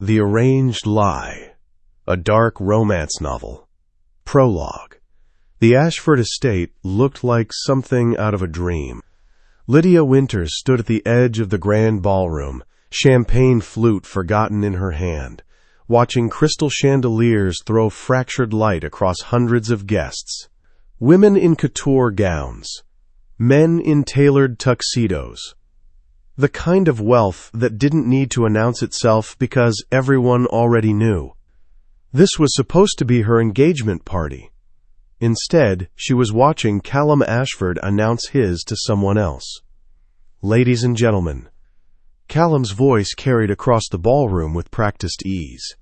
The Arranged Lie, a dark romance novel. Prologue. The Ashford estate looked like something out of a dream. Lydia Winters stood at the edge of the grand ballroom, champagne flute forgotten in her hand, watching crystal chandeliers throw fractured light across hundreds of guests. Women in couture gowns, men in tailored tuxedos. The kind of wealth that didn't need to announce itself because everyone already knew. This was supposed to be her engagement party. Instead, she was watching Callum Ashford announce his to someone else. "Ladies and gentlemen." Callum's voice carried across the ballroom with practiced ease.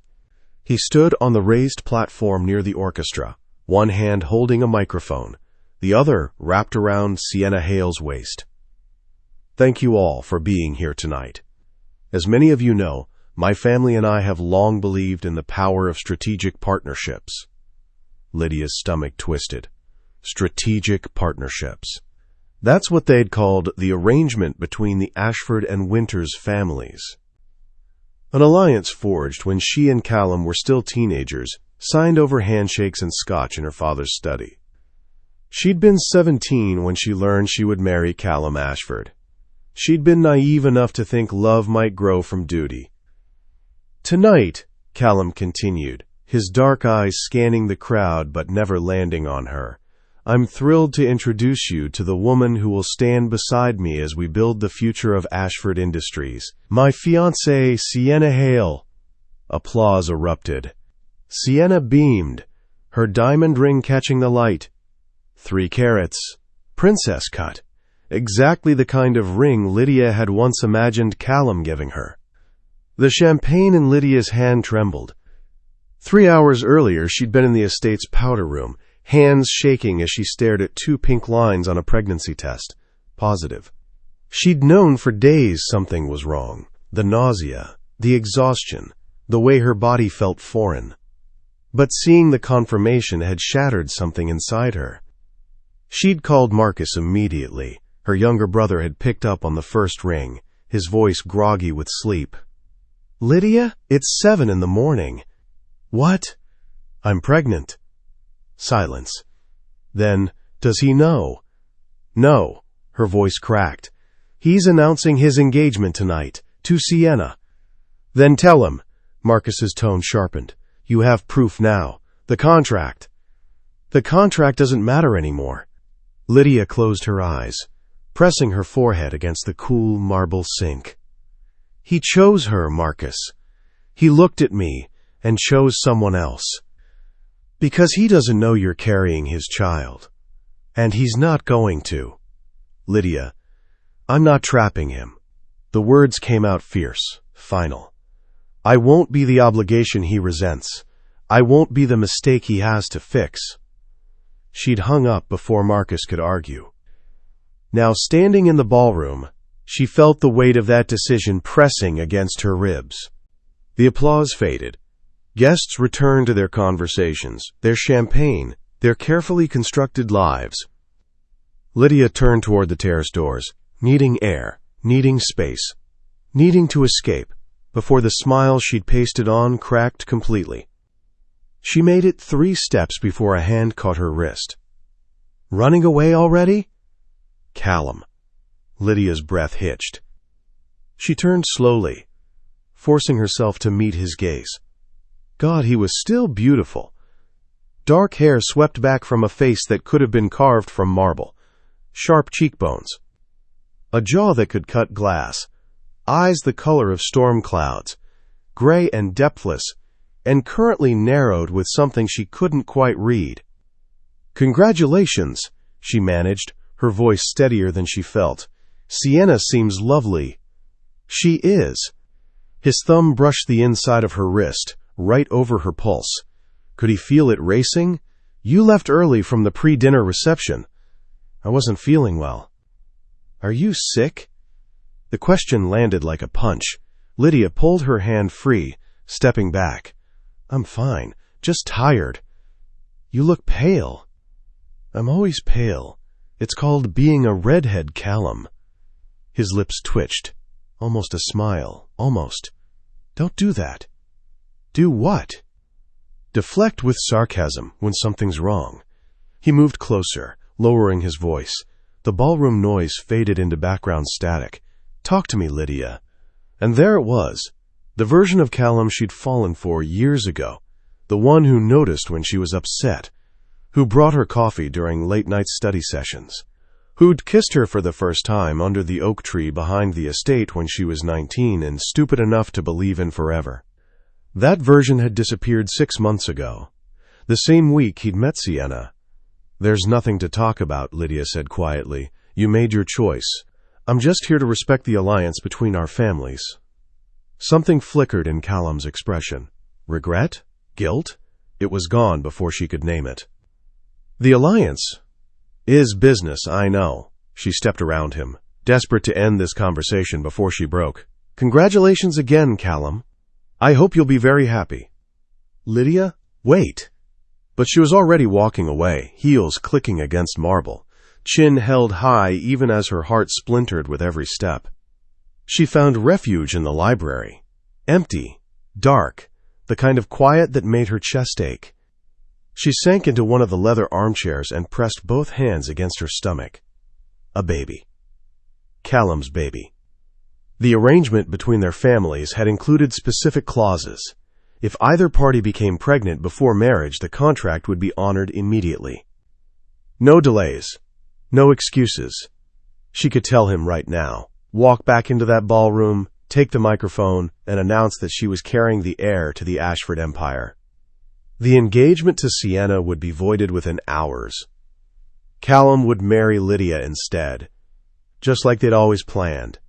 He stood on the raised platform near the orchestra, one hand holding a microphone, the other wrapped around Sienna Hale's waist. "Thank you all for being here tonight. As many of you know, my family and I have long believed in the power of strategic partnerships." Lydia's stomach twisted. Strategic partnerships. That's what they'd called the arrangement between the Ashford and Winters families. An alliance forged when she and Callum were still teenagers, signed over handshakes and scotch in her father's study. She'd been 17 when she learned she would marry Callum Ashford. She'd been naive enough to think love might grow from duty. "Tonight," Callum continued, his dark eyes scanning the crowd but never landing on her, "I'm thrilled to introduce you to the woman who will stand beside me as we build the future of Ashford Industries. My fiancée, Sienna Hale." Applause erupted. Sienna beamed, her diamond ring catching the light. 3 carats. Princess cut. Exactly the kind of ring Lydia had once imagined Callum giving her. The champagne in Lydia's hand trembled. 3 hours earlier, she'd been in the estate's powder room, hands shaking as she stared at 2 pink lines on a pregnancy test. Positive. She'd known for days something was wrong. The nausea, the exhaustion, the way her body felt foreign. But seeing the confirmation had shattered something inside her. She'd called Marcus immediately. Her younger brother had picked up on the first ring, his voice groggy with sleep. "Lydia, it's 7 in the morning." "What?" "I'm pregnant." Silence. Then, "Does he know?" "No." Her voice cracked. "He's announcing his engagement tonight, to Sienna." "Then tell him." Marcus's tone sharpened. "You have proof now. The contract." "The contract doesn't matter anymore." Lydia closed her eyes, pressing her forehead against the cool marble sink. "He chose her, Marcus. He looked at me and chose someone else. Because he doesn't know you're carrying his child. And he's not going to." "Lydia, I'm not trapping him." The words came out fierce, final. "I won't be the obligation he resents. I won't be the mistake he has to fix." She'd hung up before Marcus could argue. Now, standing in the ballroom, she felt the weight of that decision pressing against her ribs. The applause faded. Guests returned to their conversations, their champagne, their carefully constructed lives. Lydia turned toward the terrace doors, needing air, needing space, needing to escape, before the smile she'd pasted on cracked completely. She made it 3 steps before a hand caught her wrist. "Running away already?" "Callum." Lydia's breath hitched. She turned slowly, forcing herself to meet his gaze. God, he was still beautiful. Dark hair swept back from a face that could have been carved from marble. Sharp cheekbones. A jaw that could cut glass. Eyes the color of storm clouds. Gray and depthless, and currently narrowed with something she couldn't quite read. "Congratulations," she managed, her voice steadier than she felt. "Sienna seems lovely." "She is." His thumb brushed the inside of her wrist, right over her pulse. Could he feel it racing? "You left early from the pre-dinner reception." "I wasn't feeling well." "Are you sick?" The question landed like a punch. Lydia pulled her hand free, stepping back. "I'm fine, just tired." "You look pale." "I'm always pale. It's called being a redhead, Callum." His lips twitched. Almost a smile. Almost. "Don't do that." Do what? Deflect with sarcasm when something's wrong. He moved closer, lowering his voice. The ballroom noise faded into background static. Talk to me, Lydia. And there it was, the version of Callum she'd fallen for years ago, the one who noticed when she was upset, who brought her coffee during late-night study sessions, who'd kissed her for the first time under the oak tree behind the estate when she was 19 and stupid enough to believe in forever. That version had disappeared 6 months ago, the same week he'd met Sienna. There's nothing to talk about, Lydia said quietly. You made your choice. I'm just here to respect the alliance between our families. Something flickered in Callum's expression. Regret? Guilt? It was gone before she could name it. The alliance is business, I know. She stepped around him, desperate to end this conversation before she broke. Congratulations again, Callum. I hope you'll be very happy. Lydia, wait. But she was already walking away, heels clicking against marble, chin held high even as her heart splintered with every step. She found refuge in the library. Empty, dark, the kind of quiet that made her chest ache. She sank into one of the leather armchairs and pressed both hands against her stomach. A baby. Callum's baby. The arrangement between their families had included specific clauses. If either party became pregnant before marriage, the contract would be honored immediately. No delays. No excuses. She could tell him right now. Walk back into that ballroom, take the microphone, and announce that she was carrying the heir to the Ashford Empire. The engagement to Sienna would be voided within hours. Callum would marry Lydia instead, just like they'd always planned.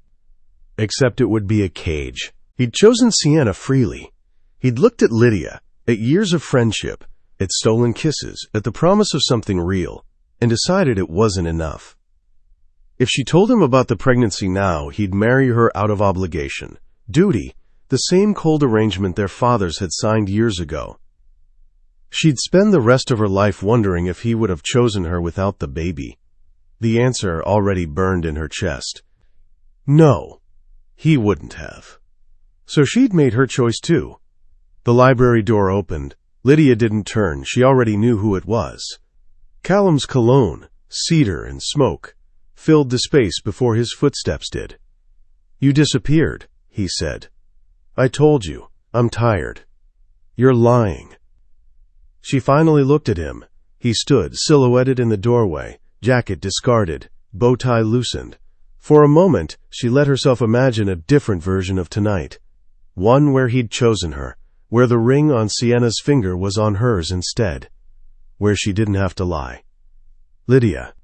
Except it would be a cage. He'd chosen Sienna freely. He'd looked at Lydia, at years of friendship, at stolen kisses, at the promise of something real, and decided it wasn't enough. If she told him about the pregnancy now, he'd marry her out of obligation, duty, the same cold arrangement their fathers had signed years ago. She'd spend the rest of her life wondering if he would have chosen her without the baby. The answer already burned in her chest. No, he wouldn't have. So she'd made her choice too. The library door opened. Lydia didn't turn. She already knew who it was. Callum's cologne, cedar and smoke, filled the space before his footsteps did. You disappeared, he said. I told you, I'm tired. You're lying. She finally looked at him. He stood, silhouetted in the doorway, jacket discarded, bow tie loosened. For a moment, she let herself imagine a different version of tonight. One where he'd chosen her, where the ring on Sienna's finger was on hers instead, where she didn't have to lie. Lydia.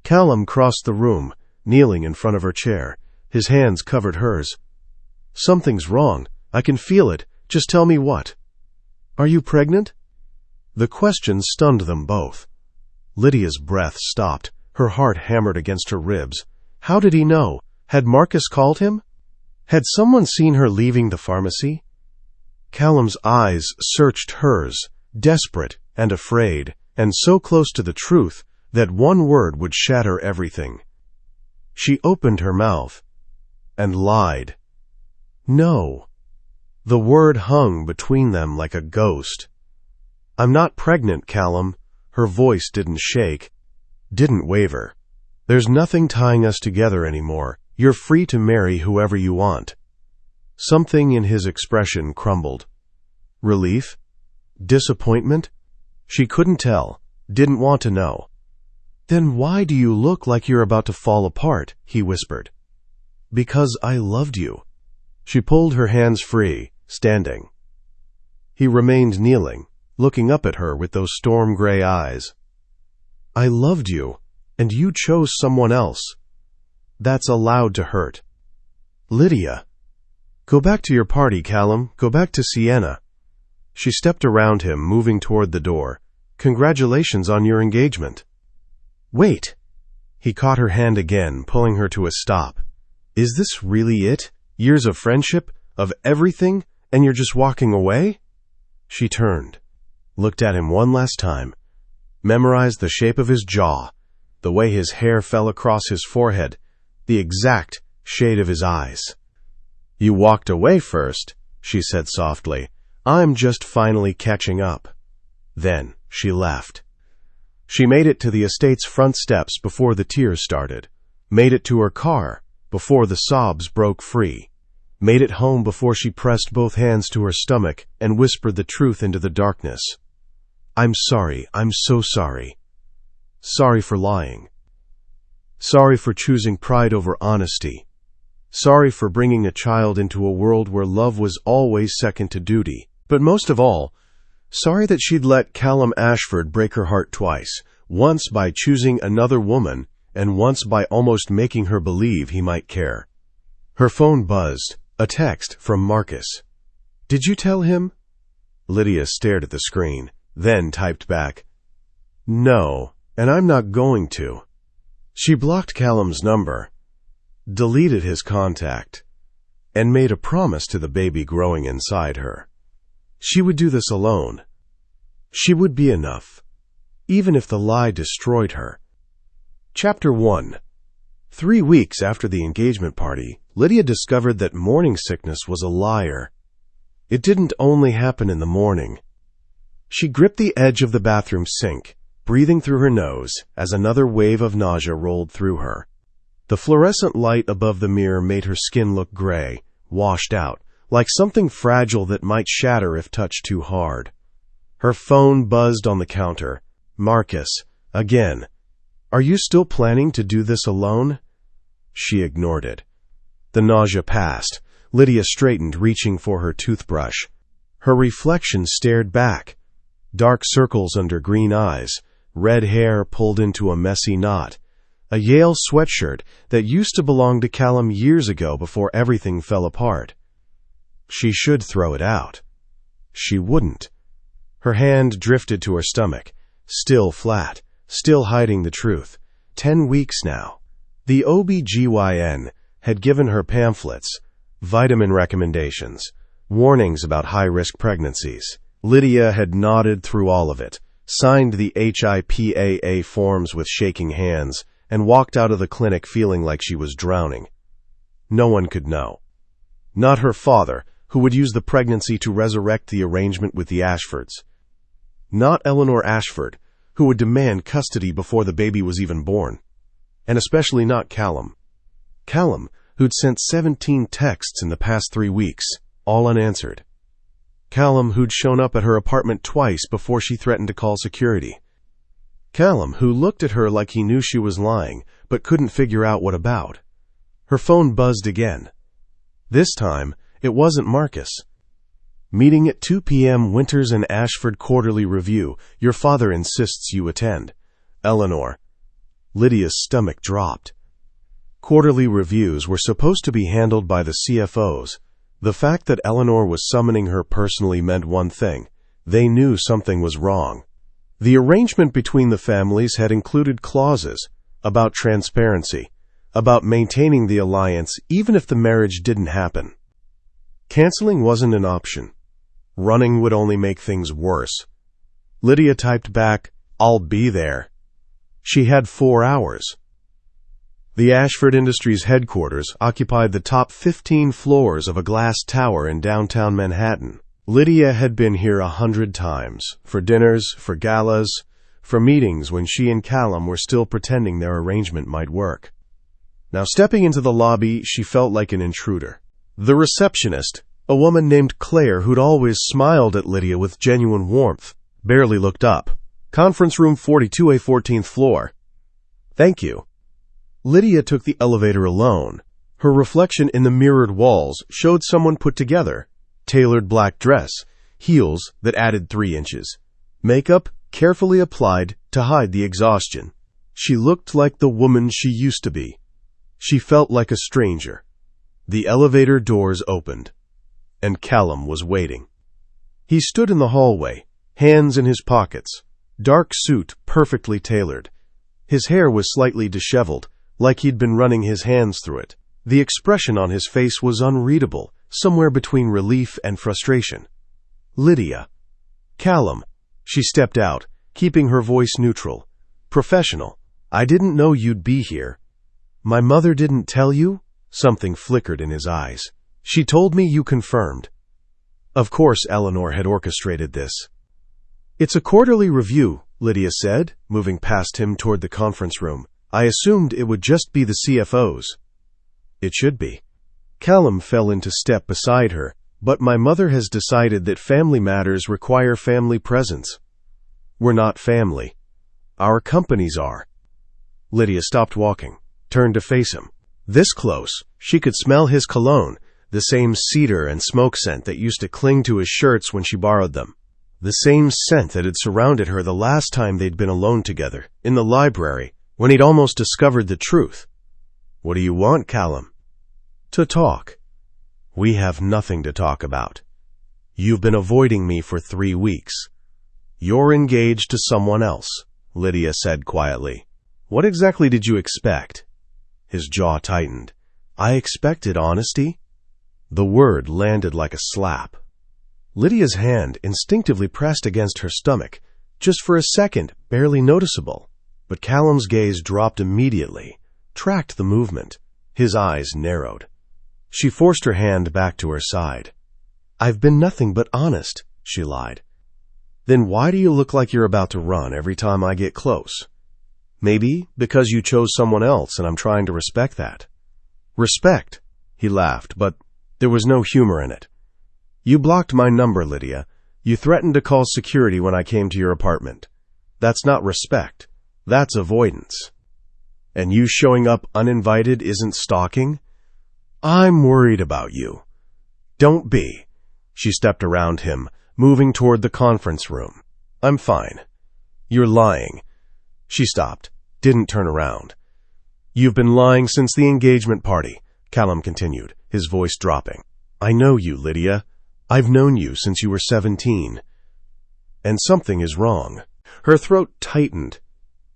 Callum crossed the room, kneeling in front of her chair. His hands covered hers. Something's wrong. I can feel it. Just tell me what. Are you pregnant? The question stunned them both. Lydia's breath stopped. Her heart hammered against her ribs. How did he know? Had Marcus called him? Had someone seen her leaving the pharmacy? Callum's eyes searched hers, desperate and afraid, and so close to the truth that one word would shatter everything. She opened her mouth and lied. No. The word hung between them like a ghost. I'm not pregnant, Callum. Her voice didn't shake, didn't waver. There's nothing tying us together anymore. You're free to marry whoever you want. Something in his expression crumbled. Relief? Disappointment? She couldn't tell, didn't want to know. Then why do you look like you're about to fall apart? He whispered. Because I loved you. She pulled her hands free, standing. He remained kneeling, looking up at her with those storm-gray eyes. I loved you, and you chose someone else. That's allowed to hurt. Lydia. Go back to your party, Callum. Go back to Sienna. She stepped around him, moving toward the door. Congratulations on your engagement. Wait. He caught her hand again, pulling her to a stop. Is this really it? Years of friendship, of everything, and you're just walking away? She turned, looked at him one last time, memorized the shape of his jaw, the way his hair fell across his forehead, the exact shade of his eyes. You walked away first, she said softly, I'm just finally catching up." Then she left. She made it to the estate's front steps before the tears started, made it to her car before the sobs broke free, made it home before she pressed both hands to her stomach and whispered the truth into the darkness. "I'm sorry, I'm so sorry. Sorry for lying. Sorry for choosing pride over honesty. Sorry for bringing a child into a world where love was always second to duty. But most of all, sorry that she'd let Callum Ashford break her heart twice, once by choosing another woman, and once by almost making her believe he might care." Her phone buzzed, a text from Marcus. "Did you tell him?" Lydia stared at the screen, then typed back, "No, and I'm not going to." She blocked Callum's number, deleted his contact, and made a promise to the baby growing inside her. She would do this alone. She would be enough, even if the lie destroyed her. Chapter 1. 3 weeks after the engagement party, Lydia discovered that morning sickness was a liar. It didn't only happen in the morning. She gripped the edge of the bathroom sink, breathing through her nose as another wave of nausea rolled through her. The fluorescent light above the mirror made her skin look gray, washed out, like something fragile that might shatter if touched too hard. Her phone buzzed on the counter. "Marcus, again. Are you still planning to do this alone?" She ignored it. The nausea passed. Lydia straightened, reaching for her toothbrush. Her reflection stared back. Dark circles under green eyes, red hair pulled into a messy knot, a Yale sweatshirt that used to belong to Callum years ago before everything fell apart. She should throw it out. She wouldn't. Her hand drifted to her stomach, still flat, still hiding the truth. 10 weeks now. The OB/GYN had given her pamphlets, vitamin recommendations, warnings about high-risk pregnancies. Lydia had nodded through all of it, signed the HIPAA forms with shaking hands, and walked out of the clinic feeling like she was drowning. No one could know. Not her father, who would use the pregnancy to resurrect the arrangement with the Ashfords. Not Eleanor Ashford, who would demand custody before the baby was even born. And especially not Callum. Callum, who'd sent 17 texts in the past 3 weeks, all unanswered. Callum, who'd shown up at her apartment twice before she threatened to call security. Callum, who looked at her like he knew she was lying, but couldn't figure out what about. Her phone buzzed again. This time, it wasn't Marcus. "Meeting at 2 p.m. Winters and Ashford Quarterly Review. Your father insists you attend. Eleanor." Lydia's stomach dropped. Quarterly reviews were supposed to be handled by the CFOs. The fact that Eleanor was summoning her personally meant one thing. They knew something was wrong. The arrangement between the families had included clauses about transparency, about maintaining the alliance even if the marriage didn't happen. Canceling wasn't an option. Running would only make things worse. Lydia typed back, "I'll be there." She had 4 hours. The Ashford Industries headquarters occupied the top 15 floors of a glass tower in downtown Manhattan. Lydia had been here 100 times, for dinners, for galas, for meetings when she and Callum were still pretending their arrangement might work. Now, stepping into the lobby, she felt like an intruder. The receptionist, a woman named Claire who'd always smiled at Lydia with genuine warmth, barely looked up. "Conference room 42A, 14th floor." "Thank you." Lydia took the elevator alone. Her reflection in the mirrored walls showed someone put together. Tailored black dress, heels that added 3 inches. Makeup carefully applied to hide the exhaustion. She looked like the woman she used to be. She felt like a stranger. The elevator doors opened, and Callum was waiting. He stood in the hallway, hands in his pockets, dark suit perfectly tailored. His hair was slightly disheveled, like he'd been running his hands through it. The expression on his face was unreadable, somewhere between relief and frustration. "Lydia." "Callum." She stepped out, keeping her voice neutral. "Professional. I didn't know you'd be here." "My mother didn't tell you?" Something flickered in his eyes. "She told me you confirmed." Of course, Eleanor had orchestrated this. "It's a quarterly review," Lydia said, moving past him toward the conference room. "I assumed it would just be the CFOs." "It should be." Callum fell into step beside her. "But my mother has decided that family matters require family presence." "We're not family. Our companies are." Lydia stopped walking, turned to face him. This close, she could smell his cologne, the same cedar and smoke scent that used to cling to his shirts when she borrowed them. The same scent that had surrounded her the last time they'd been alone together, in the library, when he'd almost discovered the truth. "What do you want, Callum?" "To talk." "We have nothing to talk about. You've been avoiding me for 3 weeks. You're engaged to someone else," Lydia said quietly. "What exactly did you expect?" His jaw tightened. "I expected honesty." The word landed like a slap. Lydia's hand instinctively pressed against her stomach, just for a second, barely noticeable. But Callum's gaze dropped immediately, tracked the movement. His eyes narrowed. She forced her hand back to her side. "I've been nothing but honest," she lied. "Then why do you look like you're about to run every time I get close?" "Maybe because you chose someone else and I'm trying to respect that." "Respect?" He laughed, but there was no humor in it. "You blocked my number, Lydia. You threatened to call security when I came to your apartment. That's not respect. That's avoidance. And you showing up uninvited isn't stalking? I'm worried about you." "Don't be." She stepped around him, moving toward the conference room. "I'm fine." "You're lying." She stopped, didn't turn around. "You've been lying since the engagement party," Callum continued, his voice dropping. "I know you, Lydia. I've known you since you were 17. And something is wrong." Her throat tightened.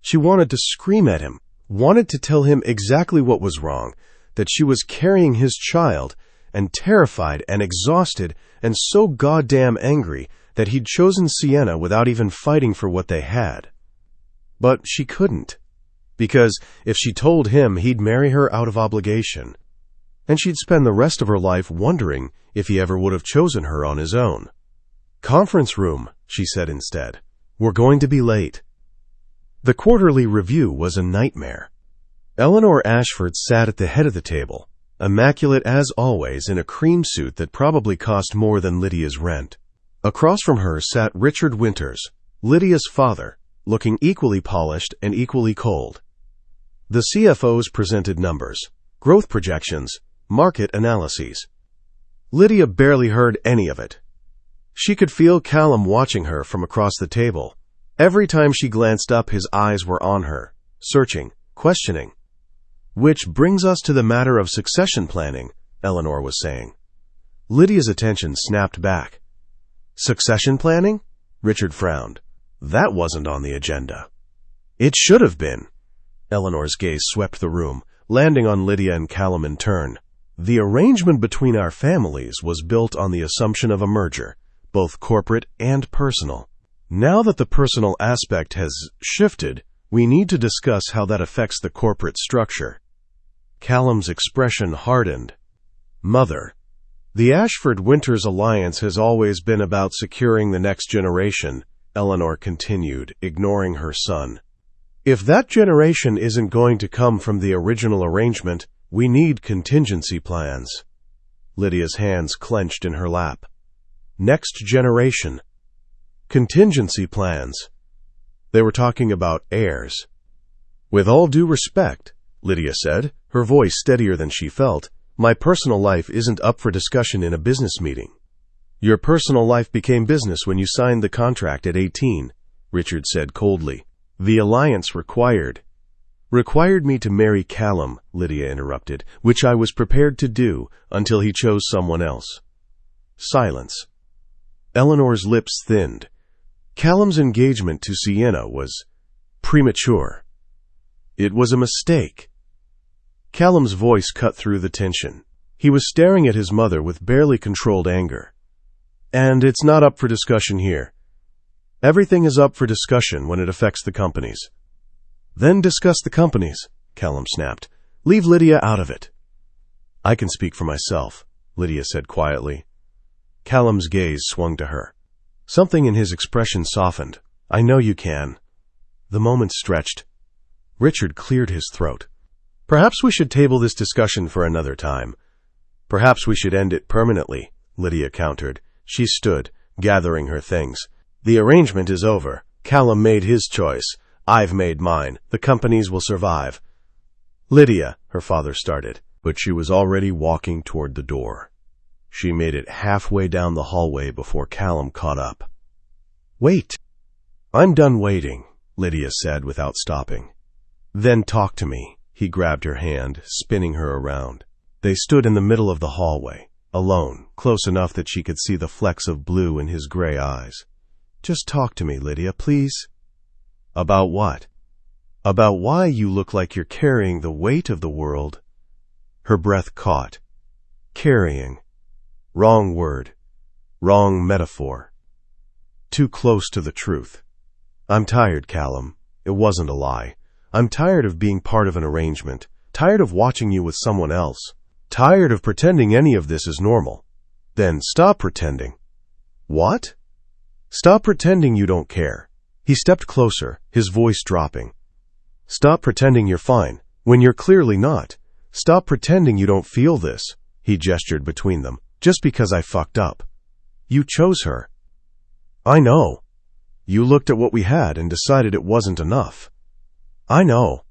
She wanted to scream at him, wanted to tell him exactly what was wrong, that she was carrying his child, and terrified and exhausted and so goddamn angry that he'd chosen Sienna without even fighting for what they had. But she couldn't, because if she told him, he'd marry her out of obligation, and she'd spend the rest of her life wondering if he ever would have chosen her on his own. "Conference room," she said instead. "We're going to be late." The quarterly review was a nightmare. Eleanor Ashford sat at the head of the table, immaculate as always in a cream suit that probably cost more than Lydia's rent. Across from her sat Richard Winters, Lydia's father, looking equally polished and equally cold. The CFOs presented numbers, growth projections, market analyses. Lydia barely heard any of it. She could feel Callum watching her from across the table. Every time she glanced up, his eyes were on her, searching, questioning. "Which brings us to the matter of succession planning," Eleanor was saying. Lydia's attention snapped back. "Succession planning?" Richard frowned. "That wasn't on the agenda." "It should have been." Eleanor's gaze swept the room, landing on Lydia and Callum in turn. "The arrangement between our families was built on the assumption of a merger, both corporate and personal. Now that the personal aspect has shifted, we need to discuss how that affects the corporate structure." Callum's expression hardened. "Mother, the Ashford-Winters alliance has always been about securing the next generation," Eleanor continued, ignoring her son. "If that generation isn't going to come from the original arrangement, we need contingency plans." Lydia's hands clenched in her lap. "Next generation. Contingency plans." They were talking about heirs. "With all due respect," Lydia said, her voice steadier than she felt, "my personal life isn't up for discussion in a business meeting." "Your personal life became business when you signed the contract at 18, Richard said coldly. "The alliance required me to marry Callum," Lydia interrupted, "which I was prepared to do until he chose someone else." Silence. Eleanor's lips thinned. Callum's engagement to Sienna was premature. It was a mistake. Callum's voice cut through the tension. He was staring at his mother with barely controlled anger. "And it's not up for discussion here. Everything is up for discussion when it affects the companies." "Then discuss the companies," Callum snapped. "Leave Lydia out of it." "I can speak for myself," Lydia said quietly. Callum's gaze swung to her. Something in his expression softened. I know you can. The moment stretched. Richard cleared his throat. Perhaps we should table this discussion for another time. Perhaps we should end it permanently, Lydia countered. She stood, gathering her things. The arrangement is over. Callum made his choice. I've made mine. The companies will survive. Lydia, her father started, but she was already walking toward the door. She made it halfway down the hallway before Callum caught up. Wait. I'm done waiting, Lydia said without stopping. Then talk to me. He grabbed her hand, spinning her around. They stood in the middle of the hallway, alone, close enough that she could see the flecks of blue in his gray eyes. Just talk to me, Lydia, please. About what? About why you look like you're carrying the weight of the world. Her breath caught. Carrying. Wrong word. Wrong metaphor. Too close to the truth. I'm tired, Callum. It wasn't a lie. I'm tired of being part of an arrangement. Tired of watching you with someone else. Tired of pretending any of this is normal. Then stop pretending. What? Stop pretending you don't care. He stepped closer, his voice dropping. Stop pretending you're fine, when you're clearly not. Stop pretending you don't feel this, he gestured between them, just because I fucked up. You chose her. I know. You looked at what we had and decided it wasn't enough. I know.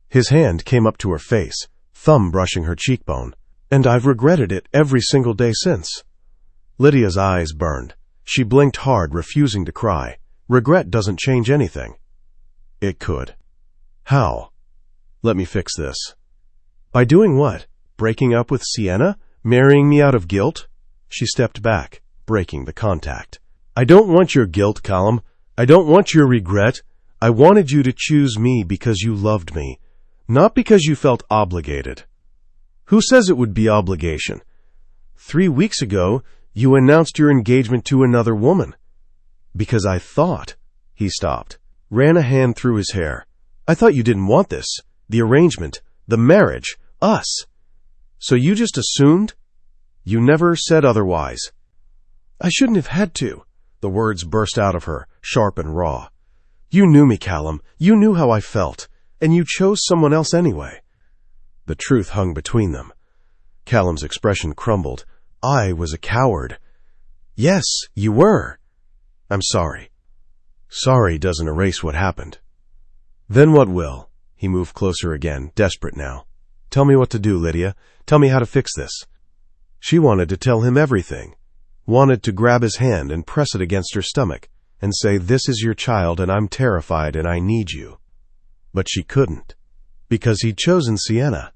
His hand came up to her face, thumb brushing her cheekbone, and I've regretted it every single day since. Lydia's eyes burned. She blinked hard, refusing to cry. Regret doesn't change anything. It could. How? Let me fix this. By doing what? Breaking up with Sienna? Marrying me out of guilt? She stepped back, breaking the contact. I don't want your guilt, Callum. I don't want your regret. I wanted you to choose me because you loved me, not because you felt obligated. Who says it would be obligation? 3 weeks ago, you announced your engagement to another woman. Because I thought. He stopped, ran a hand through his hair. I thought you didn't want this. The arrangement. The marriage. Us. So you just assumed? You never said otherwise. I shouldn't have had to. The words burst out of her, sharp and raw. You knew me, Callum. You knew how I felt. And you chose someone else anyway. The truth hung between them. Callum's expression crumbled. I was a coward. Yes, you were. I'm sorry. Sorry doesn't erase what happened. Then what will? He moved closer again, desperate now. Tell me what to do, Lydia. Tell me how to fix this. She wanted to tell him everything. Wanted to grab his hand and press it against her stomach and say, this is your child and I'm terrified and I need you. But she couldn't, because he'd chosen Sienna,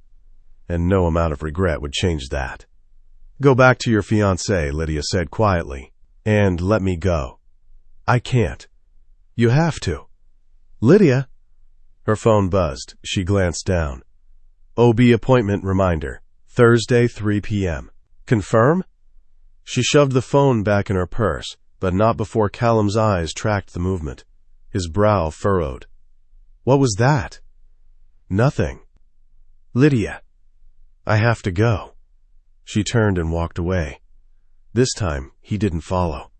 and no amount of regret would change that. Go back to your fiancé, Lydia said quietly, and let me go. I can't. You have to. Lydia. Her phone buzzed. She glanced down. OB appointment reminder. Thursday, 3 p.m. Confirm? She shoved the phone back in her purse, but not before Callum's eyes tracked the movement. His brow furrowed. What was that? Nothing. Lydia. I have to go. She turned and walked away. This time, he didn't follow.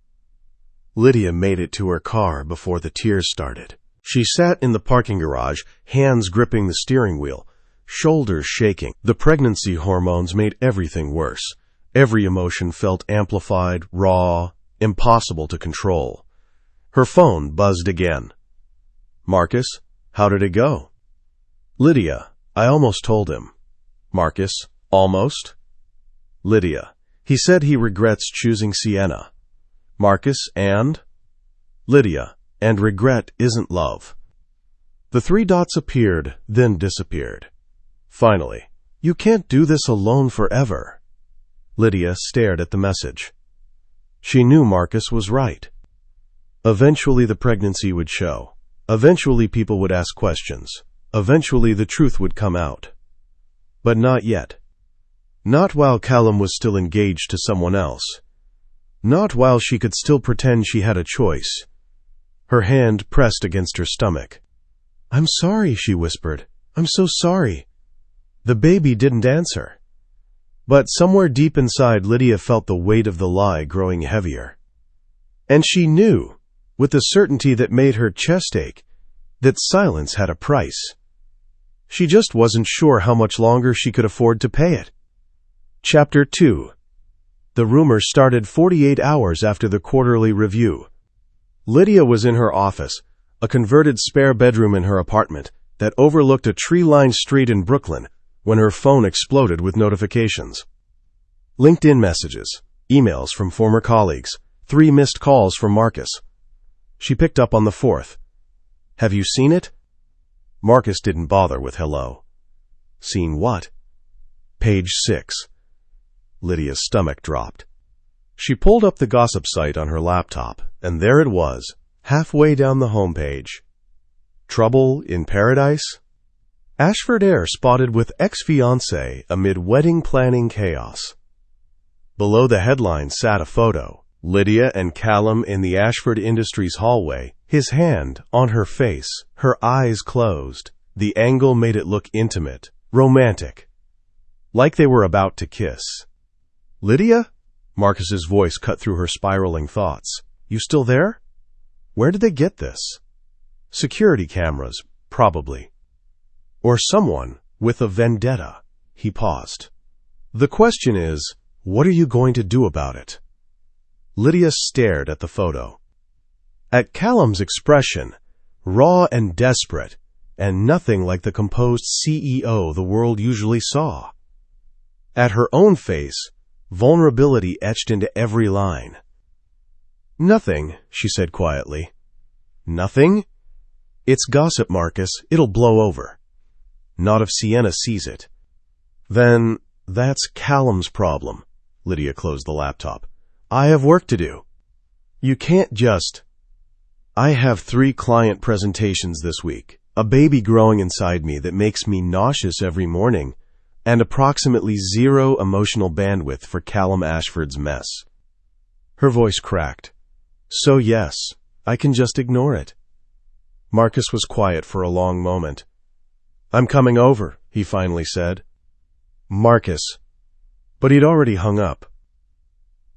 Lydia made it to her car before the tears started. She sat in the parking garage, hands gripping the steering wheel, shoulders shaking. The pregnancy hormones made everything worse. Every emotion felt amplified, raw, impossible to control. Her phone buzzed again. Marcus, how did it go? Lydia, I almost told him. Marcus, almost? Lydia, he said he regrets choosing Sienna. Marcus, and? Lydia, and regret isn't love. The 3 dots appeared, then disappeared. Finally, you can't do this alone forever. Lydia stared at the message. She knew Marcus was right. Eventually the pregnancy would show. Eventually people would ask questions. Eventually the truth would come out. But not yet. Not while Callum was still engaged to someone else. Not while she could still pretend she had a choice. Her hand pressed against her stomach. I'm sorry, she whispered. I'm so sorry. The baby didn't answer. But somewhere deep inside, Lydia felt the weight of the lie growing heavier. And she knew, with a certainty that made her chest ache, that silence had a price. She just wasn't sure how much longer she could afford to pay it. Chapter 2. The rumor started 48 hours after the quarterly review. Lydia was in her office, a converted spare bedroom in her apartment that overlooked a tree-lined street in Brooklyn, when her phone exploded with notifications. LinkedIn messages, emails from former colleagues, 3 missed calls from Marcus. She picked up on the 4th. "Have you seen it?" Marcus didn't bother with hello. "Seen what?" "Page 6. Lydia's stomach dropped. She pulled up the gossip site on her laptop, and there it was, halfway down the homepage. Trouble in paradise? Ashford Air spotted with ex-fiancé amid wedding planning chaos. Below the headline sat a photo, Lydia and Callum in the Ashford Industries hallway, his hand on her face, her eyes closed. The angle made it look intimate, romantic, like they were about to kiss. "Lydia?" Marcus's voice cut through her spiraling thoughts. "You still there? Where did they get this?" Security cameras, probably. Or someone with a vendetta. He paused. "The question is, what are you going to do about it?" Lydia stared at the photo. At Callum's expression, raw and desperate, and nothing like the composed CEO the world usually saw. At her own face, vulnerability etched into every line. "Nothing," she said quietly. "Nothing? It's gossip, Marcus. It'll blow over. Not if Sienna sees it." "Then that's Callum's problem." Lydia closed the laptop. "I have work to do. You can't just—" "I have 3 client presentations this week, a baby growing inside me that makes me nauseous every morning, and approximately 0 emotional bandwidth for Callum Ashford's mess." Her voice cracked. "So yes, I can just ignore it." Marcus was quiet for a long moment. "I'm coming over," he finally said. "Marcus." But he'd already hung up.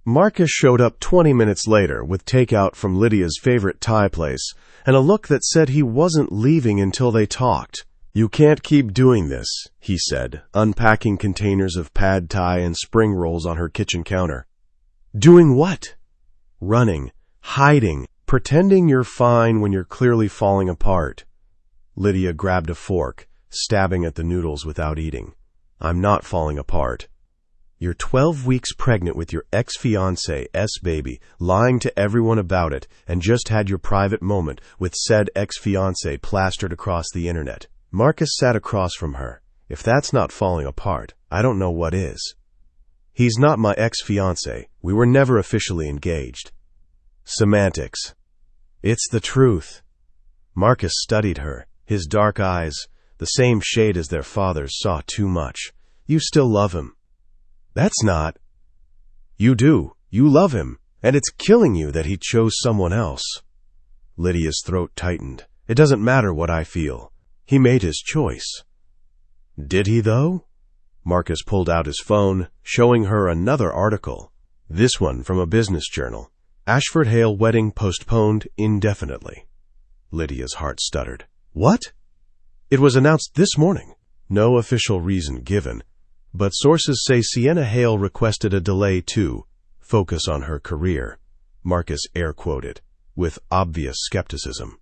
Marcus showed up 20 minutes later with takeout from Lydia's favorite Thai place and a look that said he wasn't leaving until they talked. "You can't keep doing this," he said, unpacking containers of pad thai and spring rolls on her kitchen counter. "Doing what?" "Running, hiding, pretending you're fine when you're clearly falling apart." Lydia grabbed a fork, stabbing at the noodles without eating. "I'm not falling apart. You're 12 weeks pregnant with your ex-fiancé's baby, lying to everyone about it, and just had your private moment with said ex-fiancé plastered across the internet." Marcus sat across from her. "If that's not falling apart, I don't know what is." "He's not my ex-fiancé. We were never officially engaged." "Semantics. It's the truth." Marcus studied her, his dark eyes, the same shade as their father's, saw too much. "You still love him." "That's not—" "You do. You love him, and it's killing you that he chose someone else." Lydia's throat tightened. "It doesn't matter what I feel. He made his choice." "Did he, though?" Marcus pulled out his phone, showing her another article. This one from a business journal. "Ashford Hale wedding postponed indefinitely." Lydia's heart stuttered. "What?" "It was announced this morning. No official reason given, but sources say Sienna Hale requested a delay to focus on her career." Marcus air-quoted, with obvious skepticism.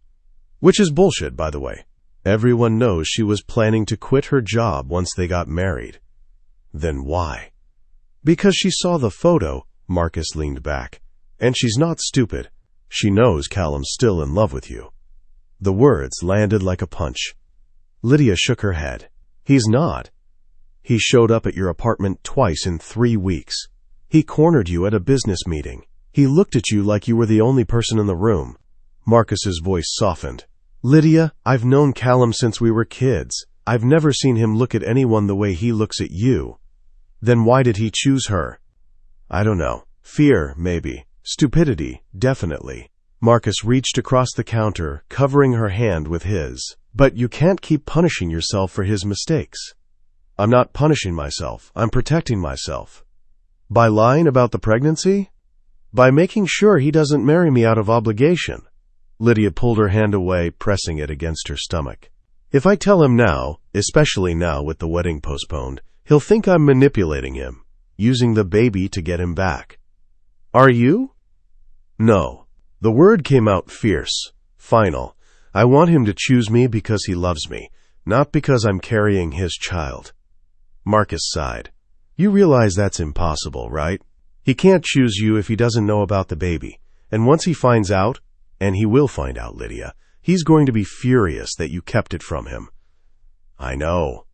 "Which is bullshit, by the way. Everyone knows she was planning to quit her job once they got married." "Then why?" "Because she saw the photo," Marcus leaned back. "And she's not stupid. She knows Callum's still in love with you." The words landed like a punch. Lydia shook her head. "He's not. He showed up at your apartment twice in 3 weeks. He cornered you at a business meeting. He looked at you like you were the only person in the room." Marcus's voice softened. "Lydia, I've known Callum since we were kids. I've never seen him look at anyone the way he looks at you." "Then why did he choose her?" "I don't know. Fear, maybe. Stupidity, definitely." Marcus reached across the counter, covering her hand with his. "But you can't keep punishing yourself for his mistakes." I'm not punishing myself. I'm protecting myself. By lying about the pregnancy? By making sure he doesn't marry me out of obligation. Lydia pulled her hand away, pressing it against her stomach. If I tell him now, especially now with the wedding postponed, he'll think I'm manipulating him, using the baby to get him back. Are you? No. The word came out fierce, final. I want him to choose me because he loves me, not because I'm carrying his child. Marcus sighed. You realize that's impossible, right? He can't choose you if he doesn't know about the baby. And once he finds out, and he will find out, Lydia, he's going to be furious that you kept it from him. I know.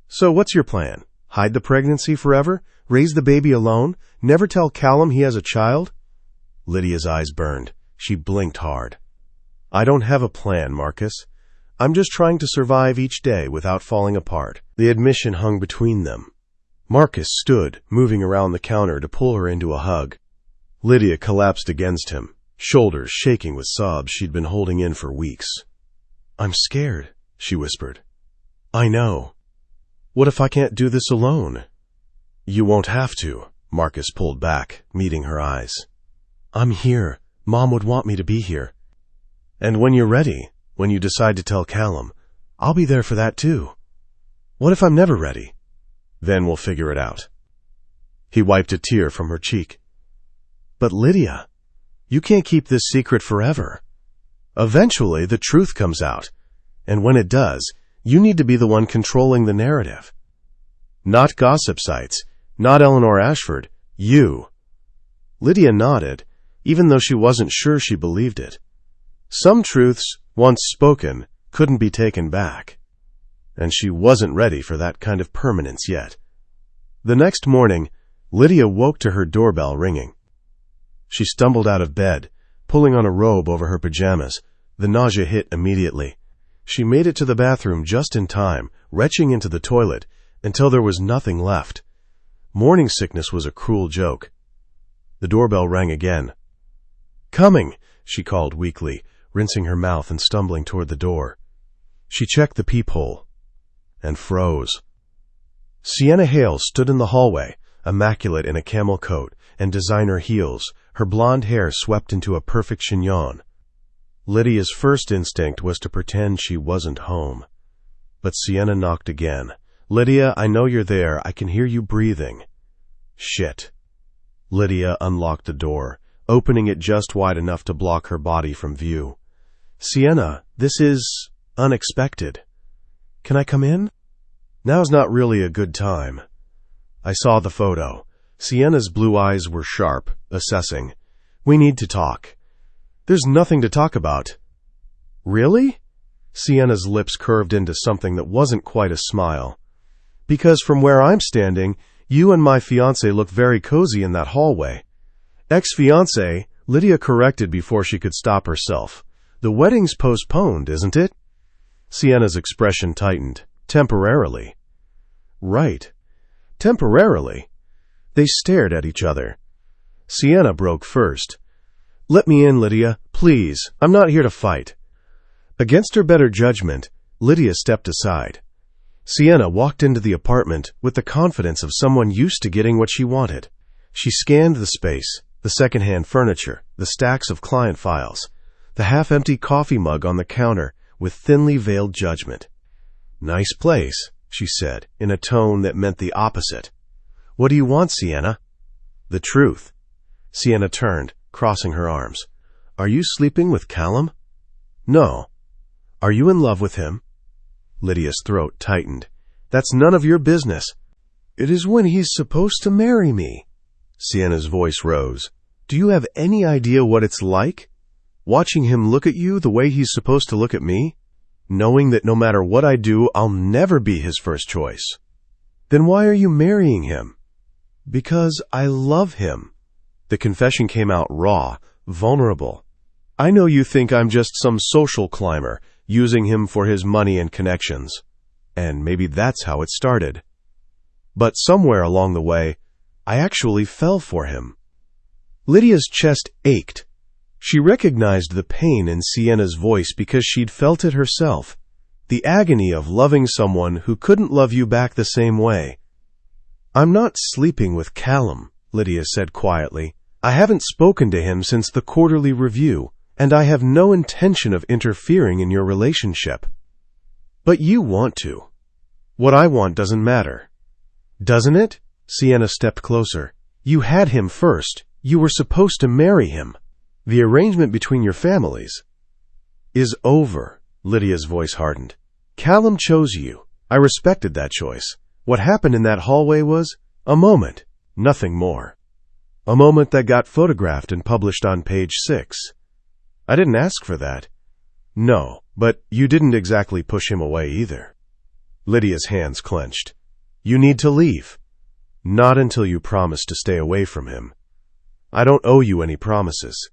So what's your plan? Hide the pregnancy forever? Raise the baby alone? Never tell Callum he has a child? Lydia's eyes burned. She blinked hard. I don't have a plan, Marcus. I'm just trying to survive each day without falling apart. The admission hung between them. Marcus stood, moving around the counter to pull her into a hug. Lydia collapsed against him, shoulders shaking with sobs she'd been holding in for weeks. I'm scared, she whispered. I know. What if I can't do this alone? You won't have to, Marcus pulled back, meeting her eyes. I'm here. Mom would want me to be here. And when you're ready, when you decide to tell Callum, I'll be there for that too. What if I'm never ready? Then we'll figure it out. He wiped a tear from her cheek. But Lydia, you can't keep this secret forever. Eventually, the truth comes out. And when it does, you need to be the one controlling the narrative. Not gossip sites, not Eleanor Ashford, you. Lydia nodded, even though she wasn't sure she believed it. Some truths, once spoken, couldn't be taken back. And she wasn't ready for that kind of permanence yet. The next morning, Lydia woke to her doorbell ringing. She stumbled out of bed, pulling on a robe over her pajamas. The nausea hit immediately. She made it to the bathroom just in time, retching into the toilet, until there was nothing left. Morning sickness was a cruel joke. The doorbell rang again. Coming, she called weakly, rinsing her mouth and stumbling toward the door. She checked the peephole and froze. Sienna Hale stood in the hallway, immaculate in a camel coat and designer heels, her blonde hair swept into a perfect chignon. Lydia's first instinct was to pretend she wasn't home. But Sienna knocked again. Lydia, I know you're there. I can hear you breathing. Shit. Lydia unlocked the door, opening it just wide enough to block her body from view. Sienna, this is unexpected. Can I come in? Now's not really a good time. I saw the photo. Sienna's blue eyes were sharp, assessing. We need to talk. There's nothing to talk about. Really? Sienna's lips curved into something that wasn't quite a smile. Because from where I'm standing, you and my fiancé look very cozy in that hallway. Ex-fiancé, Lydia corrected before she could stop herself. The wedding's postponed, isn't it? Sienna's expression tightened. Temporarily. Right. Temporarily. They stared at each other. Sienna broke first. Let me in, Lydia, please. I'm not here to fight. Against her better judgment, Lydia stepped aside. Sienna walked into the apartment with the confidence of someone used to getting what she wanted. She scanned the space, the second-hand furniture, the stacks of client files, the half-empty coffee mug on the counter with thinly veiled judgment. Nice place, she said, in a tone that meant the opposite. What do you want, Sienna? The truth. Sienna turned, crossing her arms. Are you sleeping with Callum? No. Are you in love with him? Lydia's throat tightened. That's none of your business. It is when he's supposed to marry me. Sienna's voice rose. Do you have any idea what it's like? Watching him look at you the way he's supposed to look at me? Knowing that no matter what I do, I'll never be his first choice. Then why are you marrying him? Because I love him. The confession came out raw, vulnerable. I know you think I'm just some social climber, using him for his money and connections. And maybe that's how it started. But somewhere along the way, I actually fell for him. Lydia's chest ached. She recognized the pain in Sienna's voice because she'd felt it herself. The agony of loving someone who couldn't love you back the same way. "I'm not sleeping with Callum," Lydia said quietly. "I haven't spoken to him since the quarterly review, and I have no intention of interfering in your relationship." "But you want to. What I want doesn't matter." "Doesn't it?" Sienna stepped closer. "You had him first. You were supposed to marry him. The arrangement between your families is over." Lydia's voice hardened. "Callum chose you. I respected that choice. What happened in that hallway was a moment, nothing more. A moment that got photographed and published on page 6. I didn't ask for that." "No, but you didn't exactly push him away either." Lydia's hands clenched. "You need to leave." "Not until you promise to stay away from him. I don't owe you any promises."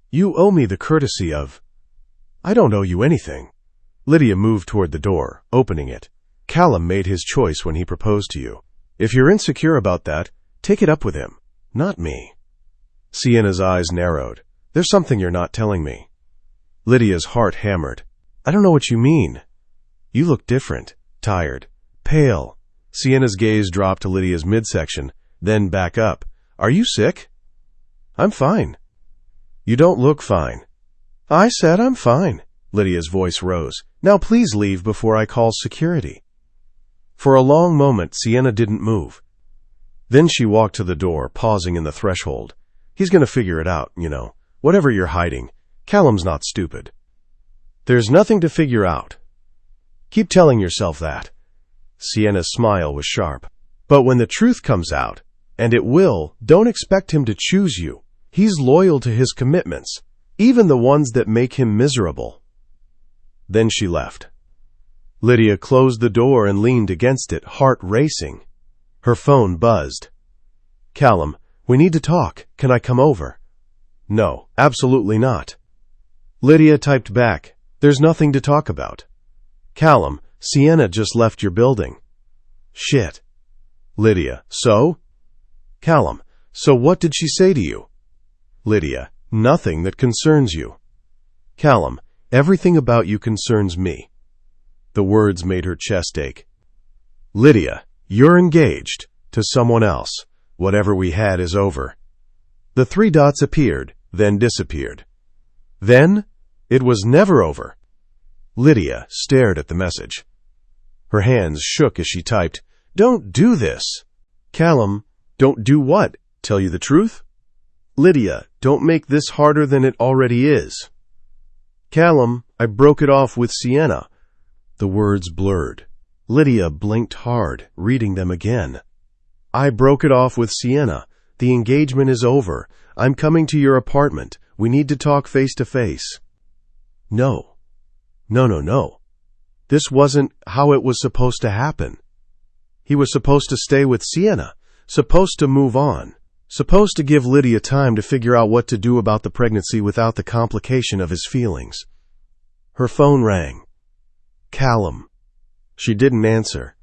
"You owe me the courtesy of—" "I don't owe you anything." Lydia moved toward the door, opening it. "Callum made his choice when he proposed to you. If you're insecure about that, take it up with him, not me." Sienna's eyes narrowed. "There's something you're not telling me." Lydia's heart hammered. "I don't know what you mean." "You look different, tired, pale." Sienna's gaze dropped to Lydia's midsection, then back up. "Are you sick?" "I'm fine." "You don't look fine." "I said I'm fine." Lydia's voice rose. "Now please leave before I call security." For a long moment, Sienna didn't move. Then she walked to the door, pausing in the threshold. "He's going to figure it out, you know. Whatever you're hiding. Callum's not stupid." "There's nothing to figure out." "Keep telling yourself that." Sienna's smile was sharp. "But when the truth comes out, and it will, don't expect him to choose you. He's loyal to his commitments, even the ones that make him miserable." Then she left. Lydia closed the door and leaned against it, heart racing. Her phone buzzed. "Callum, we need to talk. Can I come over?" "No, absolutely not." Lydia typed back, "There's nothing to talk about." "Callum, Sienna just left your building." "Shit." Lydia, "So?" "Callum, so what did she say to you?" Lydia, "Nothing that concerns you." "Callum, everything about you concerns me." The words made her chest ache. "Lydia, you're engaged to someone else. Whatever we had is over." The 3 dots appeared, then disappeared. Then, it was never over. Lydia stared at the message. Her hands shook as she typed, "Don't do this." "Callum, don't do what? Tell you the truth?" "Lydia, don't make this harder than it already is." "Callum, I broke it off with Sienna." The words blurred. Lydia blinked hard, reading them again. "I broke it off with Sienna. The engagement is over. I'm coming to your apartment. We need to talk face to face." No. No. This wasn't how it was supposed to happen. He was supposed to stay with Sienna, supposed to move on, supposed to give Lydia time to figure out what to do about the pregnancy without the complication of his feelings. Her phone rang. "Callum." She didn't answer.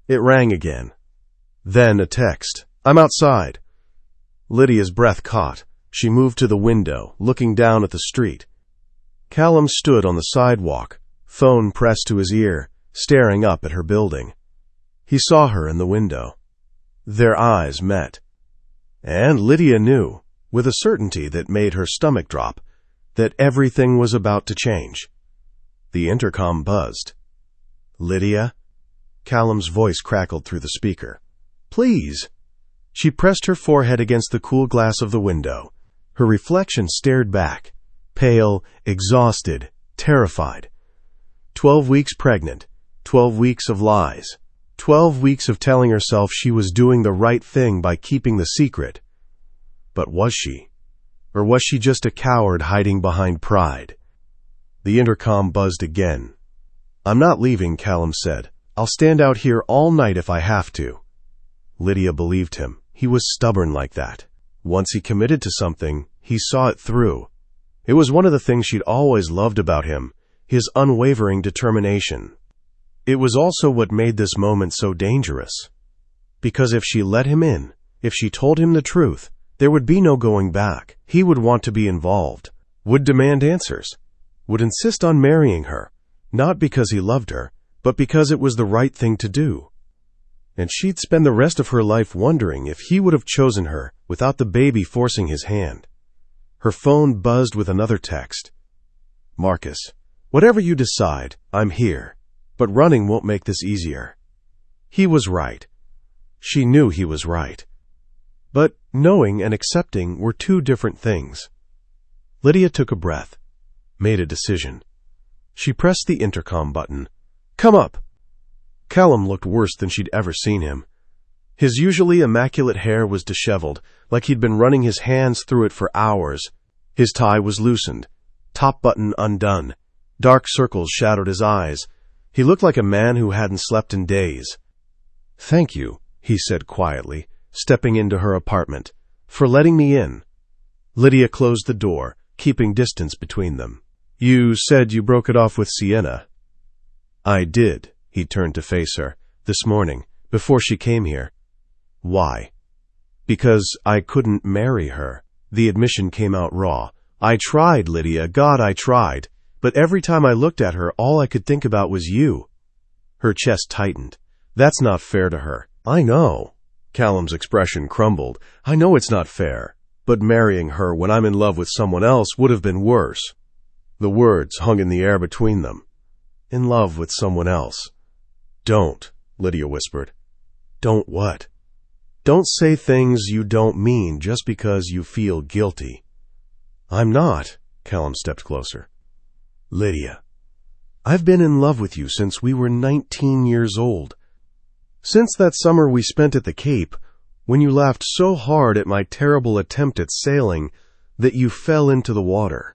It rang again. Then a text. "I'm outside." Lydia's breath caught. She moved to the window, looking down at the street. Callum stood on the sidewalk, phone pressed to his ear, staring up at her building. He saw her in the window. Their eyes met. And Lydia knew, with a certainty that made her stomach drop, that everything was about to change. The intercom buzzed. "Lydia?" Callum's voice crackled through the speaker. "Please." She pressed her forehead against the cool glass of the window. Her reflection stared back, pale, exhausted, terrified. 12 weeks pregnant, 12 weeks of lies, 12 weeks of telling herself she was doing the right thing by keeping the secret. But was she? Or was she just a coward hiding behind pride? The intercom buzzed again. "I'm not leaving," Callum said. "I'll stand out here all night if I have to." Lydia believed him. He was stubborn like that. Once he committed to something, he saw it through. It was one of the things she'd always loved about him, his unwavering determination. It was also what made this moment so dangerous. Because if she let him in, if she told him the truth, there would be no going back. He would want to be involved, would demand answers, would insist on marrying her, Not because he loved her, but because it was the right thing to do. And she'd spend the rest of her life wondering if he would have chosen her without the baby forcing his hand. Her phone buzzed with another text. Marcus, whatever you decide, I'm here, but running won't make this easier. He was right. She knew he was right. But knowing and accepting were two different things. Lydia took a breath, made a decision. She pressed the intercom button. Come up! Callum looked worse than she'd ever seen him. His usually immaculate hair was disheveled, like he'd been running his hands through it for hours. His tie was loosened, top button undone. Dark circles shadowed his eyes. He looked like a man who hadn't slept in days. Thank you, he said quietly, stepping into her apartment, for letting me in. Lydia closed the door, keeping distance between them. You said you broke it off with Sienna. I did, he turned to face her, this morning, before she came here. Why? Because I couldn't marry her. The admission came out raw. I tried, Lydia, God, I tried. But every time I looked at her, all I could think about was you. Her chest tightened. That's not fair to her. I know. Callum's expression crumbled. I know it's not fair. But marrying her when I'm in love with someone else would have been worse. The words hung in the air between them. In love with someone else. Don't, Lydia whispered. Don't what? Don't say things you don't mean just because you feel guilty. I'm not. Callum stepped closer. Lydia, I've been in love with you since we were 19 years old. Since that summer we spent at the Cape, when you laughed so hard at my terrible attempt at sailing that you fell into the water.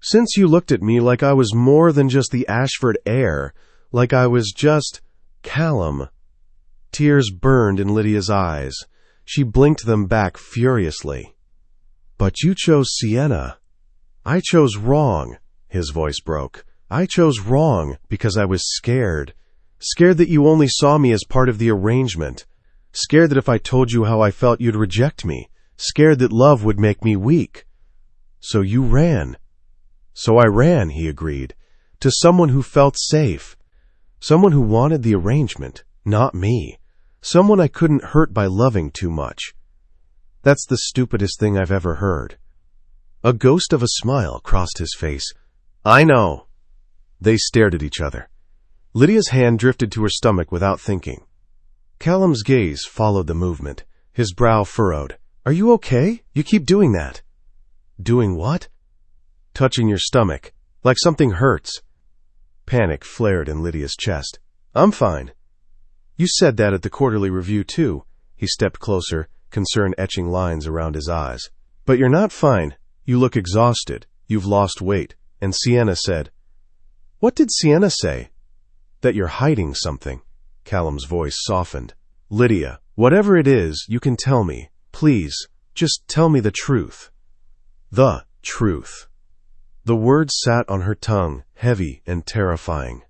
Since you looked at me like I was more than just the Ashford heir, like I was just Callum. Tears burned in Lydia's eyes. She blinked them back furiously. But you chose Sienna. I chose wrong, his voice broke. I chose wrong because I was scared. Scared that you only saw me as part of the arrangement. Scared that if I told you how I felt you'd reject me. Scared that love would make me weak. So you ran. So I ran, he agreed, to someone who felt safe. Someone who wanted the arrangement, not me. Someone I couldn't hurt by loving too much. That's the stupidest thing I've ever heard. A ghost of a smile crossed his face. I know. They stared at each other. Lydia's hand drifted to her stomach without thinking. Callum's gaze followed the movement, his brow furrowed. Are you okay? You keep doing that. Doing what? Touching your stomach, like something hurts. Panic flared in Lydia's chest. I'm fine. You said that at the quarterly review, too. He stepped closer, concern etching lines around his eyes. But you're not fine. You look exhausted. You've lost weight. And Sienna said, What did Sienna say? That you're hiding something. Callum's voice softened. Lydia, whatever it is, you can tell me. Please, just tell me the truth. The truth. The words sat on her tongue, heavy and terrifying.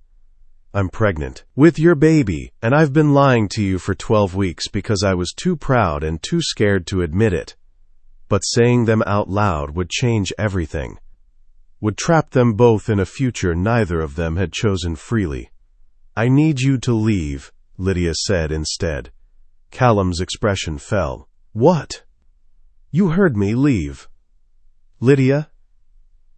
I'm pregnant. With your baby, and I've been lying to you for 12 weeks because I was too proud and too scared to admit it. But saying them out loud would change everything. Would trap them both in a future neither of them had chosen freely. I need you to leave, Lydia said instead. Callum's expression fell. What? You heard me, leave. Lydia?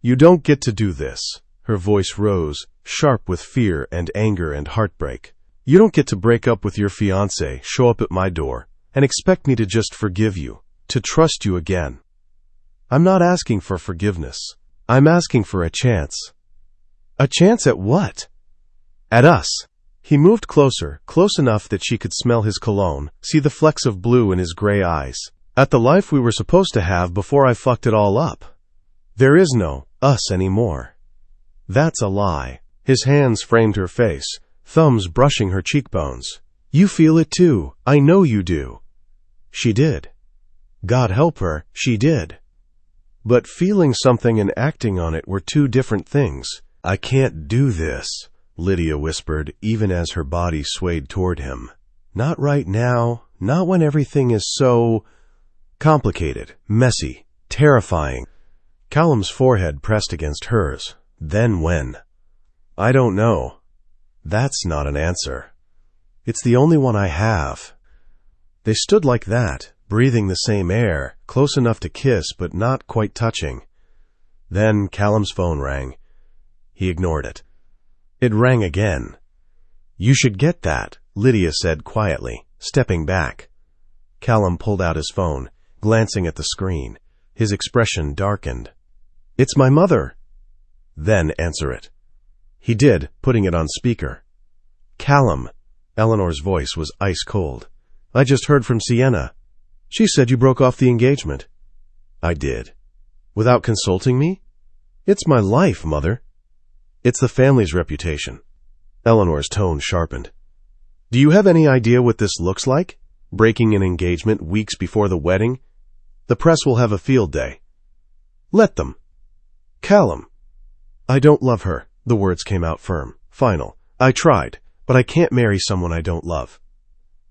You don't get to do this. Her voice rose, sharp with fear and anger and heartbreak. You don't get to break up with your fiancé, show up at my door, and expect me to just forgive you, to trust you again. I'm not asking for forgiveness. I'm asking for a chance. A chance at what? At us. He moved closer, close enough that she could smell his cologne, see the flecks of blue in his gray eyes. At the life we were supposed to have before I fucked it all up. There is no us anymore. That's a lie. His hands framed her face, thumbs brushing her cheekbones. You feel it too. I know you do. She did. God help her, she did. But feeling something and acting on it were two different things. I can't do this, Lydia whispered, even as her body swayed toward him. Not right now, not when everything is so complicated, messy, terrifying. Callum's forehead pressed against hers. Then when? I don't know. That's not an answer. It's the only one I have. They stood like that, breathing the same air, close enough to kiss but not quite touching. Then Callum's phone rang. He ignored it. It rang again. You should get that, Lydia said quietly, stepping back. Callum pulled out his phone, glancing at the screen. His expression darkened. It's my mother. Then answer it. He did, putting it on speaker. Callum. Eleanor's voice was ice cold. I just heard from Sienna. She said you broke off the engagement. I did. Without consulting me? It's my life, Mother. It's the family's reputation. Eleanor's tone sharpened. Do you have any idea what this looks like? Breaking an engagement weeks before the wedding? The press will have a field day. Let them. Callum. I don't love her. The words came out firm, final. I tried, but I can't marry someone I don't love.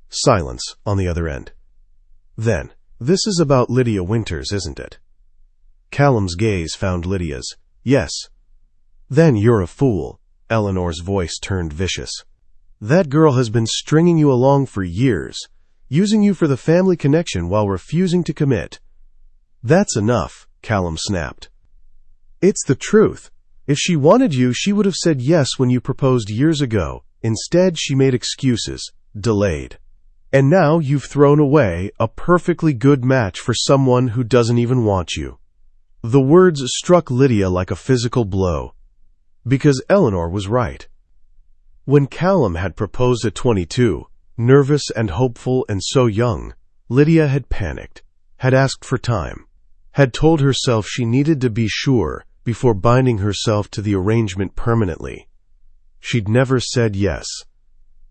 Silence on the other end. Then, this is about Lydia Winters, isn't it? Callum's gaze found Lydia's. Yes. Then you're a fool. Eleanor's voice turned vicious. That girl has been stringing you along for years, using you for the family connection while refusing to commit. That's enough, Callum snapped. It's the truth. If she wanted you, she would have said yes when you proposed years ago. Instead, she made excuses, delayed. And now you've thrown away a perfectly good match for someone who doesn't even want you. The words struck Lydia like a physical blow. Because Eleanor was right. When Callum had proposed at 22, nervous and hopeful and so young, Lydia had panicked, had asked for time, had told herself she needed to be sure before binding herself to the arrangement permanently. She'd never said yes.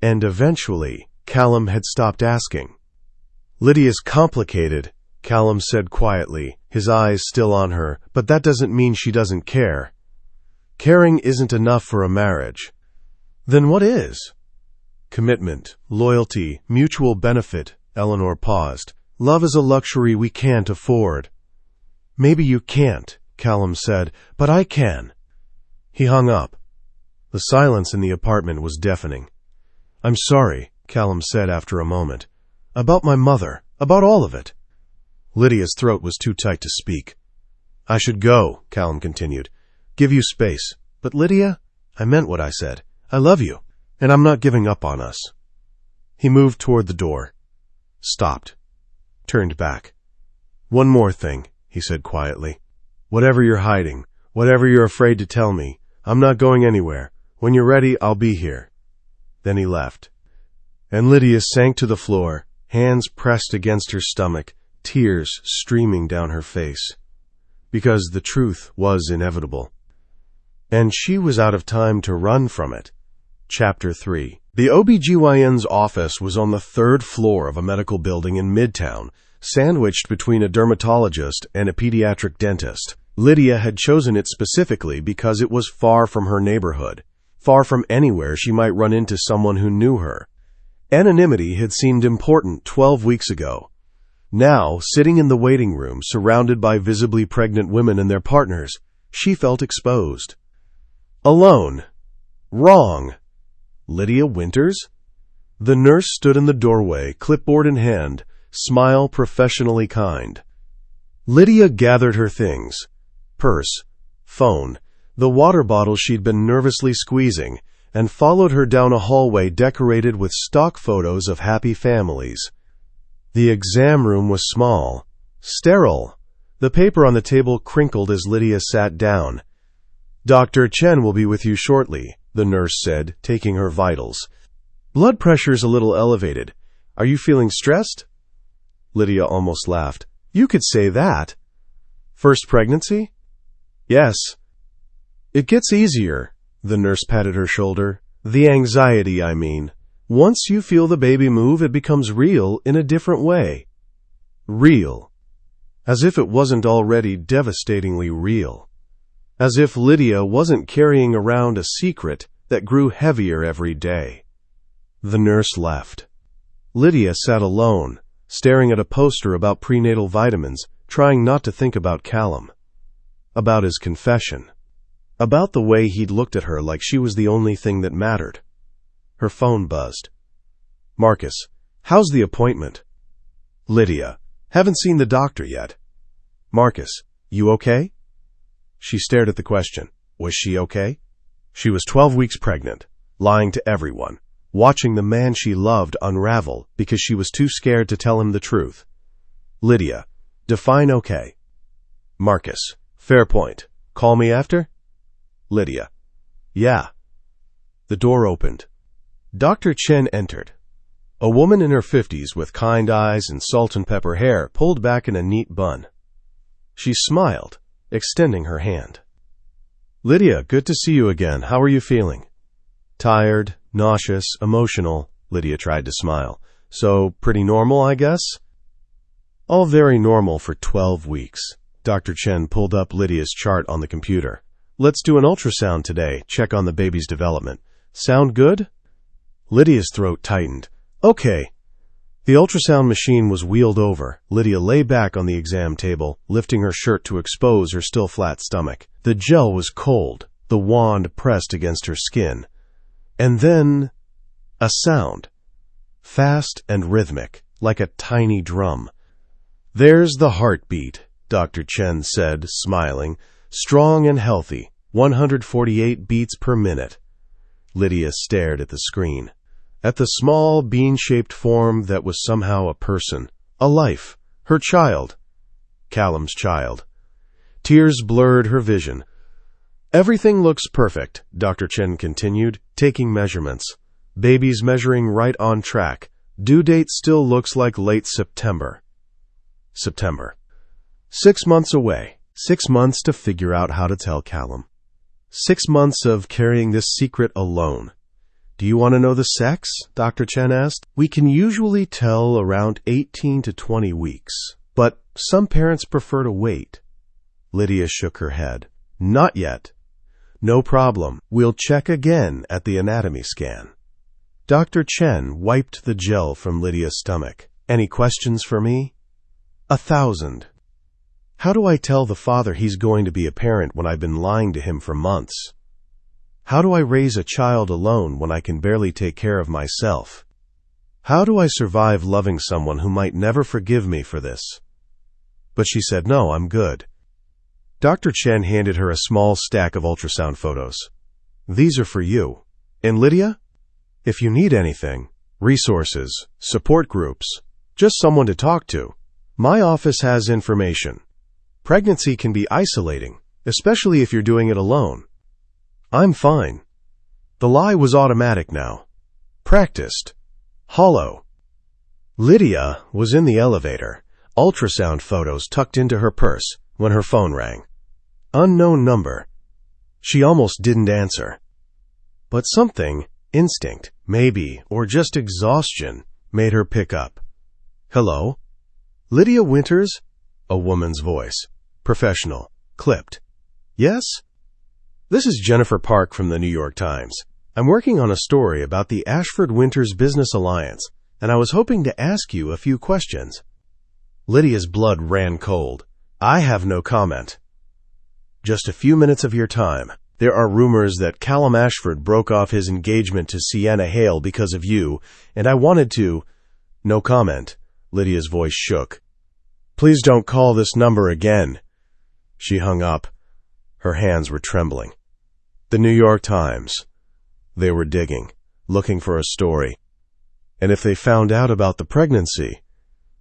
And eventually, Callum had stopped asking. Lydia's complicated, Callum said quietly, his eyes still on her, but that doesn't mean she doesn't care. Caring isn't enough for a marriage. Then what is? Commitment, loyalty, mutual benefit, Eleanor paused. Love is a luxury we can't afford. Maybe you can't, Callum said, but I can. He hung up. The silence in the apartment was deafening. I'm sorry, Callum said after a moment. About my mother, about all of it. Lydia's throat was too tight to speak. I should go, Callum continued. Give you space. But Lydia, I meant what I said. I love you, and I'm not giving up on us. He moved toward the door. Stopped. Turned back. One more thing, he said quietly. Whatever you're hiding, whatever you're afraid to tell me, I'm not going anywhere. When you're ready, I'll be here. Then he left. And Lydia sank to the floor, hands pressed against her stomach, tears streaming down her face. Because the truth was inevitable. And she was out of time to run from it. Chapter 3. The OBGYN's office was on the third floor of a medical building in Midtown, sandwiched between a dermatologist and a pediatric dentist. Lydia had chosen it specifically because it was far from her neighborhood, far from anywhere she might run into someone who knew her. Anonymity had seemed important 12 weeks ago. Now, sitting in the waiting room, surrounded by visibly pregnant women and their partners, she felt exposed. Alone. Wrong. Lydia Winters? The nurse stood in the doorway, clipboard in hand, smile professionally kind. Lydia gathered her things. Purse, phone, the water bottle she'd been nervously squeezing, and followed her down a hallway decorated with stock photos of happy families. The exam room was small, sterile. The paper on the table crinkled as Lydia sat down. Dr. Chen will be with you shortly, the nurse said, taking her vitals. Blood pressure's a little elevated. Are you feeling stressed? Lydia almost laughed. You could say that. First pregnancy? Yes. It gets easier, the nurse patted her shoulder. The anxiety, I mean. Once you feel the baby move, it becomes real in a different way. Real. As if it wasn't already devastatingly real. As if Lydia wasn't carrying around a secret that grew heavier every day. The nurse left. Lydia sat alone, staring at a poster about prenatal vitamins, trying not to think about Callum. About his confession. about the way he'd looked at her like she was the only thing that mattered. Her phone buzzed. Marcus, how's the appointment? Lydia, haven't seen the doctor yet. Marcus, you okay? She stared at the question. Was she okay? She was 12 weeks pregnant, lying to everyone, watching the man she loved unravel because she was too scared to tell him the truth. Lydia, define okay. Marcus, fair point. Call me after? Lydia, yeah. The door opened. Dr. Chen entered. A woman in her 50s with kind eyes and salt and pepper hair pulled back in a neat bun. She smiled, extending her hand. Lydia, good to see you again. How are you feeling? Tired, nauseous, emotional, Lydia tried to smile. So, pretty normal, I guess? All very normal for 12 weeks. Dr. Chen pulled up Lydia's chart on the computer. Let's do an ultrasound today, check on the baby's development. Sound good? Lydia's throat tightened. Okay. The ultrasound machine was wheeled over. Lydia lay back on the exam table, lifting her shirt to expose her still flat stomach. The gel was cold, the wand pressed against her skin. And then, a sound. Fast and rhythmic, like a tiny drum. There's the heartbeat, Dr. Chen said, smiling. Strong and healthy, 148 beats per minute. Lydia stared at the screen. At the small, bean-shaped form that was somehow a person, a life, her child. Callum's child. Tears blurred her vision. Everything looks perfect, Dr. Chen continued, taking measurements. Baby's measuring right on track. Due date still looks like late September. September. 6 months away. 6 months to figure out how to tell Callum. 6 months of carrying this secret alone. Do you want to know the sex? Dr. Chen asked. We can usually tell around 18 to 20 weeks, but some parents prefer to wait. Lydia shook her head. Not yet. No problem. We'll check again at the anatomy scan. Dr. Chen wiped the gel from Lydia's stomach. Any questions for me? 1,000. How do I tell the father he's going to be a parent when I've been lying to him for months? How do I raise a child alone when I can barely take care of myself? How do I survive loving someone who might never forgive me for this? But she said, no, I'm good. Dr. Chen handed her a small stack of ultrasound photos. These are for you. And Lydia? If you need anything, resources, support groups, just someone to talk to, my office has information. Pregnancy can be isolating, especially if you're doing it alone. I'm fine. The lie was automatic now. Practiced. Hollow. Lydia was in the elevator, ultrasound photos tucked into her purse, when her phone rang. Unknown number. She almost didn't answer. But something, instinct, maybe, or just exhaustion, made her pick up. Hello? Lydia Winters? A woman's voice. Professional. Clipped. Yes? This is Jennifer Park from the New York Times. I'm working on a story about the Ashford-Winters Business Alliance, and I was hoping to ask you a few questions. Lydia's blood ran cold. I have no comment. Just a few minutes of your time. There are rumors that Callum Ashford broke off his engagement to Sienna Hale because of you, and I wanted to... No comment. Lydia's voice shook. Please don't call this number again. She hung up. Her hands were trembling. The New York Times. They were digging, looking for a story. And if they found out about the pregnancy...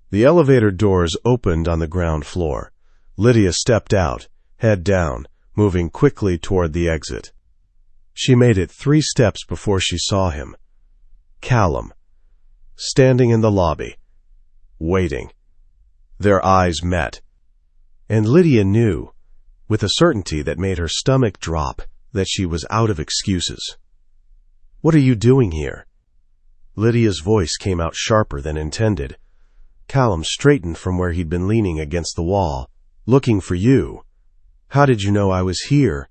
The elevator doors opened on the ground floor. Lydia stepped out, head down, moving quickly toward the exit. She made it 3 steps before she saw him. Callum. Standing in the lobby. Waiting. Their eyes met. And Lydia knew, with a certainty that made her stomach drop, that she was out of excuses. What are you doing here? Lydia's voice came out sharper than intended. Callum straightened from where he'd been leaning against the wall. Looking for you. How did you know I was here?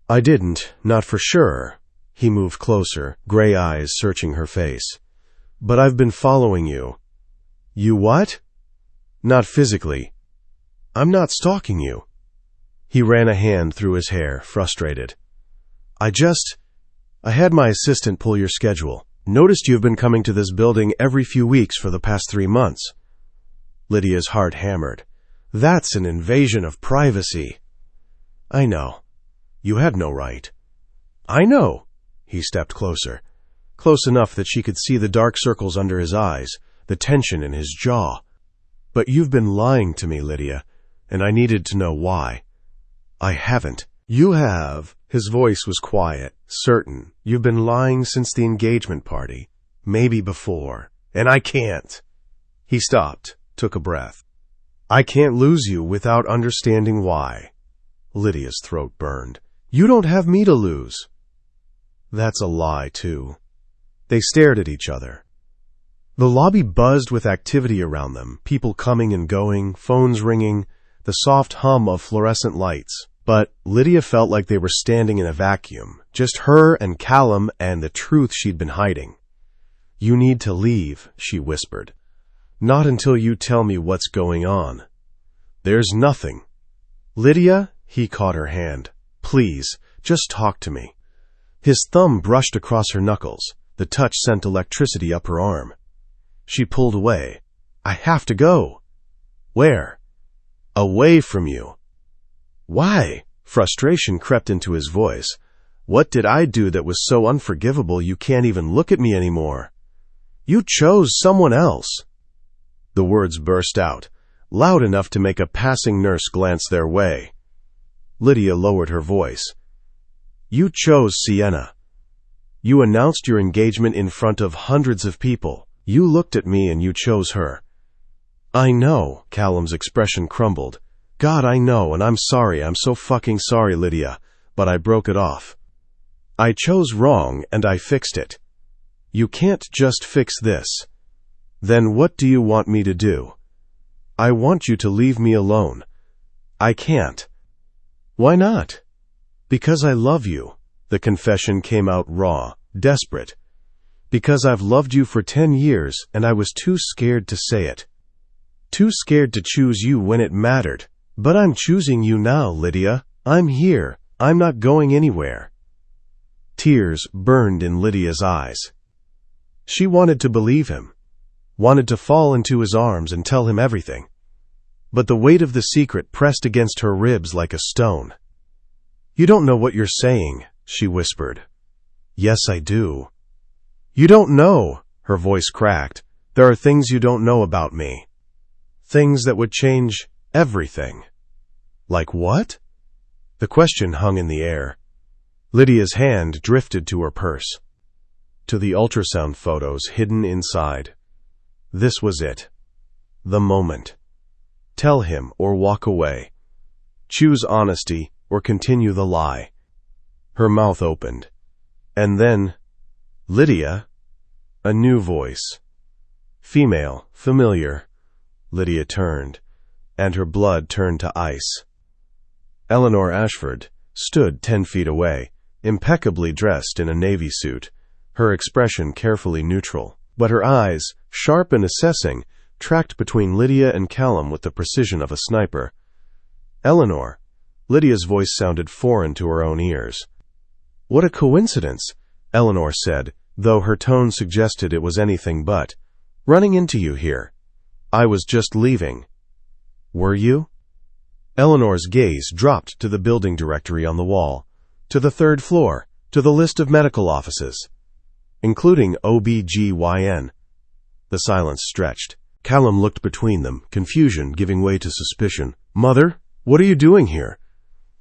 I didn't, not for sure. He moved closer, gray eyes searching her face. But I've been following you. You what? Not physically. I'm not stalking you. He ran a hand through his hair, frustrated. I had my assistant pull your schedule. Noticed you've been coming to this building every few weeks for the past 3 months. Lydia's heart hammered. That's an invasion of privacy. I know. You had no right. I know. He stepped closer. Close enough that she could see the dark circles under his eyes, the tension in his jaw. But you've been lying to me, Lydia, and I needed to know why. I haven't. You have. His voice was quiet, certain. You've been lying since the engagement party. Maybe before. And I can't. He stopped, took a breath. I can't lose you without understanding why. Lydia's throat burned. You don't have me to lose. That's a lie, too. They stared at each other. The lobby buzzed with activity around them, people coming and going, phones ringing, the soft hum of fluorescent lights. But Lydia felt like they were standing in a vacuum, just her and Callum and the truth she'd been hiding. You need to leave, she whispered. Not until you tell me what's going on. There's nothing. Lydia, he caught her hand. Please, just talk to me. His thumb brushed across her knuckles. The touch sent electricity up her arm. She pulled away. I have to go. Where? Away from you. Why? Frustration crept into his voice. What did I do that was so unforgivable you can't even look at me anymore? You chose someone else. The words burst out, loud enough to make a passing nurse glance their way. Lydia lowered her voice. You chose Sienna. You announced your engagement in front of hundreds of people. You looked at me and you chose her. I know, Callum's expression crumbled. God, I know, and I'm sorry, I'm so fucking sorry, Lydia, but I broke it off. I chose wrong, and I fixed it. You can't just fix this. Then what do you want me to do? I want you to leave me alone. I can't. Why not? Because I love you. The confession came out raw, desperate. Because I've loved you for 10 years, and I was too scared to say it. Too scared to choose you when it mattered. But I'm choosing you now, Lydia. I'm here. I'm not going anywhere. Tears burned in Lydia's eyes. She wanted to believe him, wanted to fall into his arms and tell him everything. But the weight of the secret pressed against her ribs like a stone. You don't know what you're saying, she whispered. Yes, I do. You don't know, her voice cracked. There are things you don't know about me. Things that would change everything. Like what? The question hung in the air. Lydia's hand drifted to her purse, to the ultrasound photos hidden inside. This was it. The moment. Tell him or walk away. Choose honesty or continue the lie. Her mouth opened. And then, Lydia, a new voice. Female, familiar. Lydia turned, and her blood turned to ice. Eleanor Ashford stood 10 feet away, impeccably dressed in a navy suit, her expression carefully neutral, but her eyes, sharp and assessing, tracked between Lydia and Callum with the precision of a sniper. Eleanor. Lydia's voice sounded foreign to her own ears. What a coincidence, Eleanor said, though her tone suggested it was anything but. Running into you here. I was just leaving. Were you? Eleanor's gaze dropped to the building directory on the wall, to the 3rd floor, to the list of medical offices, including OB/GYN. The silence stretched. Callum looked between them, confusion giving way to suspicion. Mother, what are you doing here?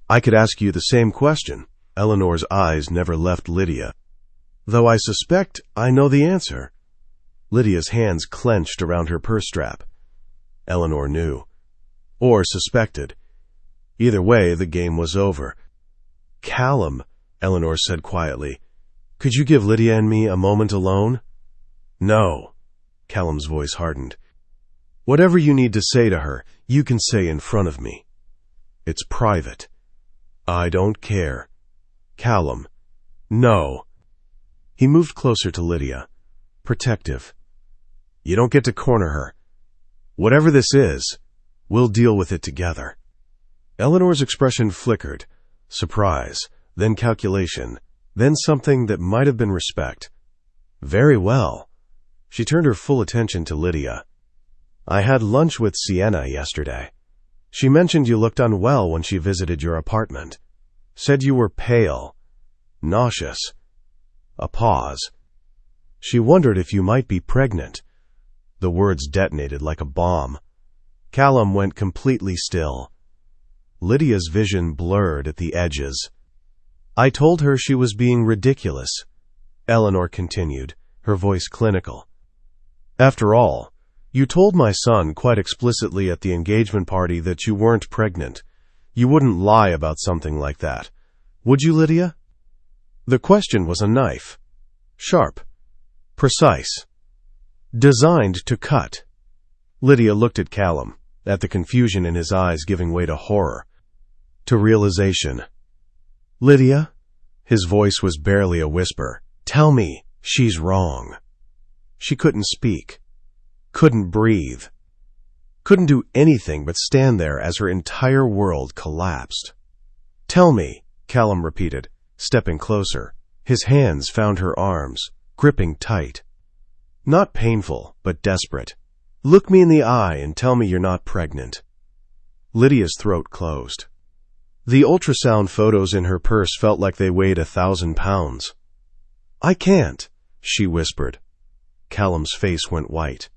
I could ask you the same question. Eleanor's eyes never left Lydia. Though I suspect I know the answer. Lydia's hands clenched around her purse strap. Eleanor knew. Or suspected. Either way, the game was over. Callum, Eleanor said quietly, could you give Lydia and me a moment alone? No. Callum's voice hardened. Whatever you need to say to her, you can say in front of me. It's private. I don't care. Callum. No. He moved closer to Lydia. Protective. You don't get to corner her. Whatever this is, we'll deal with it together. Eleanor's expression flickered. Surprise, then calculation, then something that might have been respect. Very well. She turned her full attention to Lydia. I had lunch with Sienna yesterday. She mentioned you looked unwell when she visited your apartment. Said you were pale, nauseous. A pause. She wondered if you might be pregnant. The words detonated like a bomb. Callum went completely still. Lydia's vision blurred at the edges. I told her she was being ridiculous, Eleanor continued, her voice clinical. After all, you told my son quite explicitly at the engagement party that you weren't pregnant. You wouldn't lie about something like that. Would you, Lydia? The question was a knife. Sharp. Precise. Designed to cut. Lydia looked at Callum, at the confusion in his eyes giving way to horror, to realization. Lydia? His voice was barely a whisper. Tell me, she's wrong. She couldn't speak. Couldn't breathe. Couldn't do anything but stand there as her entire world collapsed. Tell me, Callum repeated, stepping closer. His hands found her arms, gripping tight. Not painful, but desperate. Look me in the eye and tell me you're not pregnant. Lydia's throat closed. The ultrasound photos in her purse felt like they weighed 1,000 pounds. I can't, she whispered. Callum's face went white.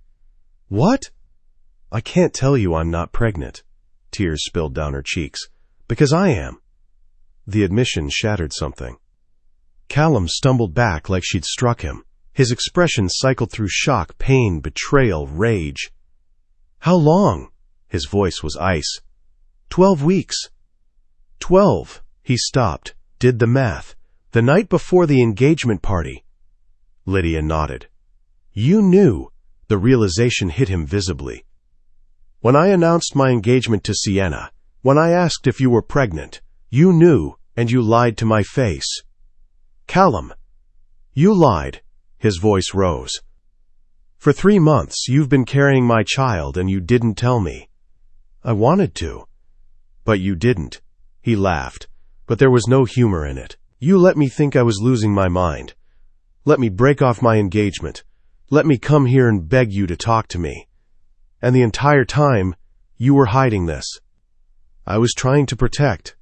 What? I can't tell you I'm not pregnant. Tears spilled down her cheeks. Because I am. The admission shattered something. Callum stumbled back like she'd struck him. His expression cycled through shock, pain, betrayal, rage. How long? His voice was ice. 12 weeks. 12. He stopped, did the math. The night before the engagement party. Lydia nodded. You knew. The realization hit him visibly. When I announced my engagement to Sienna, when I asked if you were pregnant, you knew, and you lied to my face. Callum. You lied. His voice rose. For 3 months, you've been carrying my child and you didn't tell me. I wanted to. But you didn't. He laughed, but there was no humor in it. You let me think I was losing my mind. Let me break off my engagement. Let me come here and beg you to talk to me. And the entire time, you were hiding this. I was trying to protect.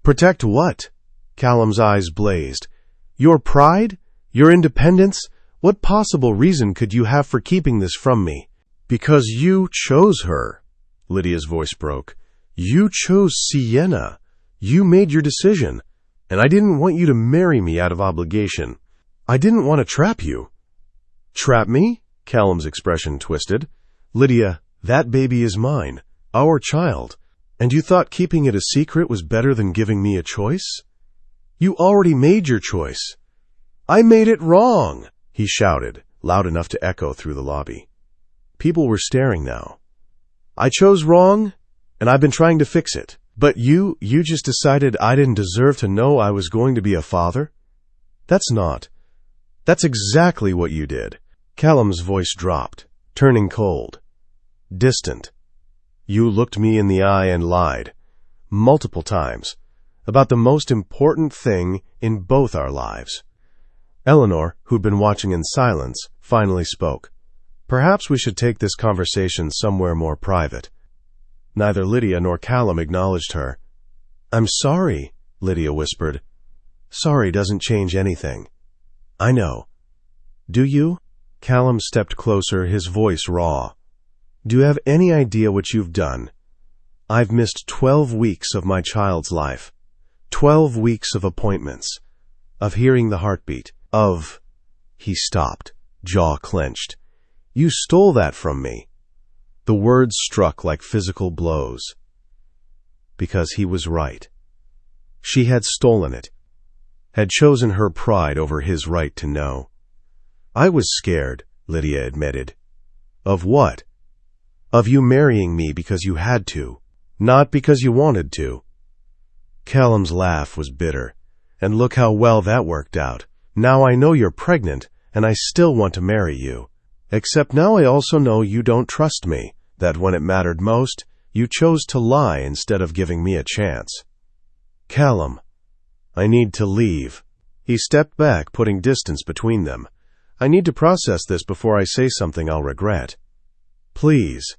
Protect what? Callum's eyes blazed. Your pride? Your independence? What possible reason could you have for keeping this from me? Because you chose her. Lydia's voice broke. You chose Sienna. You made your decision. And I didn't want you to marry me out of obligation. I didn't want to trap you. Trap me? Callum's expression twisted. Lydia, that baby is mine. Our child. And you thought keeping it a secret was better than giving me a choice? You already made your choice. I made it wrong, he shouted, loud enough to echo through the lobby. People were staring now. I chose wrong, and I've been trying to fix it. But you just decided I didn't deserve to know I was going to be a father? That's exactly what you did. Callum's voice dropped, turning cold, distant. You looked me in the eye and lied, multiple times, about the most important thing in both our lives. Eleanor, who'd been watching in silence, finally spoke. Perhaps we should take this conversation somewhere more private. Neither Lydia nor Callum acknowledged her. I'm sorry, Lydia whispered. Sorry doesn't change anything. I know. Do you? Callum stepped closer, his voice raw. Do you have any idea what you've done? I've missed 12 weeks of my child's life. 12 weeks of appointments. Of hearing the heartbeat. He stopped, jaw clenched. You stole that from me. The words struck like physical blows. Because he was right. She had stolen it. Had chosen her pride over his right to know. I was scared, Lydia admitted. Of what? Of you marrying me because you had to, not because you wanted to. Callum's laugh was bitter. And look how well that worked out. Now I know you're pregnant, and I still want to marry you. Except now I also know you don't trust me, that when it mattered most, You chose to lie instead of giving me a chance. Callum, I need to leave. He stepped back, putting distance between them. I need to process this before I say something I'll regret. Please.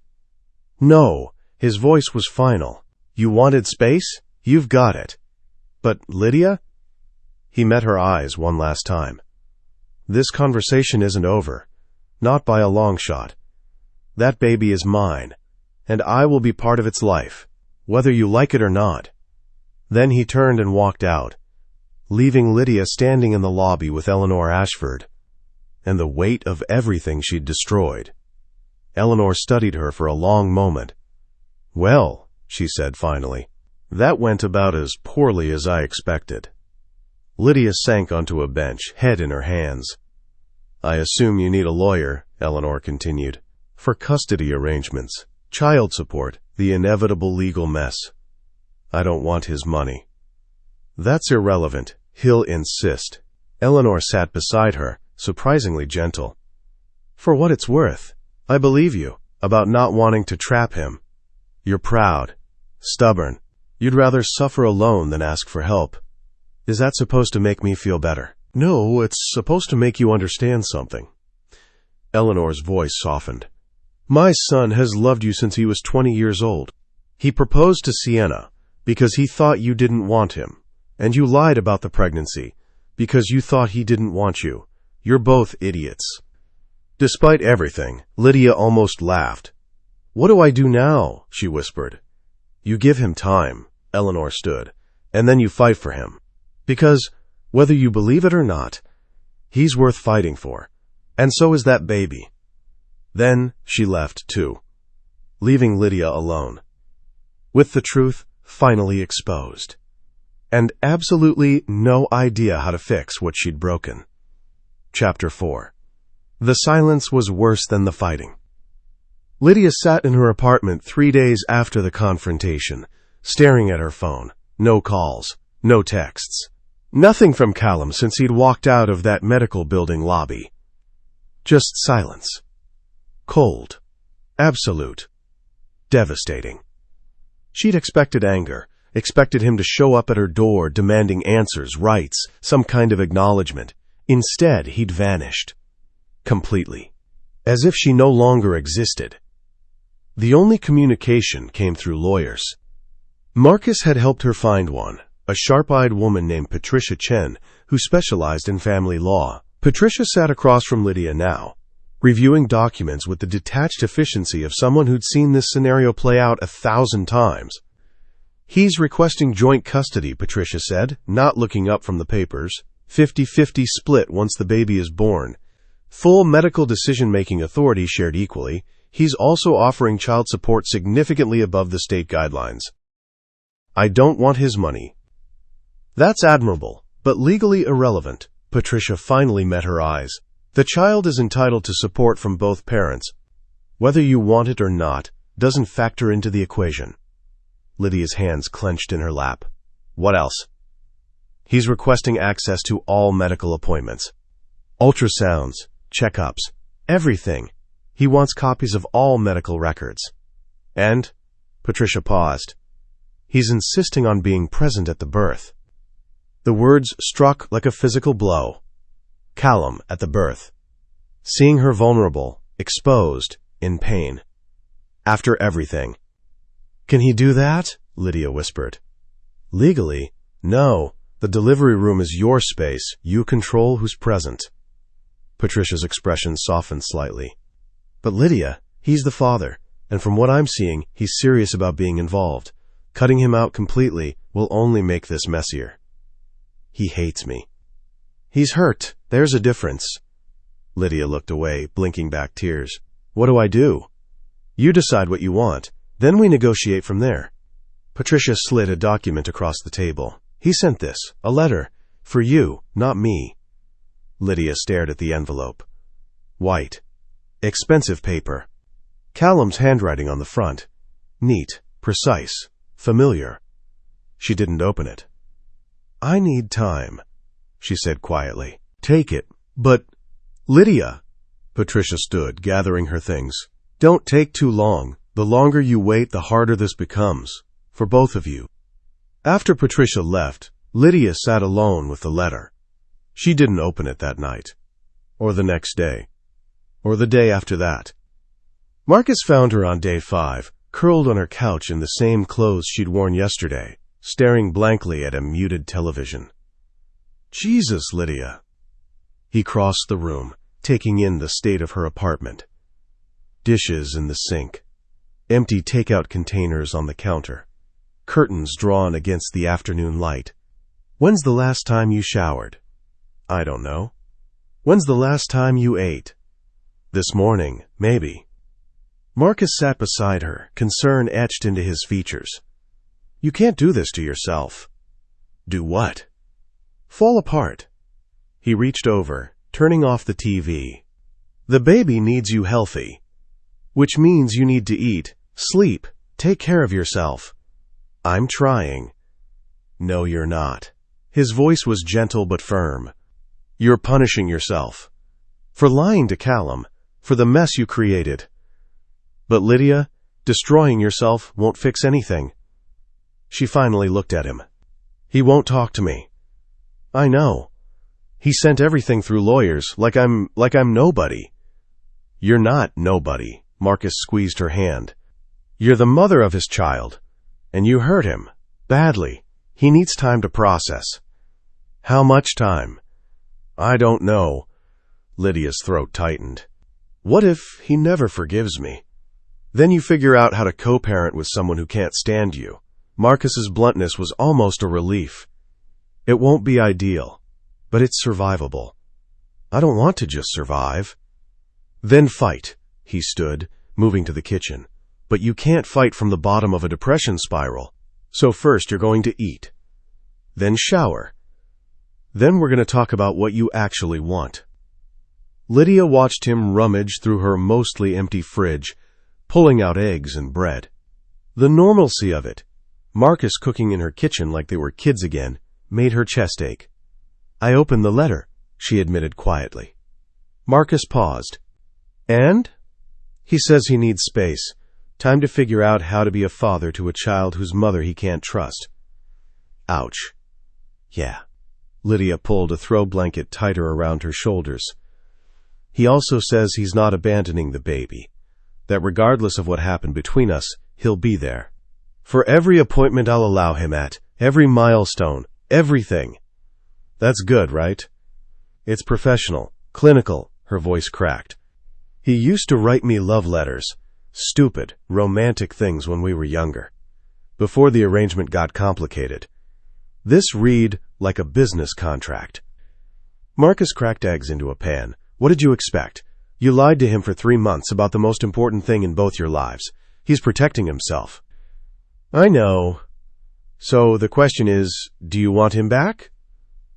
No. His voice was final. You wanted space? You've got it. But Lydia? He met her eyes one last time. This conversation isn't over. Not by a long shot. That baby is mine, and I will be part of its life, whether you like it or not. Then he turned and walked out, leaving Lydia standing in the lobby with Eleanor Ashford, and the weight of everything she'd destroyed. Eleanor studied her for a long moment. Well, she said finally, that went about as poorly as I expected. Lydia sank onto a bench, head in her hands. I assume you need a lawyer, Eleanor continued, for custody arrangements, child support, the inevitable legal mess. I don't want his money. That's irrelevant. He'll insist. Eleanor sat beside her, surprisingly gentle. For what it's worth, I believe you, about not wanting to trap him. You're proud, stubborn. You'd rather suffer alone than ask for help. Is that supposed to make me feel better? No, it's supposed to make you understand something. Eleanor's voice softened. My son has loved you since he was 20 years old. He proposed to Sienna because he thought you didn't want him, and you lied about the pregnancy because you thought he didn't want you. You're both idiots. Despite everything, Lydia almost laughed. What do I do now? She whispered. You give him time, Eleanor stood, and then you fight for him. Because, whether you believe it or not, he's worth fighting for, and so is that baby. Then she left, too, leaving Lydia alone, with the truth finally exposed, and absolutely no idea how to fix what she'd broken. Chapter 4. The silence was worse than the fighting. Lydia sat in her apartment 3 days after the confrontation, staring at her phone. No calls, no texts. Nothing from Callum since he'd walked out of that medical building lobby. Just silence. Cold. Absolute. Devastating. She'd expected anger, expected him to show up at her door demanding answers, rights, some kind of acknowledgement. Instead, he'd vanished. Completely. As if she no longer existed. The only communication came through lawyers. Marcus had helped her find one, a sharp-eyed woman named Patricia Chen, who specialized in family law. Patricia sat across from Lydia now, reviewing documents with the detached efficiency of someone who'd seen this scenario play out 1,000 times. He's requesting joint custody, Patricia said, not looking up from the papers. 50-50 split once the baby is born. Full medical decision-making authority shared equally. He's also offering child support significantly above the state guidelines. I don't want his money. That's admirable, but legally irrelevant. Patricia finally met her eyes. The child is entitled to support from both parents. Whether you want it or not doesn't factor into the equation. Lydia's hands clenched in her lap. What else? He's requesting access to all medical appointments. Ultrasounds, checkups, everything. He wants copies of all medical records. And, Patricia paused, he's insisting on being present at the birth. The words struck like a physical blow. Callum at the birth. Seeing her vulnerable, exposed, in pain. After everything. Can he do that? Lydia whispered. Legally, no. The delivery room is your space. You control who's present. Patricia's expression softened slightly. But Lydia, he's the father, and from what I'm seeing, he's serious about being involved. Cutting him out completely will only make this messier. He hates me. He's hurt. There's a difference. Lydia looked away, blinking back tears. What do I do? You decide what you want. Then we negotiate from there. Patricia slid a document across the table. He sent this, a letter, for you, not me. Lydia stared at the envelope. White. Expensive paper. Callum's handwriting on the front. Neat, precise, familiar. She didn't open it. I need time, she said quietly. Take it. But, Lydia. Patricia stood, gathering her things. Don't take too long. The longer you wait, the harder this becomes, for both of you. After Patricia left, Lydia sat alone with the letter. She didn't open it that night, or the next day, or the day after that. Marcus found her on day 5, curled on her couch in the same clothes she'd worn yesterday, staring blankly at a muted television. "Jesus, Lydia." He crossed the room, taking in the state of her apartment. Dishes in the sink, empty takeout containers on the counter, curtains drawn against the afternoon light. "When's the last time you showered?" "I don't know." "When's the last time you ate?" "This morning, maybe." Marcus sat beside her, concern etched into his features. "You can't do this to yourself." "Do what?" "Fall apart." He reached over, turning off the TV. "The baby needs you healthy, which means you need to eat, sleep, take care of yourself." "I'm trying." "No, you're not." His voice was gentle but firm. "You're punishing yourself. For lying to Callum, for the mess you created." "But Lydia, destroying yourself won't fix anything." She finally looked at him. "He won't talk to me." "I know. He sent everything through lawyers, like I'm nobody." "You're not nobody." Marcus squeezed her hand. "You're the mother of his child, and you hurt him. Badly. He needs time to process." "How much time?" "I don't know." Lydia's throat tightened. "What if he never forgives me? Then you figure out how to co-parent with someone who can't stand you." Marcus's bluntness was almost a relief. "It won't be ideal, but it's survivable." "I don't want to just survive." "Then fight." He stood, moving to the kitchen. "But you can't fight from the bottom of a depression spiral. So first you're going to eat. Then shower. Then we're going to talk about what you actually want." Lydia watched him rummage through her mostly empty fridge, pulling out eggs and bread. The normalcy of it, Marcus cooking in her kitchen like they were kids again, made her chest ache. "I opened the letter," she admitted quietly. Marcus paused. "And?" "He says he needs space. Time to figure out how to be a father to a child whose mother he can't trust." Ouch. "Yeah." Lydia pulled a throw blanket tighter around her shoulders. "He also says he's not abandoning the baby. That regardless of what happened between us, he'll be there. For every appointment I'll allow him at, every milestone, everything." "That's good, right?" "It's professional, clinical," her voice cracked. "He used to write me love letters, stupid, romantic things when we were younger, before the arrangement got complicated. This read like a business contract." Marcus cracked eggs into a pan. "What did you expect? You lied to him for 3 months about the most important thing in both your lives. He's protecting himself." "I know. So the question is, do you want him back?"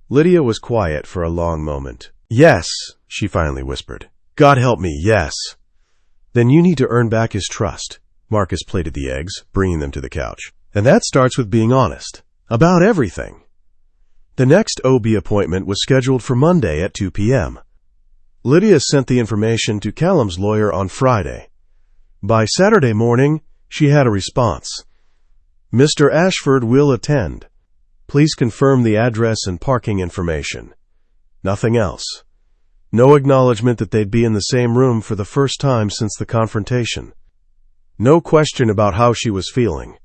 Lydia was quiet for a long moment. "Yes," she finally whispered. "God help me, yes." "Then you need to earn back his trust." Marcus plated the eggs, bringing them to the couch. "And that starts with being honest. About everything." The next OB appointment was scheduled for Monday at 2 p.m. Lydia sent the information to Callum's lawyer on Friday. By Saturday morning, she had a response. "Mr. Ashford will attend. Please confirm the address and parking information." Nothing else. No acknowledgement that they'd be in the same room for the first time since the confrontation. No question about how she was feeling.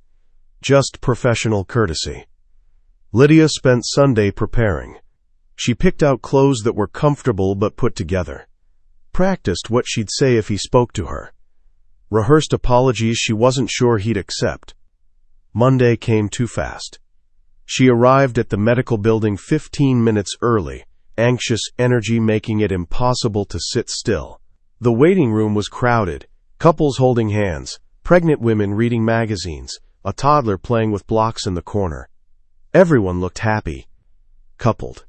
Just professional courtesy. Lydia spent Sunday preparing. She picked out clothes that were comfortable but put together. Practiced what she'd say if he spoke to her. Rehearsed apologies she wasn't sure he'd accept. Monday came too fast. She arrived at the medical building 15 minutes early, anxious energy making it impossible to sit still. The waiting room was crowded, couples holding hands, pregnant women reading magazines, a toddler playing with blocks in the corner. Everyone looked happy. Coupled.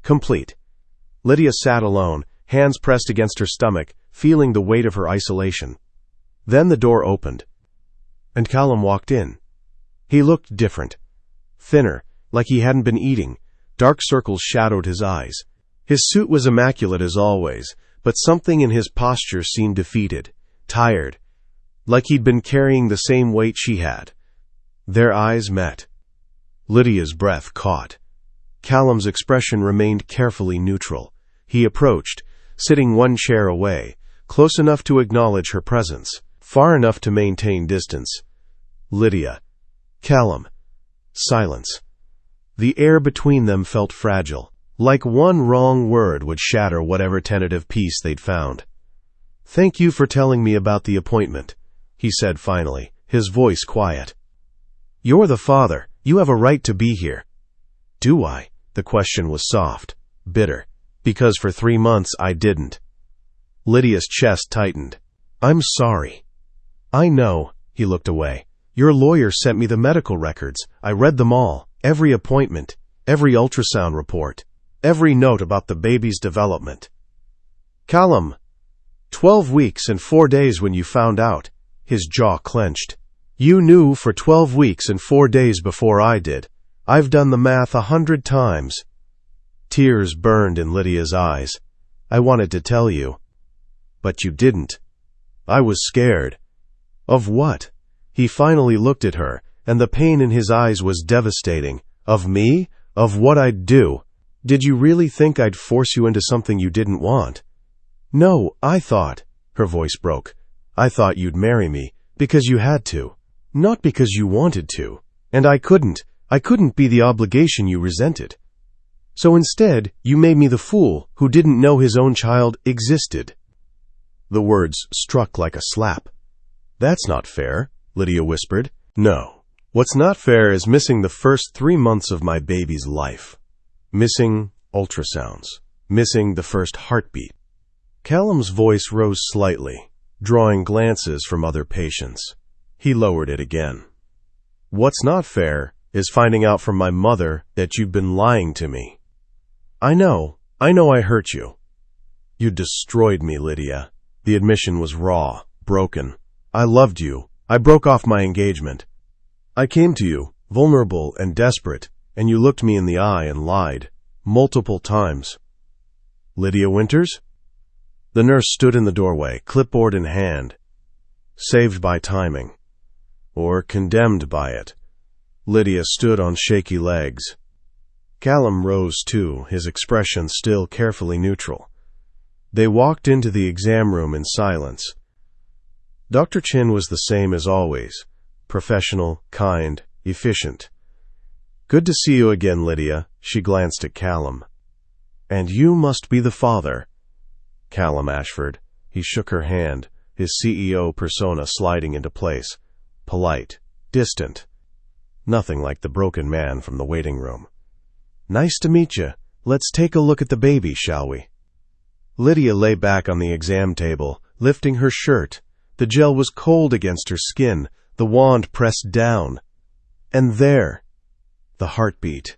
Complete. Lydia sat alone, hands pressed against her stomach, feeling the weight of her isolation. Then the door opened, and Callum walked in. He looked different. Thinner, like he hadn't been eating. Dark circles shadowed his eyes. His suit was immaculate as always, but something in his posture seemed defeated, tired. like he'd been carrying the same weight she had. Their eyes met. Lydia's breath caught. Callum's expression remained carefully neutral. He approached, sitting one chair away, close enough to acknowledge her presence, far enough to maintain distance. Lydia. Callum. Silence. The air between them felt fragile, like one wrong word would shatter whatever tentative peace they'd found. "Thank you for telling me about the appointment," he said finally, his voice quiet. "You're the father. You have a right to be here." "Do I?" The question was soft, bitter. "Because for 3 months I didn't." Lydia's chest tightened. "I'm sorry." "I know." He looked away. "Your lawyer sent me the medical records. I read them all. Every appointment, every ultrasound report, every note about the baby's development." "Callum, 12 weeks and 4 days when you found out." His jaw clenched. "You knew for 12 weeks and 4 days before I did. I've done the math 100 times. Tears burned in Lydia's eyes. "I wanted to tell you." "But you didn't." "I was scared." "Of what?" He finally looked at her, and the pain in his eyes was devastating. "Of me? Of what I'd do? Did you really think I'd force you into something you didn't want?" "No, I thought," her voice broke, "I thought you'd marry me because you had to, not because you wanted to. And I couldn't be the obligation you resented. So instead, you made me the fool who didn't know his own child existed." The words struck like a slap. "That's not fair," Lydia whispered. "No. What's not fair is missing the first 3 months of my baby's life. Missing ultrasounds. Missing the first heartbeat." Callum's voice rose slightly, drawing glances from other patients. He lowered it again. "What's not fair is finding out from my mother that you've been lying to me." I know I hurt you." "You destroyed me, Lydia." The admission was raw, broken. "I loved you. I broke off my engagement. I came to you, vulnerable and desperate, and you looked me in the eye and lied. Multiple times." "Lydia Winters?" The nurse stood in the doorway, clipboard in hand. Saved by timing. Or condemned by it. Lydia stood on shaky legs. Callum rose too, his expression still carefully neutral. They walked into the exam room in silence. Dr. Chin was the same as always, professional, kind, efficient. "Good to see you again, Lydia," she glanced at Callum. "And you must be the father." Callum Ashford. He shook her hand, his CEO persona sliding into place. Polite, distant. Nothing like the broken man from the waiting room. "Nice to meet you. Let's take a look at the baby, shall we?" Lydia lay back on the exam table, lifting her shirt. The gel was cold against her skin, the wand pressed down. And there, the heartbeat.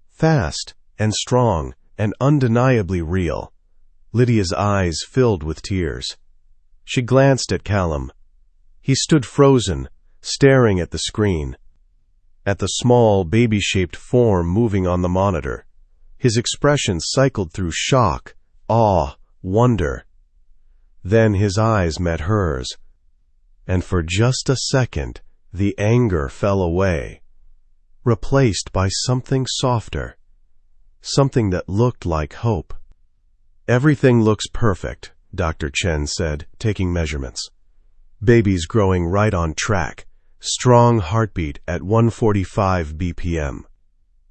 Fast and strong and undeniably real. Lydia's eyes filled with tears. She glanced at Callum. He stood frozen, staring at the screen, at the small, baby-shaped form moving on the monitor. His expression cycled through shock, awe, wonder. Then his eyes met hers, and for just a second, the anger fell away, replaced by something softer, something that looked like hope. "Everything looks perfect," Dr. Chen said, taking measurements. "Baby's growing right on track. Strong heartbeat at 145 BPM.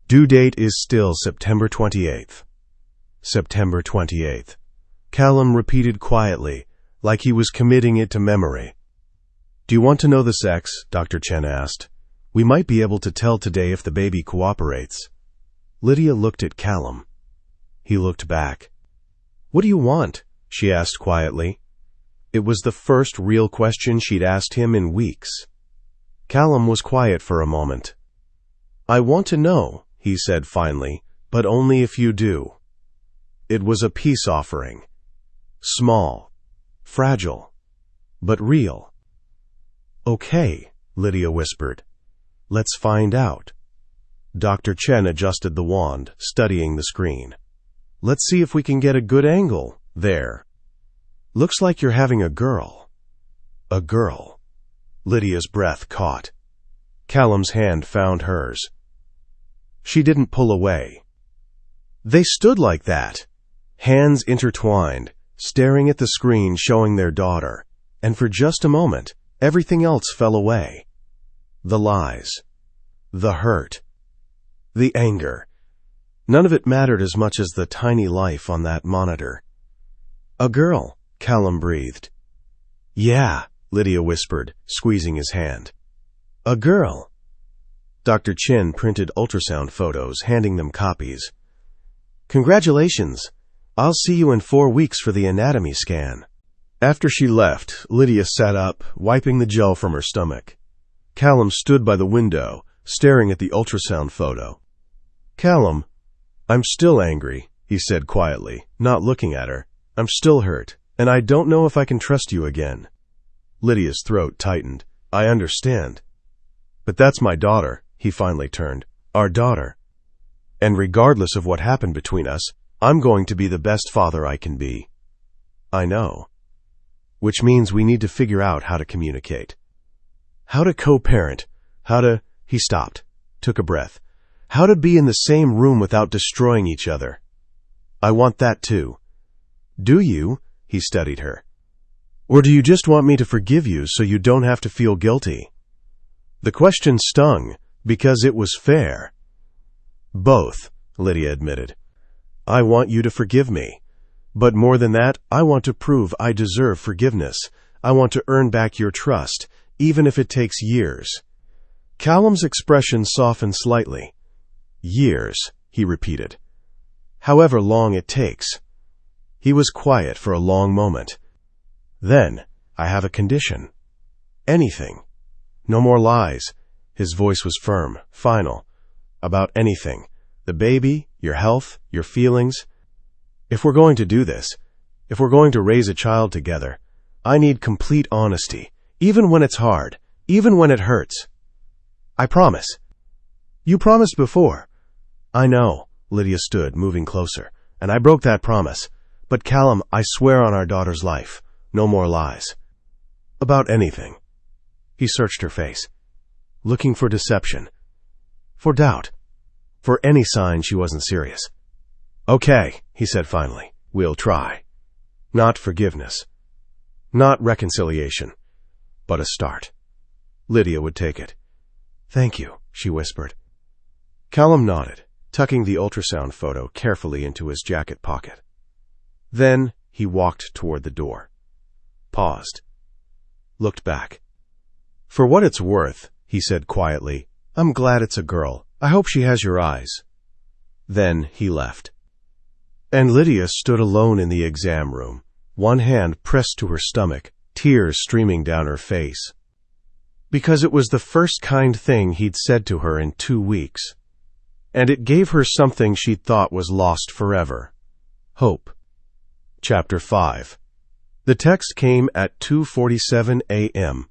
Due date is still September 28th. September 28th. Callum repeated quietly, like he was committing it to memory. "Do you want to know the sex?" Dr. Chen asked. "We might be able to tell today if the baby cooperates." Lydia looked at Callum. He looked back. "What do you want?" she asked quietly. It was the first real question she'd asked him in weeks. Callum was quiet for a moment. "I want to know," he said finally, "but only if you do." It was a peace offering. Small, fragile, but real. "Okay," Lydia whispered. "Let's find out." Dr. Chen adjusted the wand, studying the screen. "Let's see if we can get a good angle. There. Looks like you're having a girl." A girl. Lydia's breath caught. Callum's hand found hers. She didn't pull away. They stood like that, hands intertwined, staring at the screen showing their daughter, and for just a moment, everything else fell away. The lies, the hurt, the anger. None of it mattered as much as the tiny life on that monitor. "A girl," Callum breathed. "Yeah," Lydia whispered, squeezing his hand. "A girl." Dr. Chin printed ultrasound photos, handing them copies. "Congratulations. I'll see you in 4 weeks for the anatomy scan." After she left, Lydia sat up, wiping the gel from her stomach. Callum stood by the window, staring at the ultrasound photo. "Callum, I'm still angry," he said quietly, not looking at her. "I'm still hurt, and I don't know if I can trust you again." Lydia's throat tightened. "I understand. But that's my daughter," he finally turned. "Our daughter. And regardless of what happened between us, I'm going to be the best father I can be." "I know. Which means we need to figure out how to communicate. How to co-parent. How to—" He stopped, took a breath. "How to be in the same room without destroying each other." "I want that too." "Do you?" He studied her. "Or do you just want me to forgive you so you don't have to feel guilty?" The question stung, because it was fair. "Both," Lydia admitted. "I want you to forgive me. But more than that, I want to prove I deserve forgiveness. I want to earn back your trust, even if it takes years." Callum's expression softened slightly. "Years," he repeated. "However long it takes." He was quiet for a long moment. "Then, I have a condition. Anything. No more lies." His voice was firm, final. "About anything. The baby, your health, your feelings. If we're going to do this, if we're going to raise a child together, I need complete honesty, even when it's hard, even when it hurts. I promise." "You promised before." "I know." Lydia stood, moving closer. "And I broke that promise. But Callum, I swear on our daughter's life, no more lies." "About anything." He searched her face, looking for deception, for doubt, for any sign she wasn't serious. "Okay," he said finally. "We'll try. Not forgiveness. Not reconciliation. But a start." Lydia would take it. "Thank you," she whispered. Callum nodded, tucking the ultrasound photo carefully into his jacket pocket. Then he walked toward the door. Paused. Looked back. "For what it's worth," he said quietly, "I'm glad it's a girl. I hope she has your eyes." Then he left. And Lydia stood alone in the exam room, one hand pressed to her stomach, tears streaming down her face. Because it was the first kind thing he'd said to her in 2 weeks. And it gave her something she'd thought was lost forever. Hope. Chapter 5. The text came at 2:47 a.m.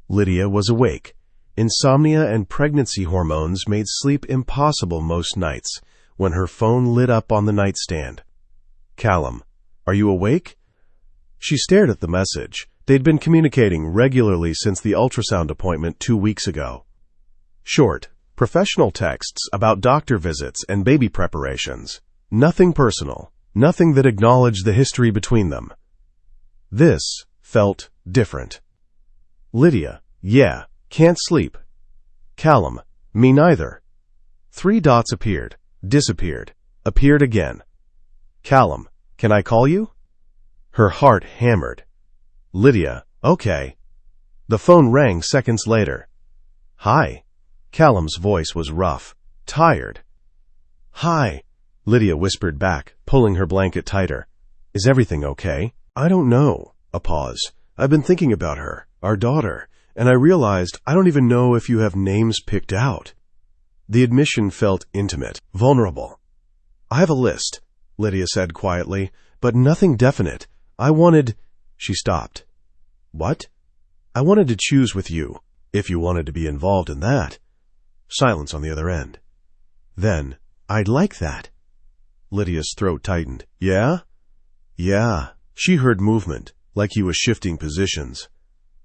Lydia was awake. Insomnia and pregnancy hormones made sleep impossible most nights when her phone lit up on the nightstand. "Callum, are you awake?" She stared at the message. They'd been communicating regularly since the ultrasound appointment 2 weeks ago. Short, professional texts about doctor visits and baby preparations. Nothing personal. Nothing that acknowledged the history between them. This felt different. Lydia, yeah, can't sleep. Callum, me neither. 3 dots appeared, disappeared, appeared again. Callum, can I call you? Her heart hammered. Lydia, okay. The phone rang seconds later. Hi. Callum's voice was rough, tired. Hi, Lydia whispered back, pulling her blanket tighter. Is everything okay? I don't know. A pause. I've been thinking about her, our daughter, and I realized I don't even know if you have names picked out. The admission felt intimate, vulnerable. I have a list, Lydia said quietly, but nothing definite. She stopped. What? I wanted to choose with you, if you wanted to be involved in that. Silence on the other end. Then, I'd like that. Lydia's throat tightened. Yeah? Yeah. She heard movement, like he was shifting positions.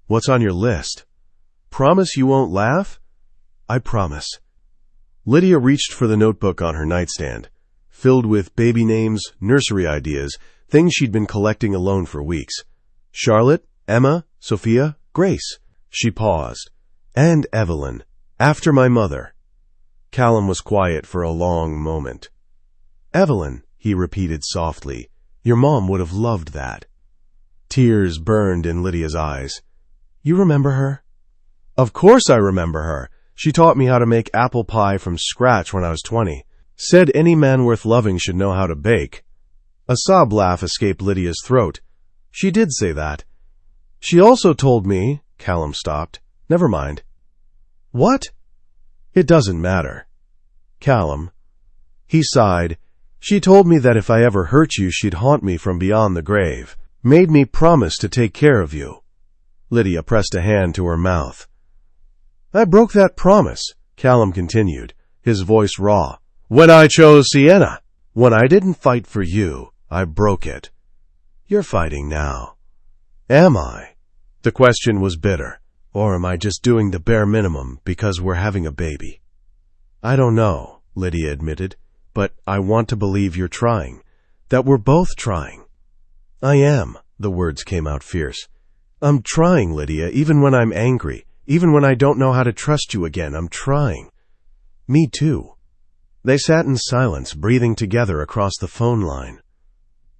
What's on your list? Promise you won't laugh?" "I promise." Lydia reached for the notebook on her nightstand, filled with baby names, nursery ideas, things she'd been collecting alone for weeks. Charlotte, Emma, Sophia, Grace. She paused. "And Evelyn, after my mother." Callum was quiet for a long moment. "Evelyn," he repeated softly. "Your mom would have loved that." Tears burned in Lydia's eyes. "You remember her?" "Of course I remember her. She taught me how to make apple pie from scratch when I was 20. Said any man worth loving should know how to bake." A sob laugh escaped Lydia's throat. "She did say that." "She also told me—" Callum stopped. "Never mind." "What?" "It doesn't matter." "Callum." He sighed. "She told me that if I ever hurt you, she'd haunt me from beyond the grave. Made me promise to take care of you." Lydia pressed a hand to her mouth. "I broke that promise," Callum continued, his voice raw. "When I chose Sienna. When I didn't fight for you, I broke it." "You're fighting now." "Am I?" The question was bitter. "Or am I just doing the bare minimum because we're having a baby?" "I don't know," Lydia admitted, "but I want to believe you're trying. That we're both trying." "I am," the words came out fierce. "I'm trying, Lydia, even when I'm angry. Even when I don't know how to trust you again, I'm trying." "Me too." They sat in silence, breathing together across the phone line.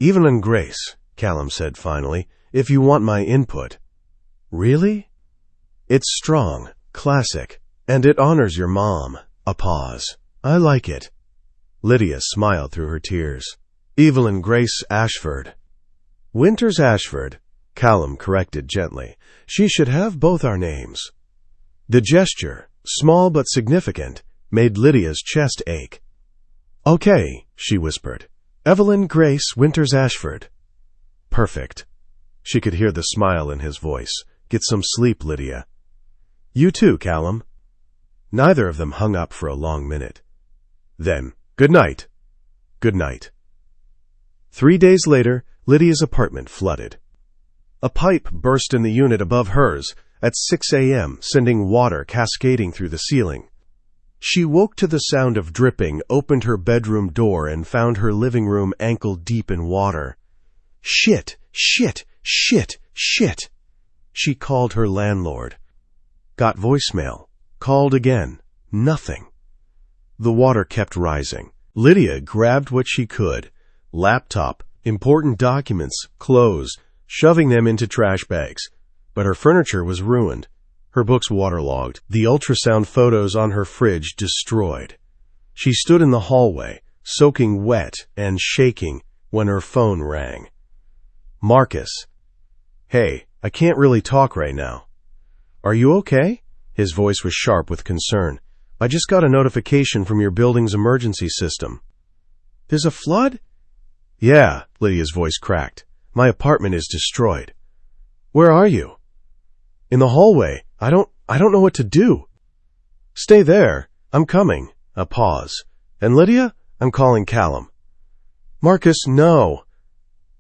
"Evelyn Grace," Callum said finally, "if you want my input." "Really?" "It's strong, classic, and it honors your mom." A pause. "I like it." Lydia smiled through her tears. "Evelyn Grace Ashford." "Winters Ashford," Callum corrected gently. "She should have both our names." The gesture, small but significant, made Lydia's chest ache. "Okay," she whispered. "Evelyn Grace Winters Ashford." "Perfect." She could hear the smile in his voice. "Get some sleep, Lydia." "You too, Callum." Neither of them hung up for a long minute. Then, "Good night." "Good night." 3 days later, Lydia's apartment flooded. A pipe burst in the unit above hers at 6 a.m., sending water cascading through the ceiling. She woke to the sound of dripping, opened her bedroom door, and found her living room ankle-deep in water. Shit, shit, shit, shit. She called her landlord. Got voicemail. Called again. Nothing. The water kept rising. Lydia grabbed what she could. Laptop, important documents, clothes, shoving them into trash bags. But her furniture was ruined. Her books waterlogged. The ultrasound photos on her fridge destroyed. She stood in the hallway, soaking wet and shaking, when her phone rang. "Marcus." "Hey, I can't really talk right now." "Are you okay?" His voice was sharp with concern. "I just got a notification from your building's emergency system." "There's a flood?" "Yeah," Lydia's voice cracked. "My apartment is destroyed." "Where are you?" "In the hallway. I don't know what to do." "Stay there. I'm coming." A pause. "And Lydia, I'm calling Callum." "Marcus, no."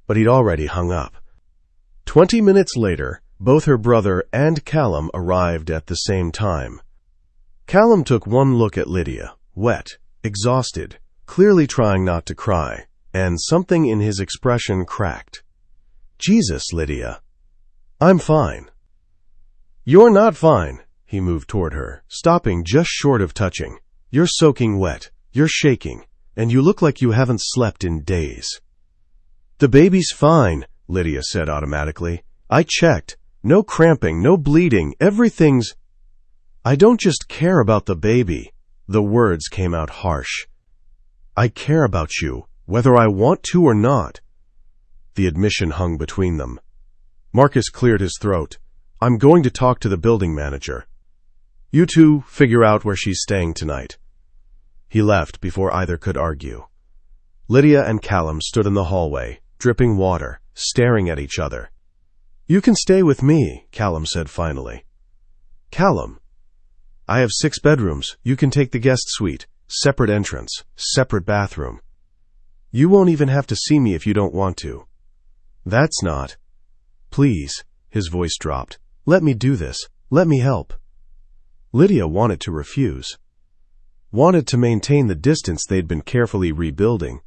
But he'd already hung up. 20 minutes later, both her brother and Callum arrived at the same time. Callum took one look at Lydia, wet, exhausted, clearly trying not to cry, and something in his expression cracked. "Jesus, Lydia." "I'm fine." "You're not fine." He moved toward her, stopping just short of touching. "You're soaking wet, you're shaking, and you look like you haven't slept in days." "The baby's fine," Lydia said automatically. "I checked. No cramping, no bleeding, everything's—" "I don't just care about the baby." The words came out harsh. "I care about you, whether I want to or not." The admission hung between them. Marcus cleared his throat. "I'm going to talk to the building manager. You two figure out where she's staying tonight." He left before either could argue. Lydia and Callum stood in the hallway, dripping water, staring at each other. "You can stay with me," Callum said finally. "Callum, I have 6 bedrooms. You can take the guest suite. Separate entrance, separate bathroom. You won't even have to see me if you don't want to." "That's not—" "Please," his voice dropped. "Let me do this. Let me help." Lydia wanted to refuse, wanted to maintain the distance they'd been carefully rebuilding.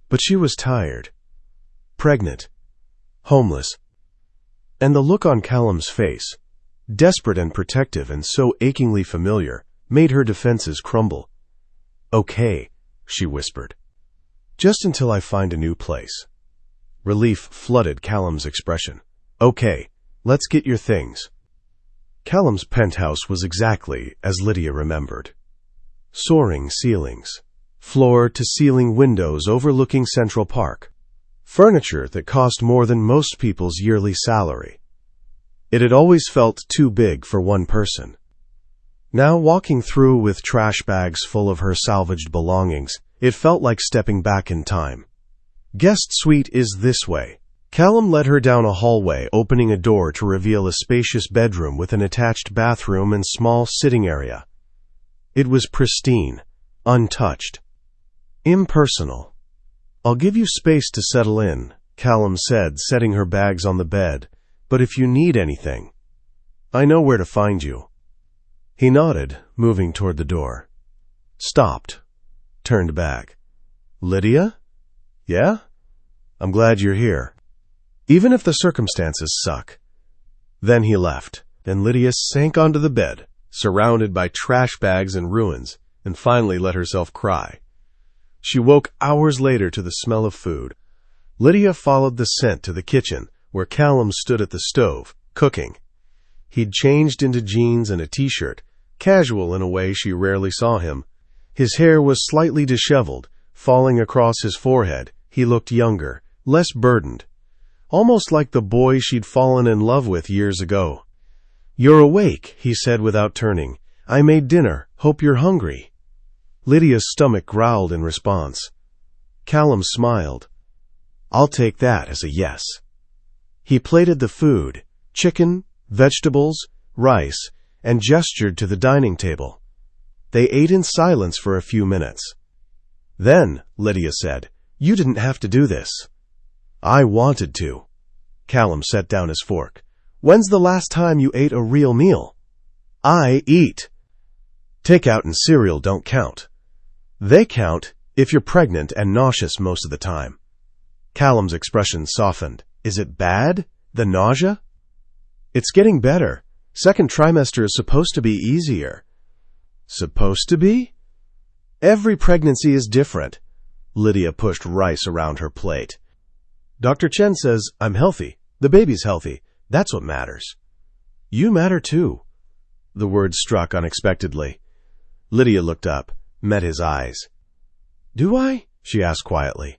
But she was tired, pregnant, homeless, and the look on Callum's face, desperate and protective and so achingly familiar, made her defenses crumble. "Okay," she whispered. "Just until I find a new place." Relief flooded Callum's expression. "Okay, let's get your things." Callum's penthouse was exactly as Lydia remembered. Soaring ceilings, floor-to-ceiling windows overlooking Central Park, furniture that cost more than most people's yearly salary. It had always felt too big for one person. Now, walking through with trash bags full of her salvaged belongings, it felt like stepping back in time. "Guest suite is this way." Callum led her down a hallway, opening a door to reveal a spacious bedroom with an attached bathroom and small sitting area. It was pristine, untouched, impersonal. "I'll give you space to settle in," Callum said, setting her bags on the bed. "But if you need anything, I know where to find you." He nodded, moving toward the door. Stopped, turned back. "Lydia? Yeah? I'm glad you're here. Even if the circumstances suck." Then he left, and Lydia sank onto the bed, surrounded by trash bags and ruins, and finally let herself cry. She woke hours later to the smell of food. Lydia followed the scent to the kitchen, where Callum stood at the stove, cooking. He'd changed into jeans and a t-shirt, casual in a way she rarely saw him. His hair was slightly disheveled, falling across his forehead. He looked younger, less burdened, almost like the boy she'd fallen in love with years ago. "You're awake," he said without turning. "I made dinner. Hope you're hungry." Lydia's stomach growled in response. Callum smiled. "I'll take that as a yes." He plated the food, chicken, vegetables, rice, and gestured to the dining table. They ate in silence for a few minutes. "Then," Lydia said, "you didn't have to do this." "I wanted to." Callum set down his fork. "When's the last time you ate a real meal?" "I eat. Takeout and cereal don't count." "They count if you're pregnant and nauseous most of the time." Callum's expression softened. "Is it bad? The nausea?" "It's getting better. Second trimester is supposed to be easier." "Supposed to be?" "Every pregnancy is different." Lydia pushed rice around her plate. "Dr. Chen says I'm healthy. The baby's healthy. That's what matters." "You matter too." The word struck unexpectedly. Lydia looked up, met his eyes. "Do I?" she asked quietly.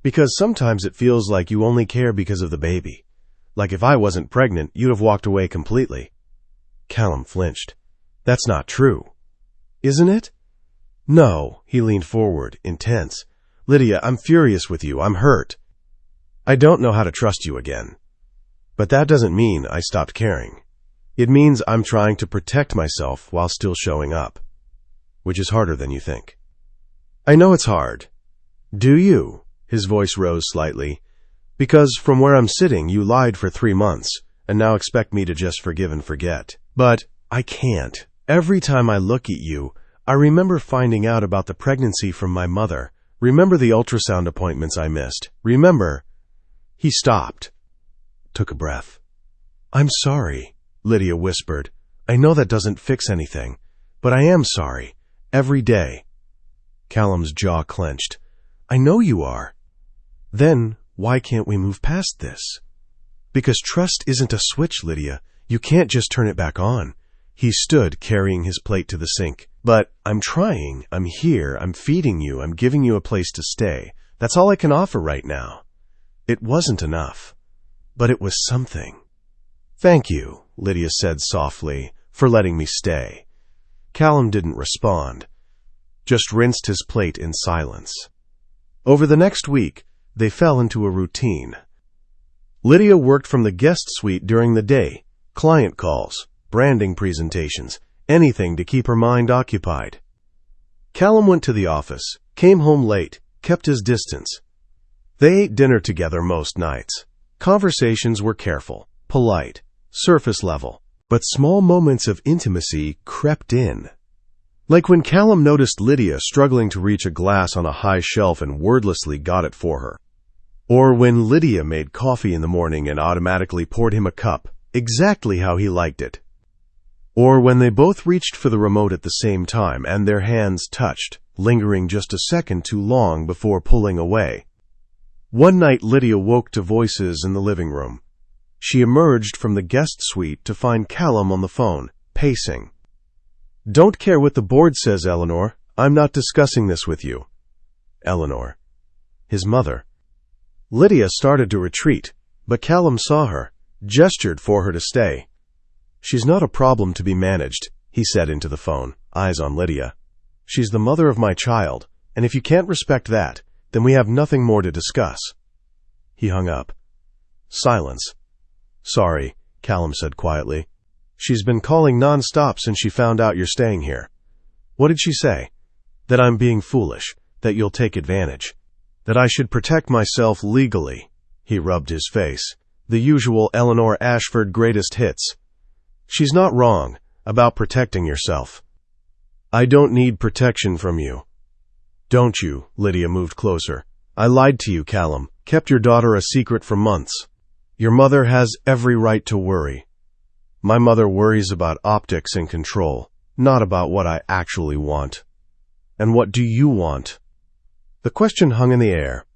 "Because sometimes it feels like you only care because of the baby. Like if I wasn't pregnant, you'd have walked away completely." Callum flinched. "That's not true." "Isn't it?" "No." He leaned forward, intense. "Lydia, I'm furious with you. I'm hurt. I don't know how to trust you again. But that doesn't mean I stopped caring. It means I'm trying to protect myself while still showing up. Which is harder than you think." "I know it's hard." "Do you?" His voice rose slightly. "Because from where I'm sitting, you lied for 3 months, and now expect me to just forgive and forget. But I can't. Every time I look at you, I remember finding out about the pregnancy from my mother. Remember the ultrasound appointments I missed. Remember—" He stopped, took a breath. "I'm sorry," Lydia whispered. "I know that doesn't fix anything, but I am sorry. Every day." Callum's jaw clenched. "I know you are." "Then why can't we move past this?" "Because trust isn't a switch, Lydia. You can't just turn it back on." He stood, carrying his plate to the sink. "But I'm trying. I'm here. I'm feeding you. I'm giving you a place to stay. That's all I can offer right now." It wasn't enough, but it was something. "Thank you," Lydia said softly, "for letting me stay." Callum didn't respond, just rinsed his plate in silence. Over the next week, they fell into a routine. Lydia worked from the guest suite during the day, client calls, branding presentations, anything to keep her mind occupied. Callum went to the office, came home late, kept his distance. They ate dinner together most nights. Conversations were careful, polite, surface level. But small moments of intimacy crept in. Like when Callum noticed Lydia struggling to reach a glass on a high shelf and wordlessly got it for her. Or when Lydia made coffee in the morning and automatically poured him a cup, exactly how he liked it. Or when they both reached for the remote at the same time and their hands touched, lingering just a second too long before pulling away. One night Lydia woke to voices in the living room. She emerged from the guest suite to find Callum on the phone, pacing. "Don't care what the board says, Eleanor. I'm not discussing this with you." Eleanor. His mother. Lydia started to retreat, but Callum saw her, gestured for her to stay. "She's not a problem to be managed," he said into the phone, eyes on Lydia. "She's the mother of my child, and if you can't respect that, then we have nothing more to discuss." He hung up. Silence. "Sorry," Callum said quietly. "She's been calling non-stop since she found out you're staying here." "What did she say?" "That I'm being foolish, that you'll take advantage, that I should protect myself legally." He rubbed his face. The usual Eleanor Ashford greatest hits. "She's not wrong about protecting yourself." "I don't need protection from you." "Don't you?" Lydia moved closer. "I lied to you, Callum, kept your daughter a secret for months. Your mother has every right to worry. My mother worries about optics and control, not about what I actually want." "And what do you want?" The question hung in the air.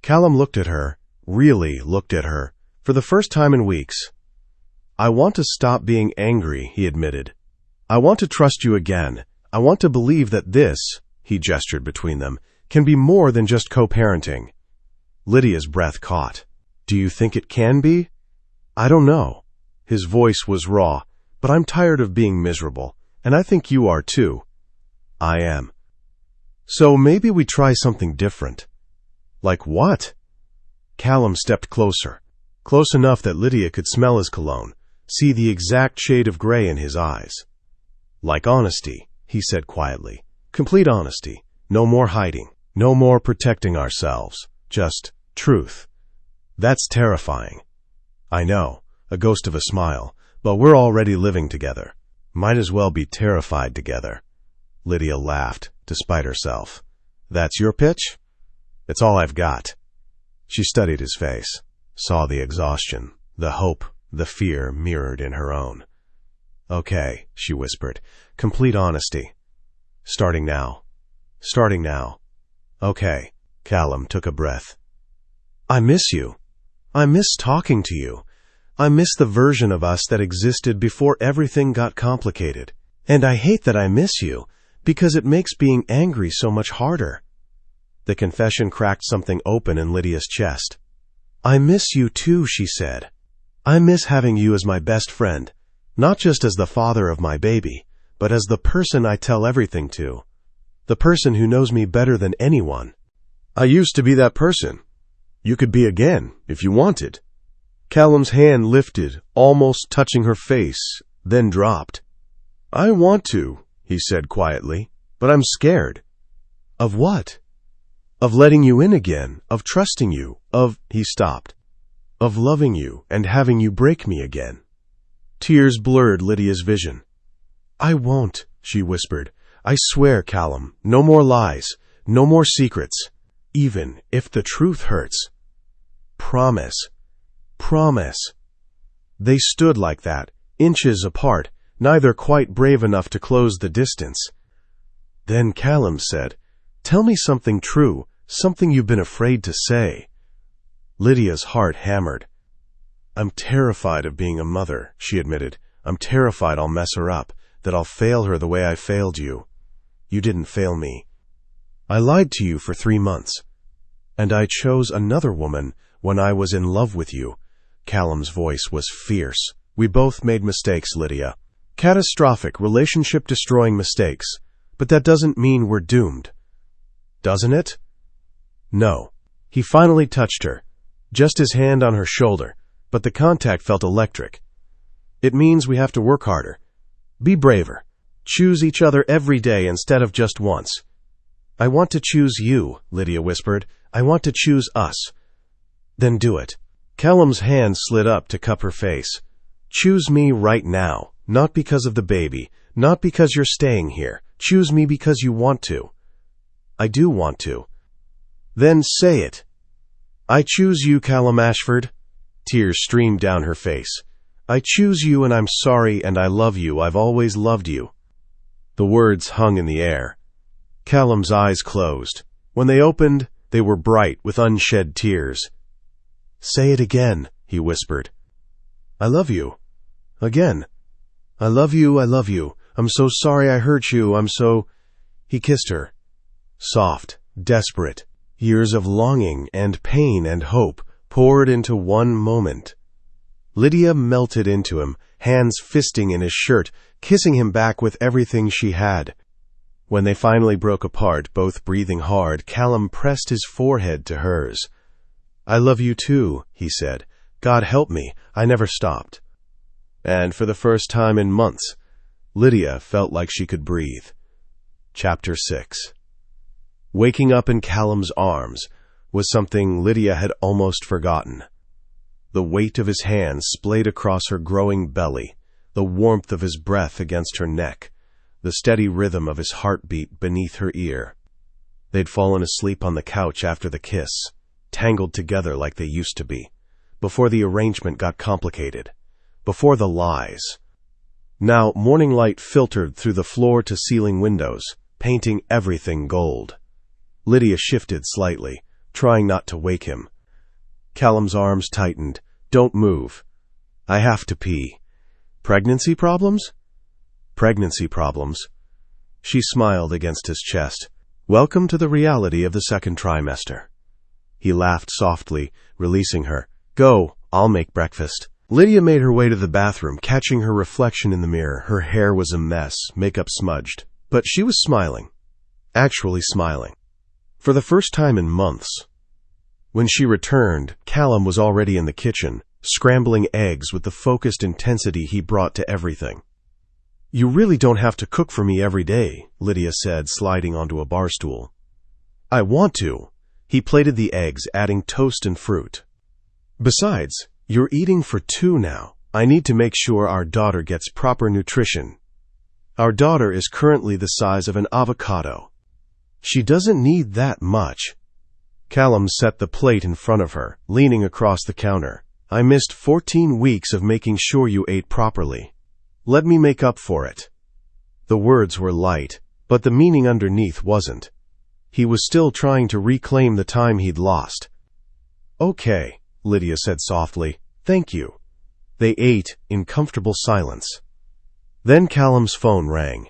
Callum looked at her, really looked at her, for the first time in weeks. "I want to stop being angry," he admitted. "I want to trust you again. I want to believe that this," he gestured between them, "can be more than just co-parenting." Lydia's breath caught. "Do you think it can be?" "I don't know." His voice was raw. "But I'm tired of being miserable, and I think you are too." "I am." "So maybe we try something different." "Like what?" Callum stepped closer, close enough that Lydia could smell his cologne, see the exact shade of gray in his eyes. "Like honesty," he said quietly. "Complete honesty. No more hiding. No more protecting ourselves. Just truth." "That's terrifying." "I know," a ghost of a smile, "but we're already living together. Might as well be terrified together." Lydia laughed, despite herself. "That's your pitch?" "It's all I've got." She studied his face, saw the exhaustion, the hope, the fear mirrored in her own. "Okay," she whispered. "Complete honesty. Starting now. Starting now." "Okay." Callum took a breath. "I miss you. I miss talking to you. I miss the version of us that existed before everything got complicated. And I hate that I miss you, because it makes being angry so much harder." The confession cracked something open in Lydia's chest. "I miss you too," she said. "I miss having you as my best friend, not just as the father of my baby, but as the person I tell everything to, the person who knows me better than anyone." "I used to be that person. You could be again, if you wanted." Callum's hand lifted, almost touching her face, then dropped. "I want to," he said quietly, "but I'm scared." "Of what?" "Of letting you in again, of trusting you, of—" He stopped. "Of loving you and having you break me again." Tears blurred Lydia's vision. "I won't," she whispered. "I swear, Callum, no more lies, no more secrets, even if the truth hurts. Promise. Promise." They stood like that, inches apart, neither quite brave enough to close the distance. Then Callum said, "Tell me something true, something you've been afraid to say." Lydia's heart hammered. "I'm terrified of being a mother," she admitted. "I'm terrified I'll mess her up, that I'll fail her the way I failed you. You didn't fail me. I lied to you for 3 months. And I chose another woman when I was in love with you." Callum's voice was fierce. "We both made mistakes, Lydia. Catastrophic, relationship-destroying mistakes. But that doesn't mean we're doomed. Doesn't it?" "No." He finally touched her, just his hand on her shoulder, but the contact felt electric. "It means we have to work harder. Be braver. Choose each other every day instead of just once." "I want to choose you," Lydia whispered. "I want to choose us." "Then do it." Callum's hand slid up to cup her face. Choose me right now, not because of the baby, not because you're staying here. Choose me because you want to. I do want to. Then say it. I choose you, Callum Ashford. Tears streamed down her face. I choose you, and I'm sorry, and I love you. I've always loved you. The words hung in the air. Callum's eyes closed. When they opened, they were bright with unshed tears. Say it again, he whispered. I love you. Again. I love you, I love you. I'm so sorry I hurt you, I'm so... He kissed her. Soft, desperate. Years of longing and pain and hope poured into one moment. Lydia melted into him, hands fisting in his shirt, kissing him back with everything she had. When they finally broke apart, both breathing hard, Callum pressed his forehead to hers. I love you too, he said. God help me, I never stopped. And for the first time in months, Lydia felt like she could breathe. Chapter 6. Waking up in Callum's arms was something Lydia had almost forgotten. The weight of his hands splayed across her growing belly, the warmth of his breath against her neck, the steady rhythm of his heartbeat beneath her ear. They'd fallen asleep on the couch after the kiss, tangled together like they used to be, before the arrangement got complicated, before the lies. Now morning light filtered through the floor-to-ceiling windows, painting everything gold. Lydia shifted slightly, trying not to wake him. Callum's arms tightened. Don't move. I have to pee. Pregnancy problems? Pregnancy problems. She smiled against his chest. Welcome to the reality of the second trimester. He laughed softly, releasing her. Go, I'll make breakfast. Lydia made her way to the bathroom, catching her reflection in the mirror. Her hair was a mess, makeup smudged. But she was smiling. Actually smiling. For the first time in months. When she returned, Callum was already in the kitchen, scrambling eggs with the focused intensity he brought to everything. You really don't have to cook for me every day, Lydia said, sliding onto a bar stool. I want to. He plated the eggs, adding toast and fruit. Besides, you're eating for two now. I need to make sure our daughter gets proper nutrition. Our daughter is currently the size of an avocado. She doesn't need that much. Callum set the plate in front of her, leaning across the counter. I missed 14 weeks of making sure you ate properly. Let me make up for it. The words were light, but the meaning underneath wasn't. He was still trying to reclaim the time he'd lost. Okay, Lydia said softly. Thank you. They ate in comfortable silence. Then Callum's phone rang.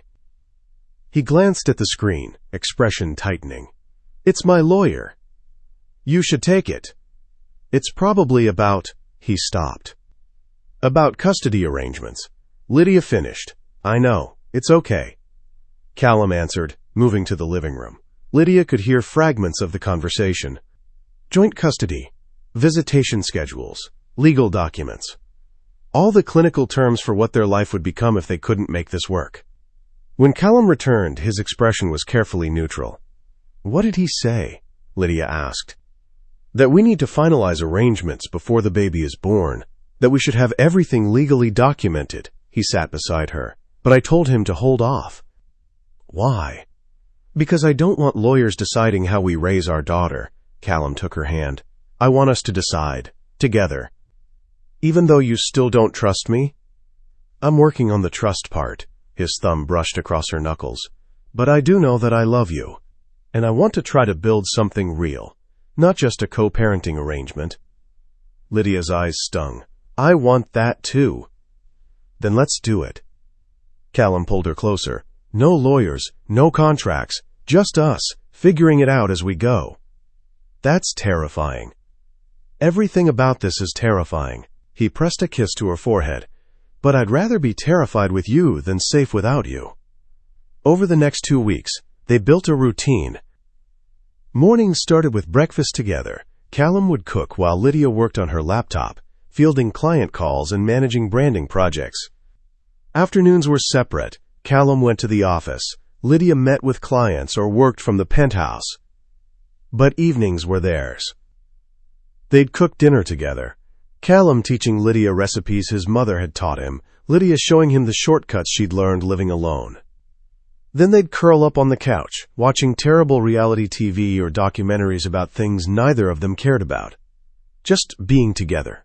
He glanced at the screen, expression tightening. It's my lawyer. You should take it. It's probably about... He stopped. About custody arrangements. Lydia finished. I know. It's okay. Callum answered, moving to the living room. Lydia could hear fragments of the conversation. Joint custody. Visitation schedules. Legal documents. All the clinical terms for what their life would become if they couldn't make this work. When Callum returned, his expression was carefully neutral. What did he say? Lydia asked. That we need to finalize arrangements before the baby is born. That we should have everything legally documented. He sat beside her. But I told him to hold off. Why? Because I don't want lawyers deciding how we raise our daughter. Callum took her hand. I want us to decide. Together. Even though you still don't trust me? I'm working on the trust part. His thumb brushed across her knuckles. But I do know that I love you. And I want to try to build something real. Not just a co-parenting arrangement. Lydia's eyes stung. I want that too. Then let's do it. Callum pulled her closer. No lawyers, no contracts, just us, figuring it out as we go. That's terrifying. Everything about this is terrifying. He pressed a kiss to her forehead. But I'd rather be terrified with you than safe without you. Over the next 2 weeks, they built a routine. Mornings started with breakfast together. Callum would cook while Lydia worked on her laptop, fielding client calls and managing branding projects. Afternoons were separate. Callum went to the office. Lydia met with clients or worked from the penthouse. But evenings were theirs. They'd cook dinner together. Callum teaching Lydia recipes his mother had taught him, Lydia showing him the shortcuts she'd learned living alone. Then they'd curl up on the couch, watching terrible reality TV or documentaries about things neither of them cared about. Just being together.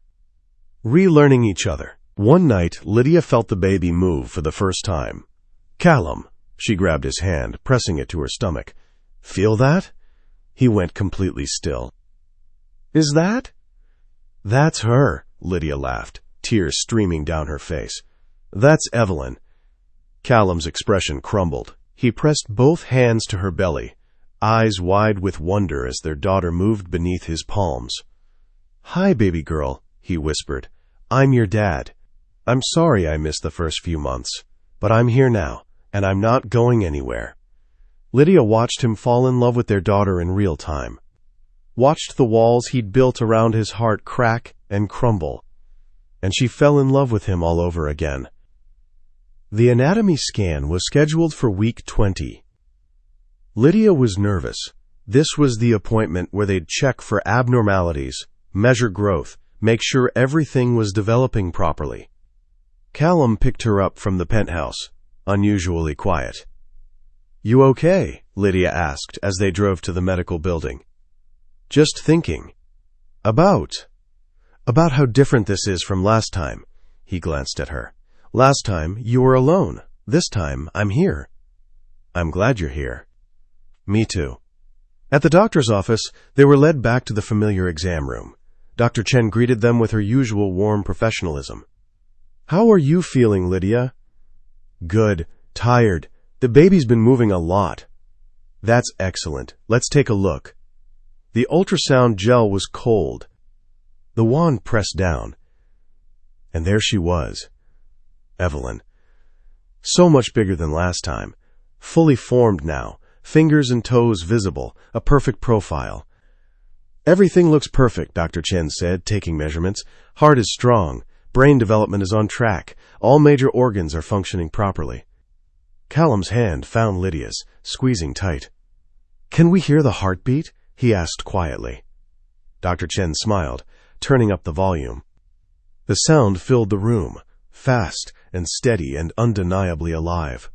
Relearning each other. One night, Lydia felt the baby move for the first time. "Callum," she grabbed his hand, pressing it to her stomach. "Feel that?" He went completely still. "Is that?" "That's her," Lydia laughed, tears streaming down her face. "That's Evelyn." Callum's expression crumbled. He pressed both hands to her belly, eyes wide with wonder as their daughter moved beneath his palms. "Hi, baby girl," he whispered. "I'm your dad. I'm sorry I missed the first few months, but I'm here now, and I'm not going anywhere." Lydia watched him fall in love with their daughter in real time. Watched the walls he'd built around his heart crack and crumble, and she fell in love with him all over again. The anatomy scan was scheduled for week 20. Lydia was nervous. This was the appointment where they'd check for abnormalities, measure growth, make sure everything was developing properly. Callum picked her up from the penthouse, unusually quiet. "You okay?" Lydia asked as they drove to the medical building. "Just thinking. About how different this is from last time." He glanced at her. "Last time, you were alone. This time, I'm here." "I'm glad you're here." "Me too." At the doctor's office, they were led back to the familiar exam room. Dr. Chen greeted them with her usual warm professionalism. "How are you feeling, Lydia?" "Good. Tired. The baby's been moving a lot." "That's excellent. Let's take a look." The ultrasound gel was cold. The wand pressed down. And there she was. Evelyn. So much bigger than last time. Fully formed now. Fingers and toes visible. A perfect profile. "Everything looks perfect," Dr. Chen said, taking measurements. "Heart is strong. Brain development is on track. All major organs are functioning properly." Callum's hand found Lydia's, squeezing tight. "Can we hear the heartbeat?" he asked quietly. Dr. Chen smiled, turning up the volume. The sound filled the room, fast and steady and undeniably alive.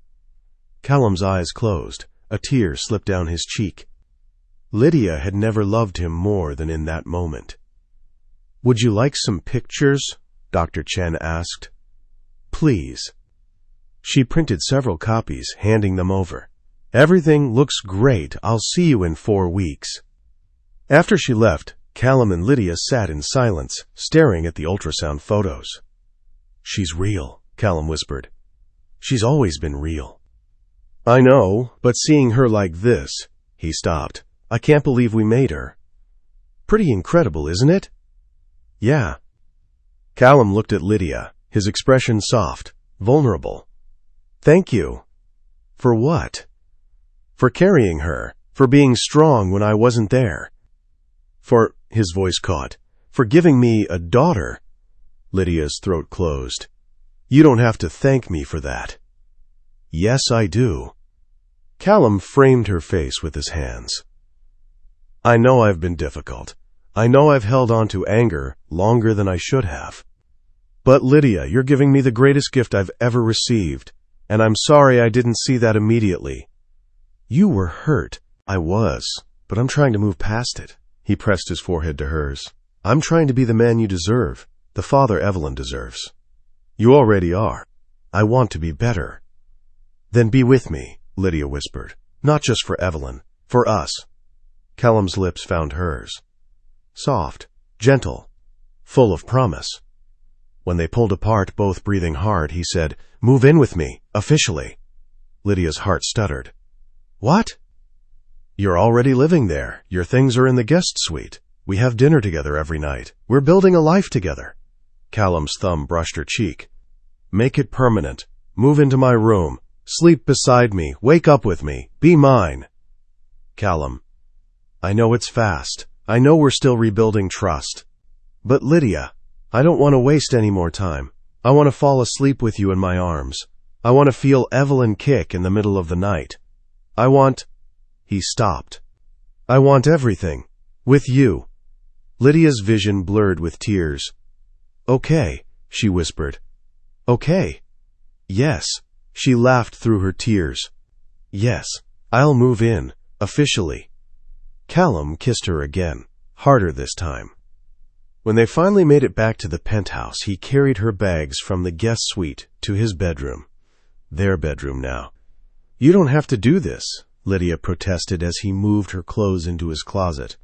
Callum's eyes closed. A tear slipped down his cheek. Lydia had never loved him more than in that moment. "Would you like some pictures?" Dr. Chen asked. "Please." She printed several copies, handing them over. "Everything looks great. I'll see you in 4 weeks." After she left, Callum and Lydia sat in silence, staring at the ultrasound photos. "She's real," Callum whispered. "She's always been real." "I know, but seeing her like this," he stopped. "I can't believe we made her." "Pretty incredible, isn't it?" "Yeah." Callum looked at Lydia, his expression soft, vulnerable. "Thank you." "For what?" "For carrying her, for being strong when I wasn't there. For," his voice caught, "for giving me a daughter." Lydia's throat closed. "You don't have to thank me for that." "Yes, I do." Callum framed her face with his hands. "I know I've been difficult. I know I've held on to anger longer than I should have. But Lydia, you're giving me the greatest gift I've ever received, and I'm sorry I didn't see that immediately." "You were hurt." "I was, but I'm trying to move past it." He pressed his forehead to hers. "I'm trying to be the man you deserve, the father Evelyn deserves." "You already are. I want to be better." "Then be with me," Lydia whispered. "Not just for Evelyn, for us." Callum's lips found hers. Soft, gentle, full of promise. When they pulled apart, both breathing hard, he said, "Move in with me, officially." Lydia's heart stuttered. "What?" "You're already living there. Your things are in the guest suite. We have dinner together every night. We're building a life together." Callum's thumb brushed her cheek. "Make it permanent. Move into my room. Sleep beside me. Wake up with me. Be mine." "Callum, I know it's fast. I know we're still rebuilding trust. But Lydia, I don't want to waste any more time. I want to fall asleep with you in my arms. I want to feel Evelyn kick in the middle of the night. I want—" He stopped. "I want everything. With you." Lydia's vision blurred with tears. Okay, she whispered. Okay. Yes. She laughed through her tears. Yes, I'll move in, officially. Callum kissed her again, harder this time. When they finally made it back to the penthouse, he carried her bags from the guest suite to his bedroom. Their bedroom now. You don't have to do this, Lydia protested as he moved her clothes into his closet.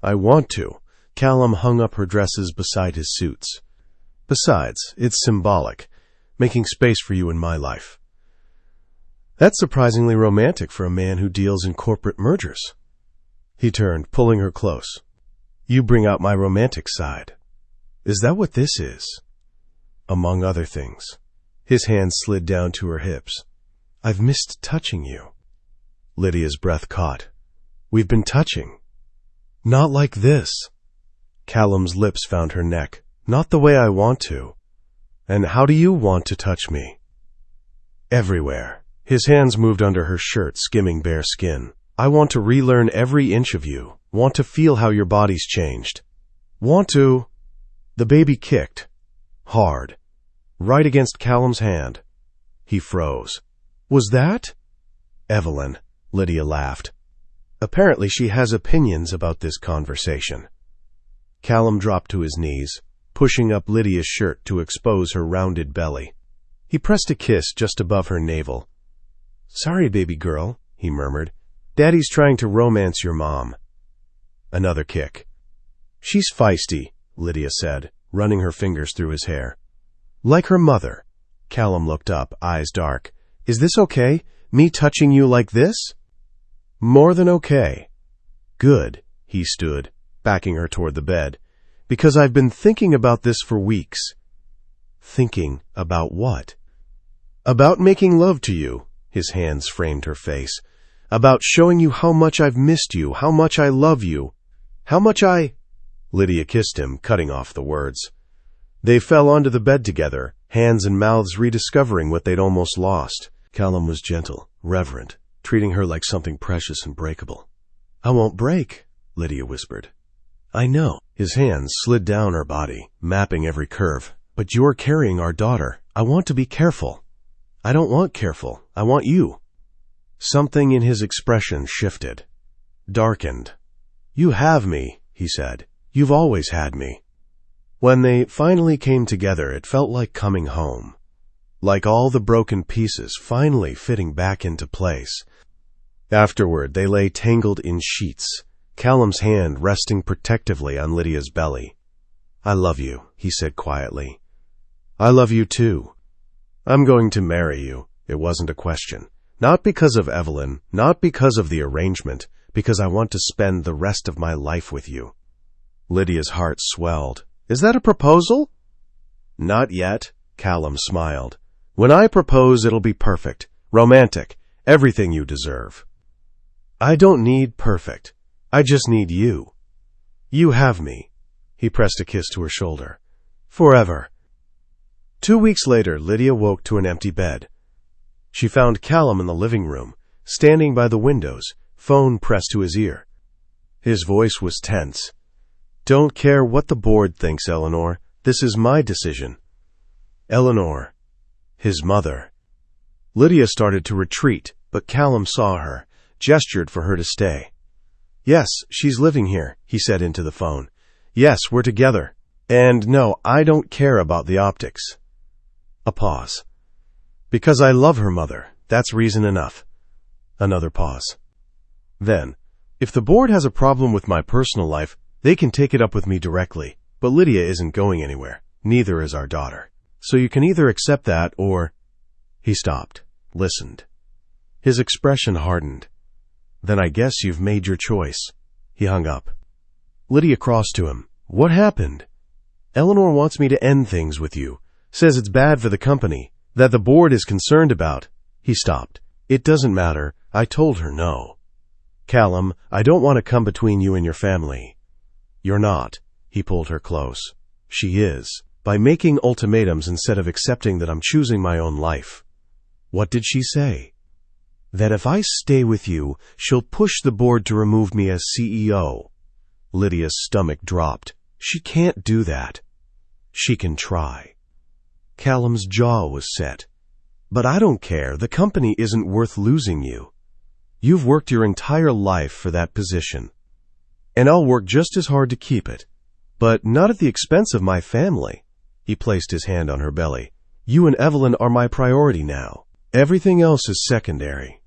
I want to. Callum hung up her dresses beside his suits. Besides, it's symbolic, making space for you in my life. That's surprisingly romantic for a man who deals in corporate mergers. He turned, pulling her close. You bring out my romantic side. Is that what this is? Among other things. His hand slid down to her hips. I've missed touching you. Lydia's breath caught. We've been touching. Not like this. Callum's lips found her neck. Not the way I want to. And how do you want to touch me? Everywhere. His hands moved under her shirt, skimming bare skin. I want to relearn every inch of you. Want to feel how your body's changed. Want to... The baby kicked. Hard. Right against Callum's hand. He froze. Was that? Evelyn. Lydia laughed. Apparently she has opinions about this conversation. Callum dropped to his knees, pushing up Lydia's shirt to expose her rounded belly. He pressed a kiss just above her navel. Sorry, baby girl, he murmured. Daddy's trying to romance your mom. Another kick. She's feisty, Lydia said, running her fingers through his hair. Like her mother. Callum looked up, eyes dark. Is this okay? Me touching you like this? More than okay. Good, he stood, backing her toward the bed. Because I've been thinking about this for weeks. Thinking about what? About making love to you. His hands framed her face. About showing you how much I've missed you, how much I love you, how much I... Lydia kissed him, cutting off the words. They fell onto the bed together, hands and mouths rediscovering what they'd almost lost. Callum was gentle, reverent, treating her like something precious and breakable. I won't break, Lydia whispered. I know. His hands slid down her body, mapping every curve. But you're carrying our daughter. I want to be careful. I don't want careful. I want you. Something in his expression shifted, darkened. You have me, he said. You've always had me. When they finally came together, it felt like coming home. Like all the broken pieces finally fitting back into place. Afterward, they lay tangled in sheets, Callum's hand resting protectively on Lydia's belly. I love you, he said quietly. I love you too. I'm going to marry you. It wasn't a question. Not because of Evelyn, not because of the arrangement, because I want to spend the rest of my life with you. Lydia's heart swelled. Is that a proposal? Not yet, Callum smiled. When I propose, it'll be perfect, romantic, everything you deserve. I don't need perfect. I just need you. You have me. He pressed a kiss to her shoulder. Forever. 2 weeks later, Lydia woke to an empty bed. She found Callum in the living room, standing by the windows, phone pressed to his ear. His voice was tense. Don't care what the board thinks, Eleanor. This is my decision. Eleanor. His mother. Lydia started to retreat, but Callum saw her, gestured for her to stay. Yes, she's living here, he said into the phone. Yes, we're together. And no, I don't care about the optics. A pause. Because I love her mother. That's reason enough. Another pause. Then, if the board has a problem with my personal life, they can take it up with me directly. But Lydia isn't going anywhere. Neither is our daughter. So you can either accept that or... He stopped, listened. His expression hardened. Then I guess you've made your choice. He hung up. Lydia crossed to him. What happened? Eleanor wants me to end things with you. Says it's bad for the company. That the board is concerned about. He stopped. It doesn't matter. I told her no. Callum, I don't want to come between you and your family. You're not. He pulled her close. She is. By making ultimatums instead of accepting that I'm choosing my own life. What did she say? That if I stay with you, she'll push the board to remove me as CEO. Lydia's stomach dropped. She can't do that. She can try. Callum's jaw was set. But I don't care. The company isn't worth losing you. You've worked your entire life for that position. And I'll work just as hard to keep it. But not at the expense of my family. He placed his hand on her belly. You and Evelyn are my priority now. Everything else is secondary.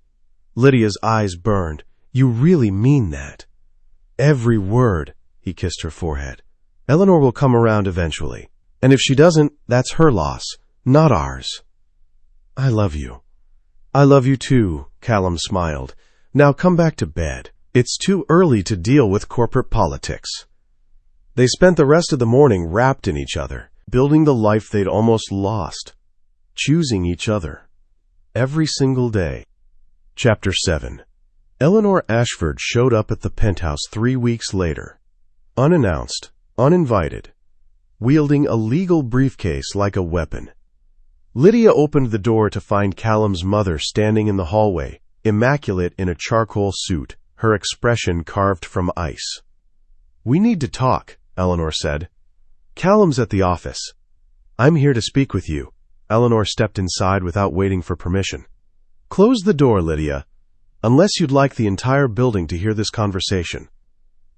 Lydia's eyes burned. You really mean that? Every word. He kissed her forehead. Eleanor will come around eventually. And if she doesn't, that's her loss, not ours. I love you. I love you too, Callum smiled. Now come back to bed. It's too early to deal with corporate politics. They spent the rest of the morning wrapped in each other, building the life they'd almost lost, choosing each other. Every single day. Chapter 7. Eleanor Ashford showed up at the penthouse 3 weeks later. Unannounced, uninvited, wielding a legal briefcase like a weapon. Lydia opened the door to find Callum's mother standing in the hallway, immaculate in a charcoal suit, her expression carved from ice. We need to talk, Eleanor said. Callum's at the office. I'm here to speak with you. Eleanor stepped inside without waiting for permission. Close the door, Lydia, unless you'd like the entire building to hear this conversation.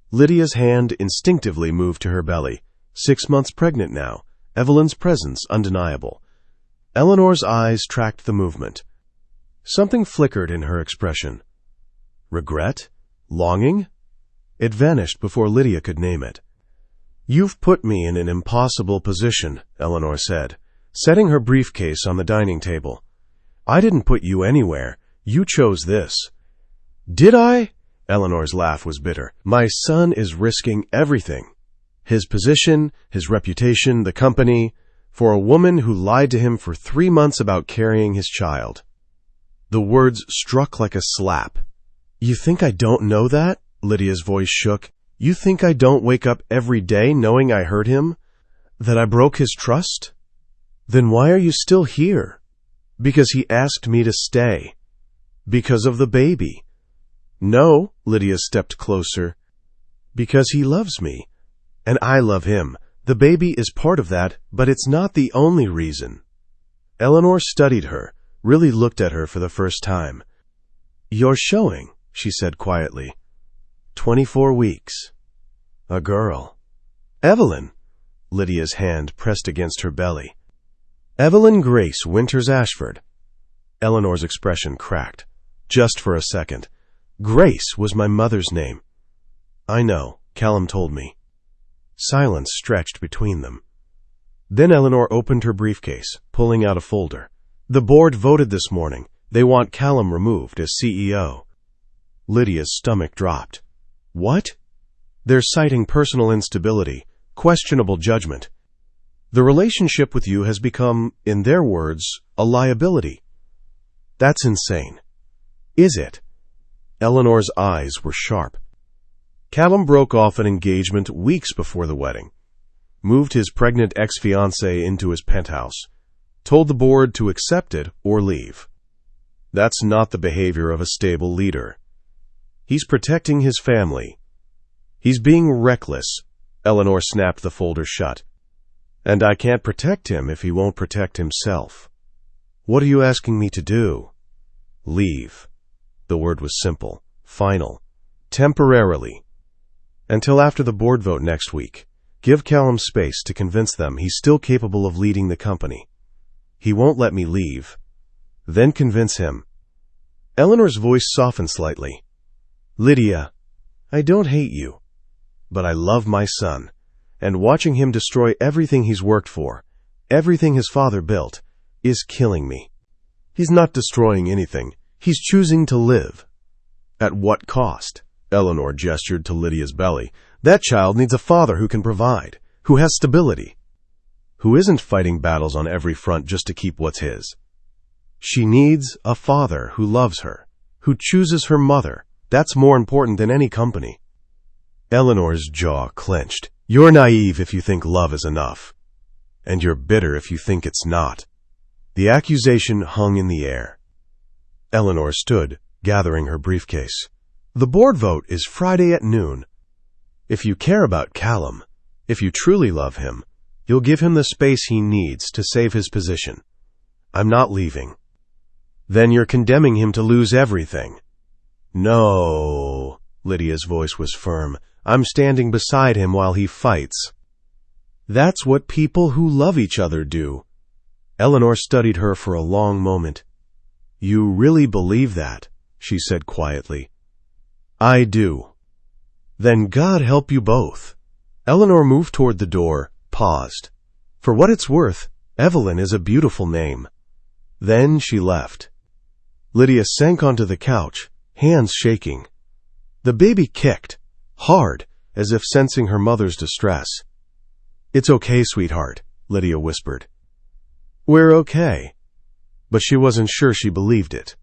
Lydia's hand instinctively moved to her belly. 6 months pregnant now, Evelyn's presence undeniable. Eleanor's eyes tracked the movement. Something flickered in her expression. Regret? Longing? It vanished before Lydia could name it. You've put me in an impossible position, Eleanor said, setting her briefcase on the dining table. I didn't put you anywhere. You chose this. Did I? Eleanor's laugh was bitter. My son is risking everything. His position, his reputation, the company, for a woman who lied to him for 3 months about carrying his child. The words struck like a slap. You think I don't know that? Lydia's voice shook. You think I don't wake up every day knowing I hurt him? That I broke his trust? Then why are you still here? Because he asked me to stay. Because of the baby. No, Lydia stepped closer. Because he loves me. And I love him. The baby is part of that, but it's not the only reason. Eleanor studied her, really looked at her for the first time. You're showing, she said quietly. 24 weeks. A girl. Evelyn. Lydia's hand pressed against her belly. Evelyn Grace Winters Ashford. Eleanor's expression cracked. Just for a second. Grace was my mother's name. I know, Callum told me. Silence stretched between them. Then Eleanor opened her briefcase, pulling out a folder. The board voted this morning. They want Callum removed as CEO. Lydia's stomach dropped. What? They're citing personal instability, questionable judgment. The relationship with you has become, in their words, a liability. That's insane. Is it? Eleanor's eyes were sharp. Callum broke off an engagement weeks before the wedding, moved his pregnant ex-fiancée into his penthouse, told the board to accept it or leave. That's not the behavior of a stable leader. He's protecting his family. He's being reckless. Eleanor snapped the folder shut. And I can't protect him if he won't protect himself. What are you asking me to do? Leave. The word was simple, final, temporarily. Until after the board vote next week. Give Callum space to convince them he's still capable of leading the company. He won't let me leave. Then convince him. Eleanor's voice softened slightly. Lydia, I don't hate you, but I love my son, and watching him destroy everything he's worked for, everything his father built, is killing me. He's not destroying anything. He's choosing to live. At what cost? Eleanor gestured to Lydia's belly. That child needs a father who can provide, who has stability, who isn't fighting battles on every front just to keep what's his. She needs a father who loves her, who chooses her mother. That's more important than any company. Eleanor's jaw clenched. You're naive if you think love is enough, and you're bitter if you think it's not. The accusation hung in the air. Eleanor stood, gathering her briefcase. The board vote is Friday at noon. If you care about Callum, if you truly love him, You'll give him the space he needs to save his position. I'm not leaving. Then you're condemning him to lose everything. No, Lydia's voice was firm. I'm standing beside him while he fights. That's what people who love each other do. Eleanor studied her for a long moment. You really believe that? She said quietly. I do. Then God help you both. Eleanor moved toward the door, paused. For what it's worth, Evelyn is a beautiful name. Then she left. Lydia sank onto the couch, hands shaking. The baby kicked, hard, as if sensing her mother's distress. It's okay, sweetheart, Lydia whispered. We're okay. But she wasn't sure she believed it.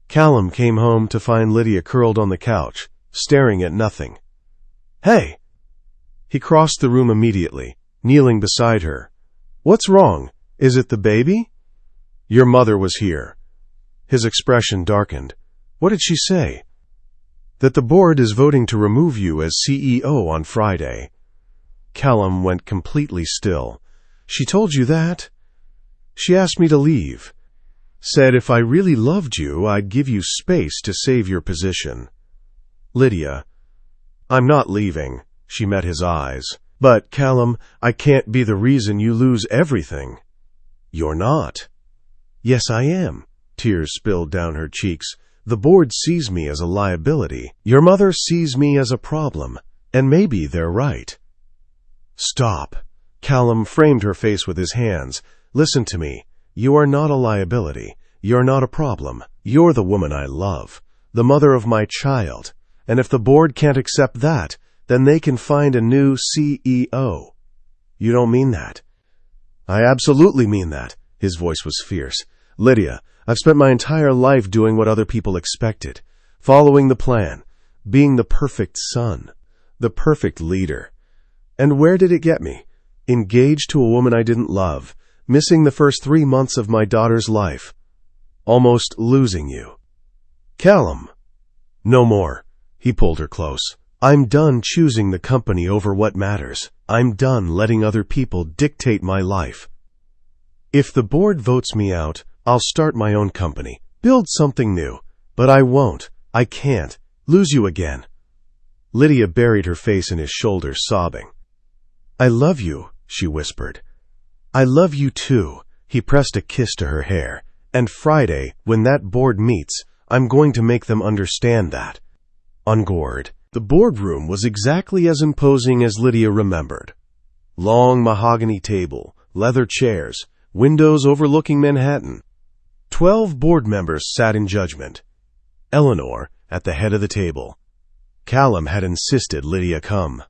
Callum came home to find Lydia curled on the couch, staring at nothing. Hey! He crossed the room immediately, kneeling beside her. What's wrong? Is it the baby? Your mother was here. His expression darkened. What did she say? That the board is voting to remove you as CEO on Friday. Callum went completely still. She told you that? She asked me to leave. Said if I really loved you, I'd give you space to save your position. Lydia, I'm not leaving. She met his eyes. But, Callum, I can't be the reason you lose everything. You're not. Yes, I am. Tears spilled down her cheeks. The board sees me as a liability. Your mother sees me as a problem. And maybe they're right. Stop. Callum framed her face with his hands. Listen to me. You are not a liability. You're not a problem. You're the woman I love, the mother of my child. And if the board can't accept that, then they can find a new CEO. You don't mean that. I absolutely mean that. His voice was fierce. Lydia, I've spent my entire life doing what other people expected, following the plan, being the perfect son, the perfect leader. And where did it get me? Engaged to a woman I didn't love, missing the first 3 months of my daughter's life, almost losing you. Callum. No more. He pulled her close. I'm done choosing the company over what matters. I'm done letting other people dictate my life. If the board votes me out, I'll start my own company, build something new. But I won't. I can't. Lose you again. Lydia buried her face in his shoulders, sobbing. I love you, she whispered. I love you too. He pressed a kiss to her hair. And Friday, when that board meets, I'm going to make them understand that. On guard. The boardroom was exactly as imposing as Lydia remembered. Long mahogany table, leather chairs, windows overlooking Manhattan. 12 board members sat in judgment. Eleanor at the head of the table. Callum had insisted Lydia come.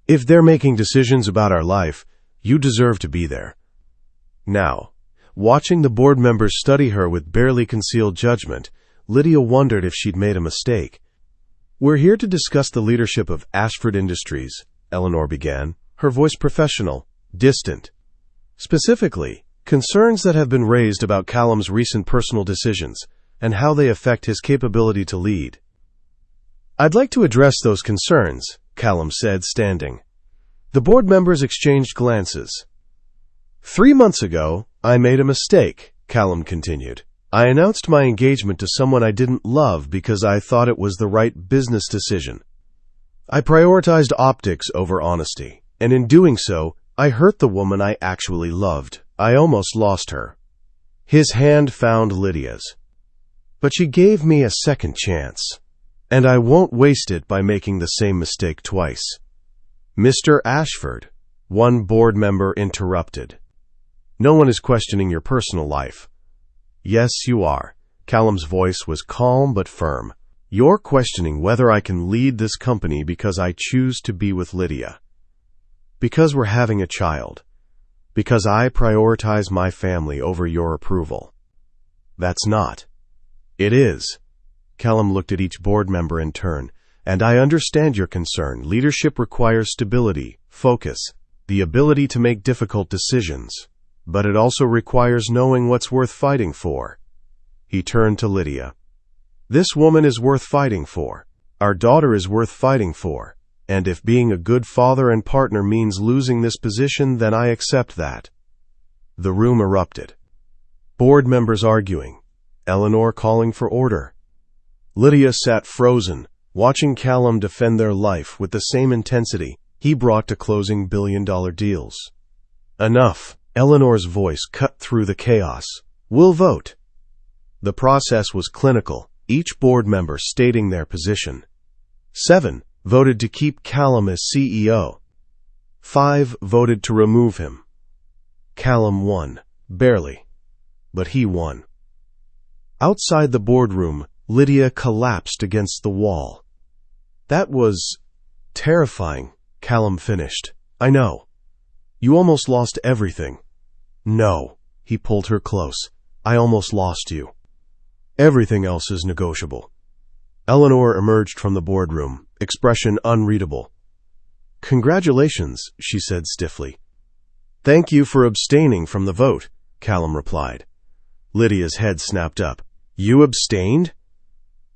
If they're making decisions about our life, you deserve to be there. Now, watching the board members study her with barely concealed judgment, Lydia wondered if she'd made a mistake. We're here to discuss the leadership of Ashford Industries, Eleanor began, her voice professional, distant. Specifically, concerns that have been raised about Callum's recent personal decisions and how they affect his capability to lead. I'd like to address those concerns, Callum said, standing. The board members exchanged glances. 3 months ago, I made a mistake, Callum continued. I announced my engagement to someone I didn't love because I thought it was the right business decision. I prioritized optics over honesty, and in doing so, I hurt the woman I actually loved. I almost lost her. His hand found Lydia's. But she gave me a second chance, and I won't waste it by making the same mistake twice. Mr. Ashford, one board member interrupted. No one is questioning your personal life. Yes, you are. Callum's voice was calm but firm. You're questioning whether I can lead this company because I choose to be with Lydia. Because we're having a child. Because I prioritize my family over your approval. That's not. It is. Callum looked at each board member in turn. And I understand your concern. Leadership requires stability, focus, the ability to make difficult decisions. But it also requires knowing what's worth fighting for. He turned to Lydia. This woman is worth fighting for. Our daughter is worth fighting for. And if being a good father and partner means losing this position, then I accept that." The room erupted. Board members arguing. Eleanor calling for order. Lydia sat frozen, watching Callum defend their life with the same intensity he brought to closing billion-dollar deals. "Enough." Eleanor's voice cut through the chaos. "We'll vote." The process was clinical, each board member stating their position. 7 voted to keep Callum as CEO. 5 voted to remove him. Callum won, barely, but he won. Outside the boardroom, Lydia collapsed against the wall. "That was terrifying," Callum finished. "I know. You almost lost everything." "No," he pulled her close. "I almost lost you. Everything else is negotiable." Eleanor emerged from the boardroom, expression unreadable. "Congratulations," she said stiffly. "Thank you for abstaining from the vote," Callum replied. Lydia's head snapped up. "You abstained?"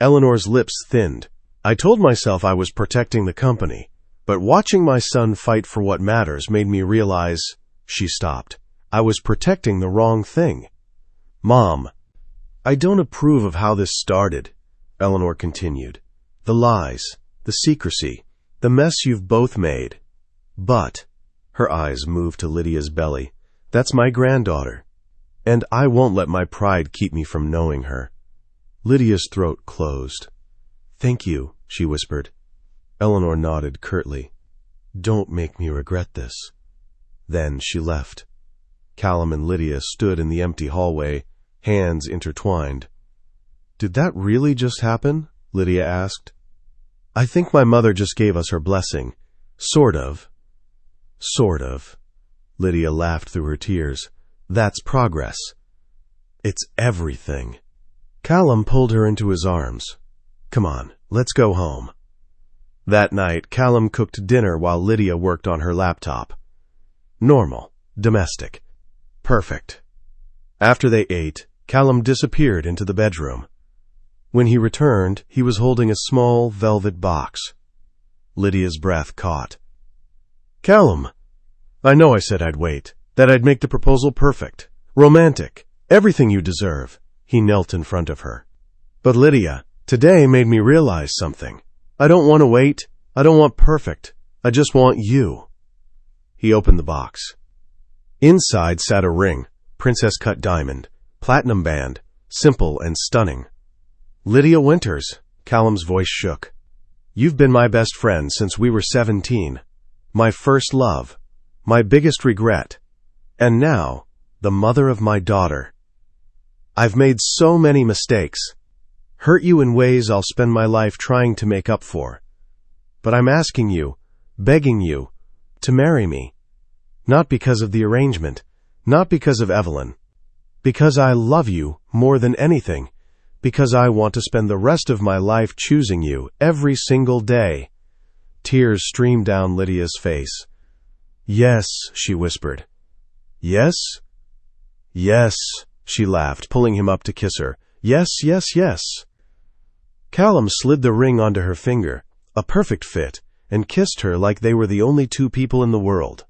Eleanor's lips thinned. "I told myself I was protecting the company, but watching my son fight for what matters made me realize," she stopped, "I was protecting the wrong thing." "Mom, I don't approve of how this started," Eleanor continued. "The lies, the secrecy, the mess you've both made. But," her eyes moved to Lydia's belly, "that's my granddaughter, and I won't let my pride keep me from knowing her." Lydia's throat closed. "Thank you," she whispered. Eleanor nodded curtly. "Don't make me regret this." Then she left. Callum and Lydia stood in the empty hallway, hands intertwined. "Did that really just happen?" Lydia asked. "I think my mother just gave us her blessing. Sort of." "Sort of." Lydia laughed through her tears. "That's progress. It's everything." Callum pulled her into his arms. "Come on, let's go home." That night, Callum cooked dinner while Lydia worked on her laptop. Normal, domestic, perfect. After they ate, Callum disappeared into the bedroom. When he returned, he was holding a small velvet box. Lydia's breath caught. "Callum, I know I said I'd wait, that I'd make the proposal perfect, romantic, everything you deserve." He knelt in front of her. "But Lydia, today made me realize something. I don't want to wait. I don't want perfect. I just want you." He opened the box. Inside sat a ring, princess-cut diamond, platinum band, simple and stunning. "Lydia Winters," Callum's voice shook. "You've been my best friend since we were 17. My first love, my biggest regret, and now, the mother of my daughter. I've made so many mistakes, hurt you in ways I'll spend my life trying to make up for. But I'm asking you, begging you, to marry me. Not because of the arrangement, not because of Evelyn. Because I love you more than anything. Because I want to spend the rest of my life choosing you every single day." Tears streamed down Lydia's face. "Yes," she whispered. "Yes?" "Yes," she laughed, pulling him up to kiss her. "Yes, yes, yes." Callum slid the ring onto her finger, a perfect fit, and kissed her like they were the only two people in the world.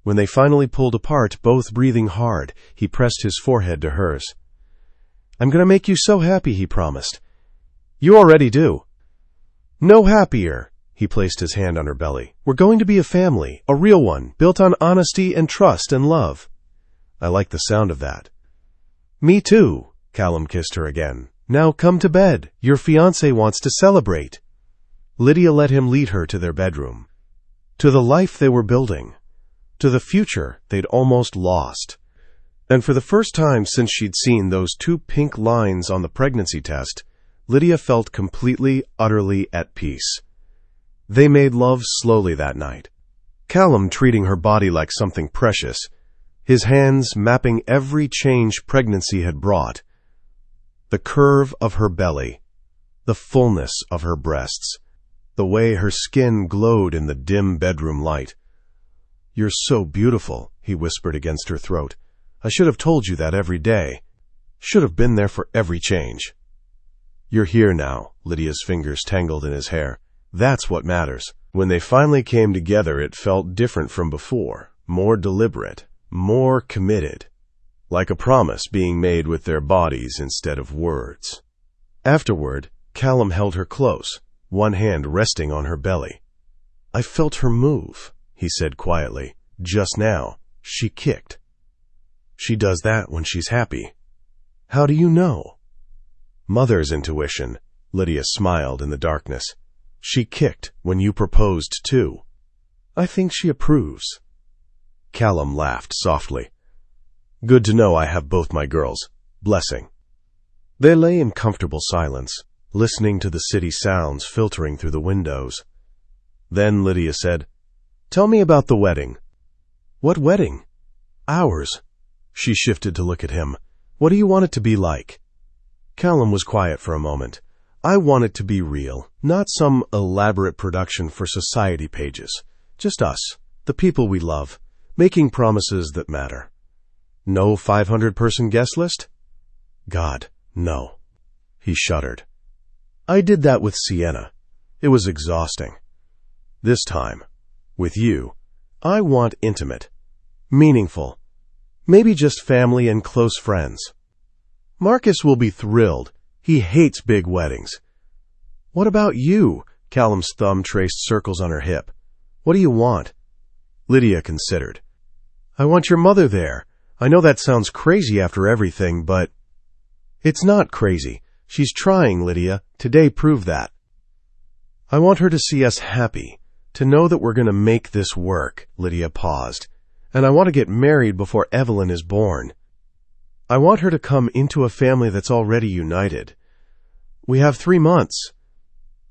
When they finally pulled apart, both breathing hard, he pressed his forehead to hers. "I'm going to make you so happy," he promised. "You already do." "No happier." He placed his hand on her belly. "We're going to be a family, a real one, built on honesty and trust and love." "I like the sound of that." "Me too." Callum kissed her again. "Now come to bed. Your fiancé wants to celebrate." Lydia let him lead her to their bedroom. To the life they were building. To the future they'd almost lost. And for the first time since she'd seen those 2 pink lines on the pregnancy test, Lydia felt completely, utterly at peace. They made love slowly that night. Callum treating her body like something precious, his hands mapping every change pregnancy had brought. The curve of her belly, the fullness of her breasts, the way her skin glowed in the dim bedroom light. "You're so beautiful," he whispered against her throat. "I should have told you that every day. Should have been there for every change." "You're here now," Lydia's fingers tangled in his hair. "That's what matters. When they finally came together, it felt different from before, more deliberate, more committed, like a promise being made with their bodies instead of words. Afterward, Callum held her close, one hand resting on her belly. "I felt her move," he said quietly. "Just now, she kicked." "She does that when she's happy." "How do you know?" "Mother's intuition." Lydia smiled in the darkness. "She kicked when you proposed too." "I think she approves." Callum laughed softly. "Good to know I have both my girls. Blessing." They lay in comfortable silence, listening to the city sounds filtering through the windows. Then Lydia said, "Tell me about the wedding." "What wedding?" "Ours." She shifted to look at him. "What do you want it to be like?" Callum was quiet for a moment. "I want it to be real, not some elaborate production for society pages. Just us, the people we love, making promises that matter." "No 500-person guest list?" "God, no." He shuddered. "I did that with Sienna. It was exhausting. This time, with you, I want intimate, meaningful, maybe just family and close friends. Marcus will be thrilled. He hates big weddings." "What about you?" Callum's thumb traced circles on her hip. "What do you want?" Lydia considered. "I want your mother there. I know that sounds crazy after everything, but—" "It's not crazy. She's trying, Lydia. Today proved that." "I want her to see us happy, to know that we're going to make this work." Lydia paused. "And I want to get married before Evelyn is born. I want her to come into a family that's already united. We have 3 months.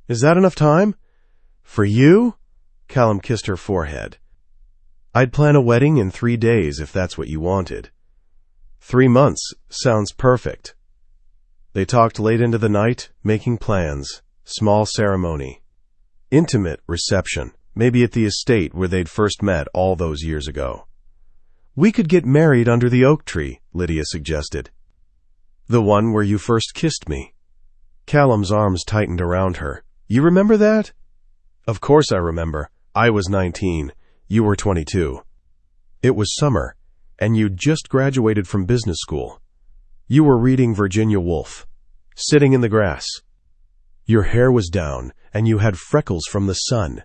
Is that enough time?" "For you?" Callum kissed her forehead. "I'd plan a wedding in 3 days if that's what you wanted." 3 months sounds perfect." They talked late into the night, making plans. Small ceremony. Intimate reception, maybe at the estate where they'd first met all those years ago. "We could get married under the oak tree," Lydia suggested. "The one where you first kissed me." Callum's arms tightened around her. "You remember that?" "Of course I remember. I was 19. You were 22. It was summer, and you'd just graduated from business school. You were reading Virginia Woolf, sitting in the grass. Your hair was down, and you had freckles from the sun."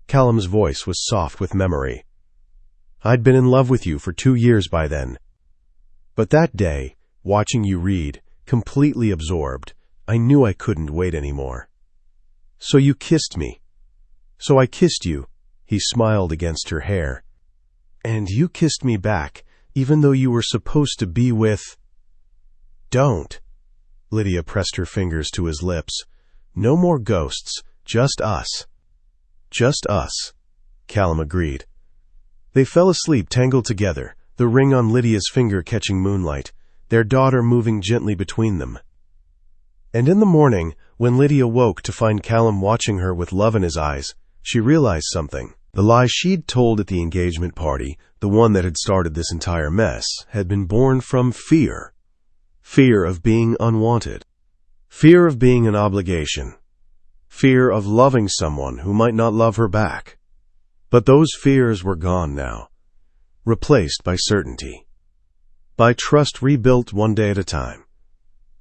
Callum's voice was soft with memory. "I'd been in love with you for 2 years by then. But that day, watching you read, completely absorbed, I knew I couldn't wait anymore. So you kissed me. So I kissed you." He smiled against her hair. "And you kissed me back, even though you were supposed to be with—" "Don't." Lydia pressed her fingers to his lips. "No more ghosts, just us." "Just us," Callum agreed. They fell asleep tangled together, the ring on Lydia's finger catching moonlight, their daughter moving gently between them. And in the morning, when Lydia woke to find Callum watching her with love in his eyes, she realized something. The lie she'd told at the engagement party, the one that had started this entire mess, had been born from fear. Fear of being unwanted. Fear of being an obligation. Fear of loving someone who might not love her back. But those fears were gone now, replaced by certainty. By trust rebuilt one day at a time.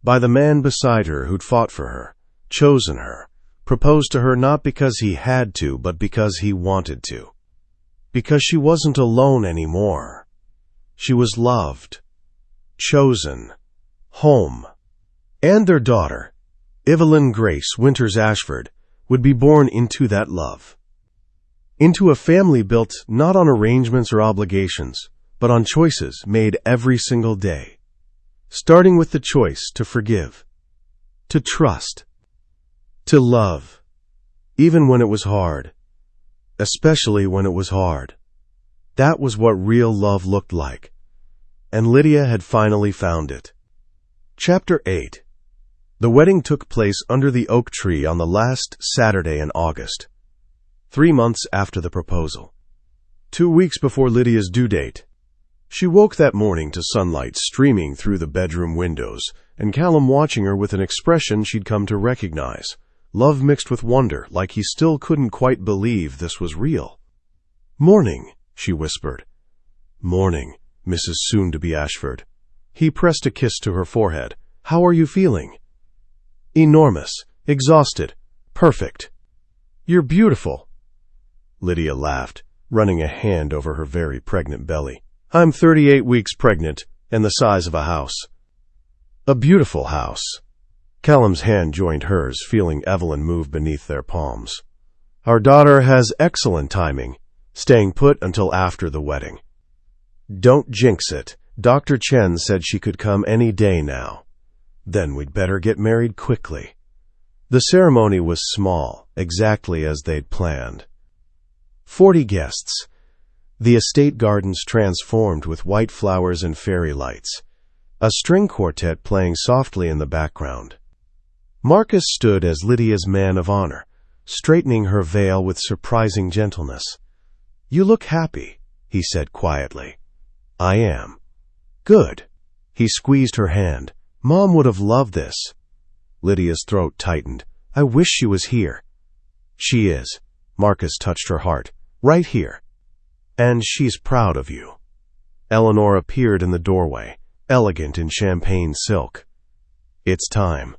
By the man beside her who'd fought for her, chosen her, proposed to her not because he had to, but because he wanted to. Because she wasn't alone anymore. She was loved, chosen, home. And their daughter, Evelyn Grace Winters Ashford, would be born into that love. Into a family built not on arrangements or obligations, but on choices made every single day. Starting with the choice to forgive, to trust, to love, even when it was hard, especially when it was hard. That was what real love looked like. And Lydia had finally found it. Chapter 8. The wedding took place under the oak tree on the last Saturday in August, 3 months after the proposal. 2 weeks before Lydia's due date. She woke that morning to sunlight streaming through the bedroom windows, and Callum watching her with an expression she'd come to recognize, love mixed with wonder, like he still couldn't quite believe this was real. "Morning," she whispered. "Morning, Mrs. Soon-to-be Ashford." He pressed a kiss to her forehead. "How are you feeling?" "Enormous. Exhausted. Perfect." "You're beautiful." Lydia laughed, running a hand over her very pregnant belly. "I'm 38 weeks pregnant, and the size of a house." "A beautiful house." Callum's hand joined hers, feeling Evelyn move beneath their palms. "Our daughter has excellent timing, staying put until after the wedding." "Don't jinx it. Dr. Chen said she could come any day now." "Then we'd better get married quickly." The ceremony was small, exactly as they'd planned. 40 guests. The estate gardens transformed with white flowers and fairy lights. A string quartet playing softly in the background. Marcus stood as Lydia's man of honor, straightening her veil with surprising gentleness. "You look happy," he said quietly. "I am." "Good." He squeezed her hand. "Mom would have loved this." Lydia's throat tightened. "I wish she was here." "She is." Marcus touched her heart. "Right here. And she's proud of you." Eleanor appeared in the doorway, elegant in champagne silk. "It's time."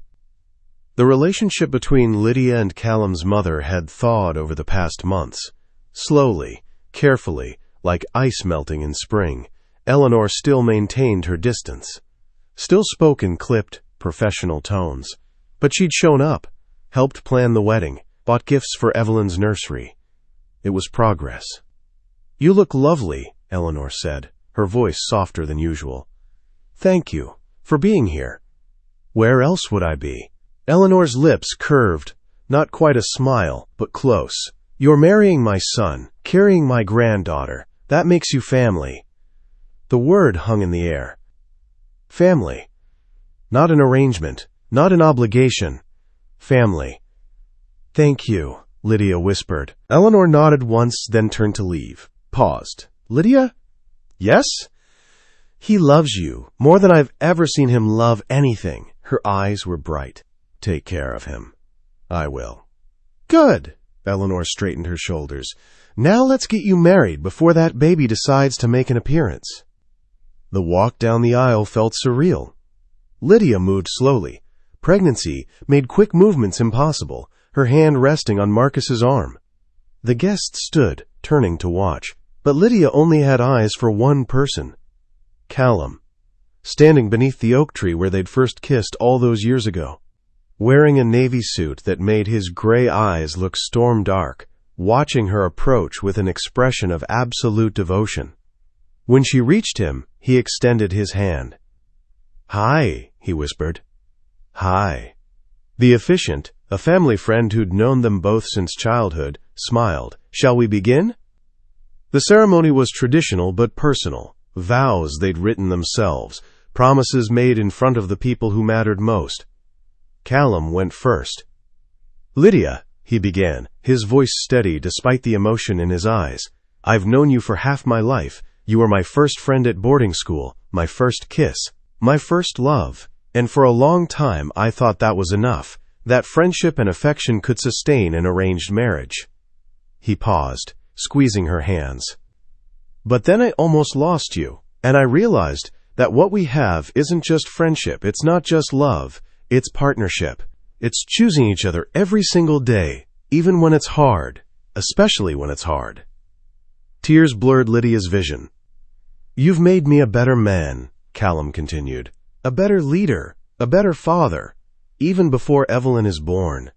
The relationship between Lydia and Callum's mother had thawed over the past months. Slowly, carefully, like ice melting in spring, Eleanor still maintained her distance. Still spoke in clipped, professional tones. But she'd shown up, helped plan the wedding, bought gifts for Evelyn's nursery. It was progress. "You look lovely," Eleanor said, her voice softer than usual. "Thank you for being here." "Where else would I be?" Eleanor's lips curved, not quite a smile, but close. "You're marrying my son, carrying my granddaughter. That makes you family." The word hung in the air. Family. Not an arrangement, not an obligation. Family. "Thank you," Lydia whispered. Eleanor nodded once, then turned to leave. Paused. "Lydia?" "Yes?" "He loves you, more than I've ever seen him love anything." Her eyes were bright. "Take care of him." "I will." "Good." Eleanor straightened her shoulders. "Now let's get you married before that baby decides to make an appearance." The walk down the aisle felt surreal. Lydia moved slowly. Pregnancy made quick movements impossible, her hand resting on Marcus's arm. The guests stood, turning to watch, but Lydia only had eyes for one person. Callum, standing beneath the oak tree where they'd first kissed all those years ago. Wearing a navy suit that made his gray eyes look storm-dark, watching her approach with an expression of absolute devotion. When she reached him, he extended his hand. "Hi," he whispered. "Hi." The officiant, a family friend who'd known them both since childhood, smiled. "Shall we begin?" The ceremony was traditional but personal. Vows they'd written themselves, promises made in front of the people who mattered most. Callum went first. "Lydia," he began, his voice steady despite the emotion in his eyes, "I've known you for half my life. You were my first friend at boarding school, my first kiss, my first love, and for a long time I thought that was enough, that friendship and affection could sustain an arranged marriage." He paused, squeezing her hands. "But then I almost lost you, and I realized that what we have isn't just friendship, it's not just love, it's partnership. It's choosing each other every single day, even when it's hard, especially when it's hard." Tears blurred Lydia's vision. "You've made me a better man," Callum continued, "a better leader, a better father, even before Evelyn is born.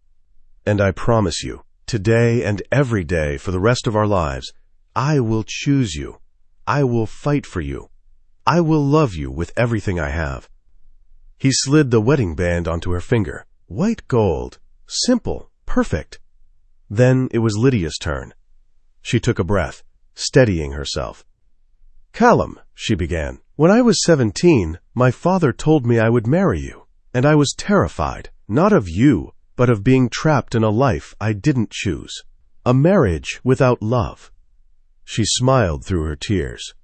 And I promise you, today and every day for the rest of our lives, I will choose you. I will fight for you. I will love you with everything I have." He slid the wedding band onto her finger. White gold. Simple. Perfect. Then it was Lydia's turn. She took a breath, steadying herself. "Callum," she began, "when I was 17, my father told me I would marry you, and I was terrified, not of you, but of being trapped in a life I didn't choose. A marriage without love." She smiled through her tears.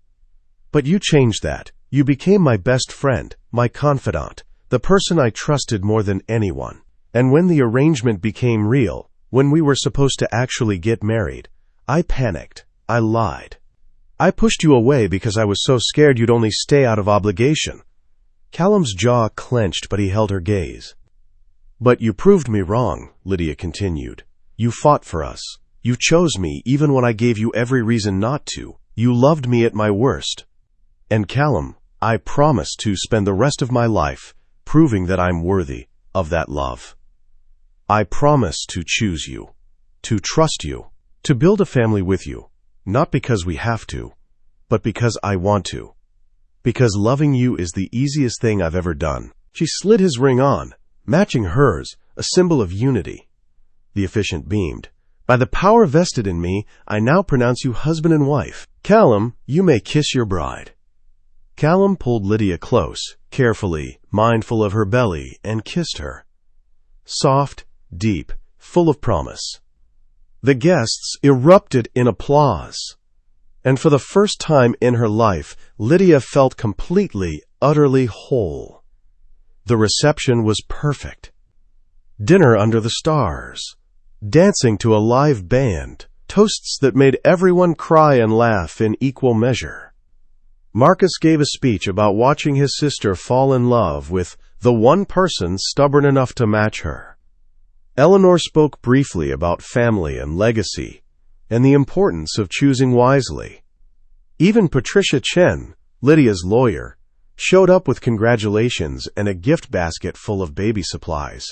"But you changed that. You became my best friend, my confidant, the person I trusted more than anyone. And when the arrangement became real, when we were supposed to actually get married, I panicked. I lied. I pushed you away because I was so scared you'd only stay out of obligation." Callum's jaw clenched, but he held her gaze. "But you proved me wrong," Lydia continued. "You fought for us. You chose me even when I gave you every reason not to. You loved me at my worst. And Callum, I promise to spend the rest of my life proving that I'm worthy of that love. I promise to choose you, to trust you, to build a family with you, not because we have to, but because I want to. Because loving you is the easiest thing I've ever done." She slid his ring on, matching hers, a symbol of unity. The officiant beamed. "By the power vested in me, I now pronounce you husband and wife. Callum, you may kiss your bride." Callum pulled Lydia close, carefully, mindful of her belly, and kissed her. Soft, deep, full of promise. The guests erupted in applause. And for the first time in her life, Lydia felt completely, utterly whole. The reception was perfect. Dinner under the stars. Dancing to a live band. Toasts that made everyone cry and laugh in equal measure. Marcus gave a speech about watching his sister fall in love with the one person stubborn enough to match her. Eleanor spoke briefly about family and legacy, and the importance of choosing wisely. Even Patricia Chen, Lydia's lawyer, showed up with congratulations and a gift basket full of baby supplies.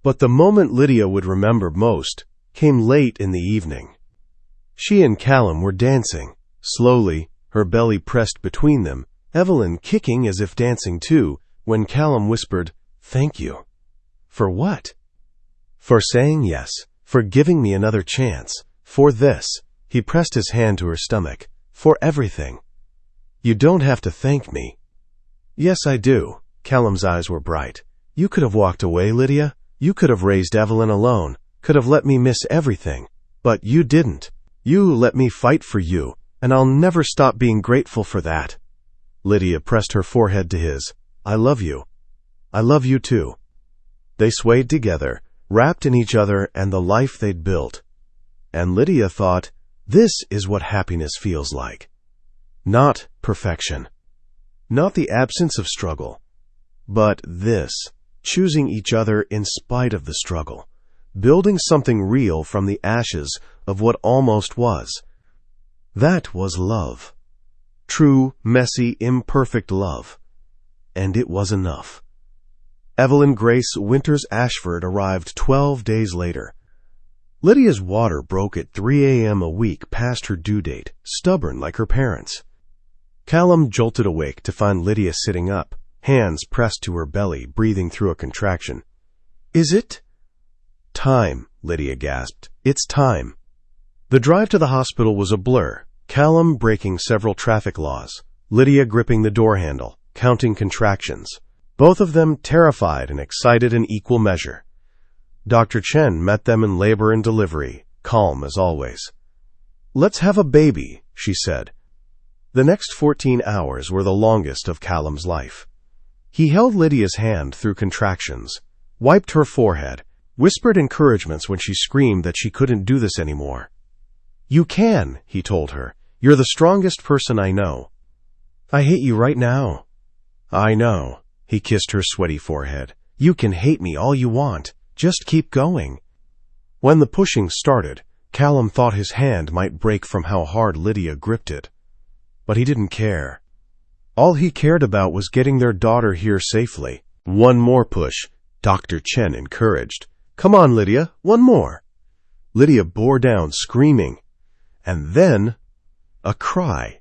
But the moment Lydia would remember most came late in the evening. She and Callum were dancing, slowly, her belly pressed between them, Evelyn kicking as if dancing too, when Callum whispered, "Thank you." "For what?" "For saying yes, for giving me another chance, for this." He pressed his hand to her stomach. "For everything." "You don't have to thank me." "Yes, I do." Callum's eyes were bright. "You could have walked away, Lydia. You could have raised Evelyn alone, could have let me miss everything. But you didn't. You let me fight for you, and I'll never stop being grateful for that." Lydia pressed her forehead to his. "I love you. I love you too." They swayed together, wrapped in each other and the life they'd built. And Lydia thought, this is what happiness feels like. Not perfection. Not the absence of struggle. But this, choosing each other in spite of the struggle. Building something real from the ashes of what almost was. That was love. True, messy, imperfect love. And it was enough. Evelyn Grace Winters Ashford arrived 12 days later. Lydia's water broke at 3 a.m. a week past her due date, stubborn like her parents. Callum jolted awake to find Lydia sitting up, hands pressed to her belly, breathing through a contraction. "Is it?" "Time," Lydia gasped. "It's time." The drive to the hospital was a blur, Callum breaking several traffic laws, Lydia gripping the door handle, counting contractions. Both of them terrified and excited in equal measure. Dr. Chen met them in labor and delivery, calm as always. "Let's have a baby," she said. The next 14 hours were the longest of Callum's life. He held Lydia's hand through contractions, wiped her forehead, whispered encouragements when she screamed that she couldn't do this anymore. "You can," he told her. "You're the strongest person I know." "I hate you right now." "I know." He kissed her sweaty forehead. "You can hate me all you want. Just keep going." When the pushing started, Callum thought his hand might break from how hard Lydia gripped it. But he didn't care. All he cared about was getting their daughter here safely. "One more push," Dr. Chen encouraged. "Come on, Lydia, one more." Lydia bore down, screaming. And then, a cry.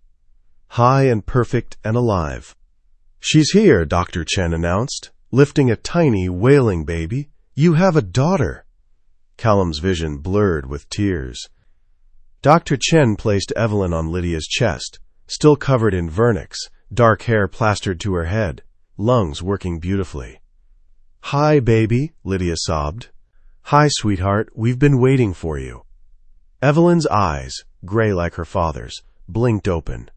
High and perfect and alive. "She's here," Dr. Chen announced, lifting a tiny, wailing baby. "You have a daughter." Callum's vision blurred with tears. Dr. Chen placed Evelyn on Lydia's chest, still covered in vernix, dark hair plastered to her head, lungs working beautifully. "Hi, baby," Lydia sobbed. "Hi, sweetheart, we've been waiting for you." Evelyn's eyes, gray like her father's, blinked open.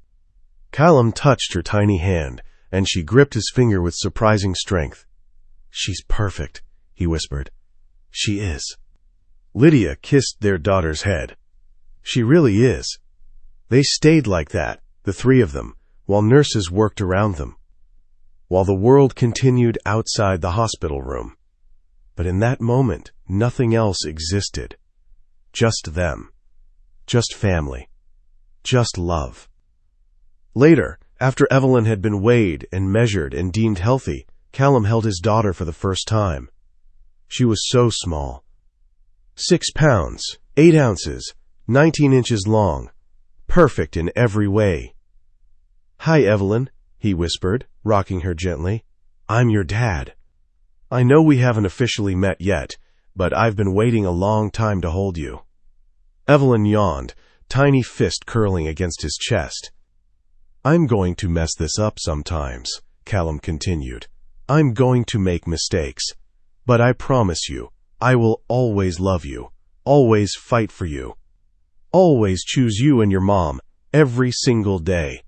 Callum touched her tiny hand, and she gripped his finger with surprising strength. "She's perfect. he whispered. She is. Lydia kissed their daughter's head. She really is. They stayed like that, the three of them, while nurses worked around them, while the world continued outside the hospital room. But in that moment, nothing else existed. Just them. Just family. Just love. Later, after Evelyn had been weighed and measured and deemed healthy, Callum held his daughter for the first time. She was so small. 6 pounds, 8 ounces, 19 inches long. Perfect in every way. Hi, Evelyn, he whispered, rocking her gently. I'm your dad. I know we haven't officially met yet, but I've been waiting a long time to hold you. Evelyn yawned, tiny fist curling against his chest. I'm going to mess this up sometimes, Callum continued. I'm going to make mistakes. But I promise you, I will always love you, always fight for you, always choose you and your mom, every single day.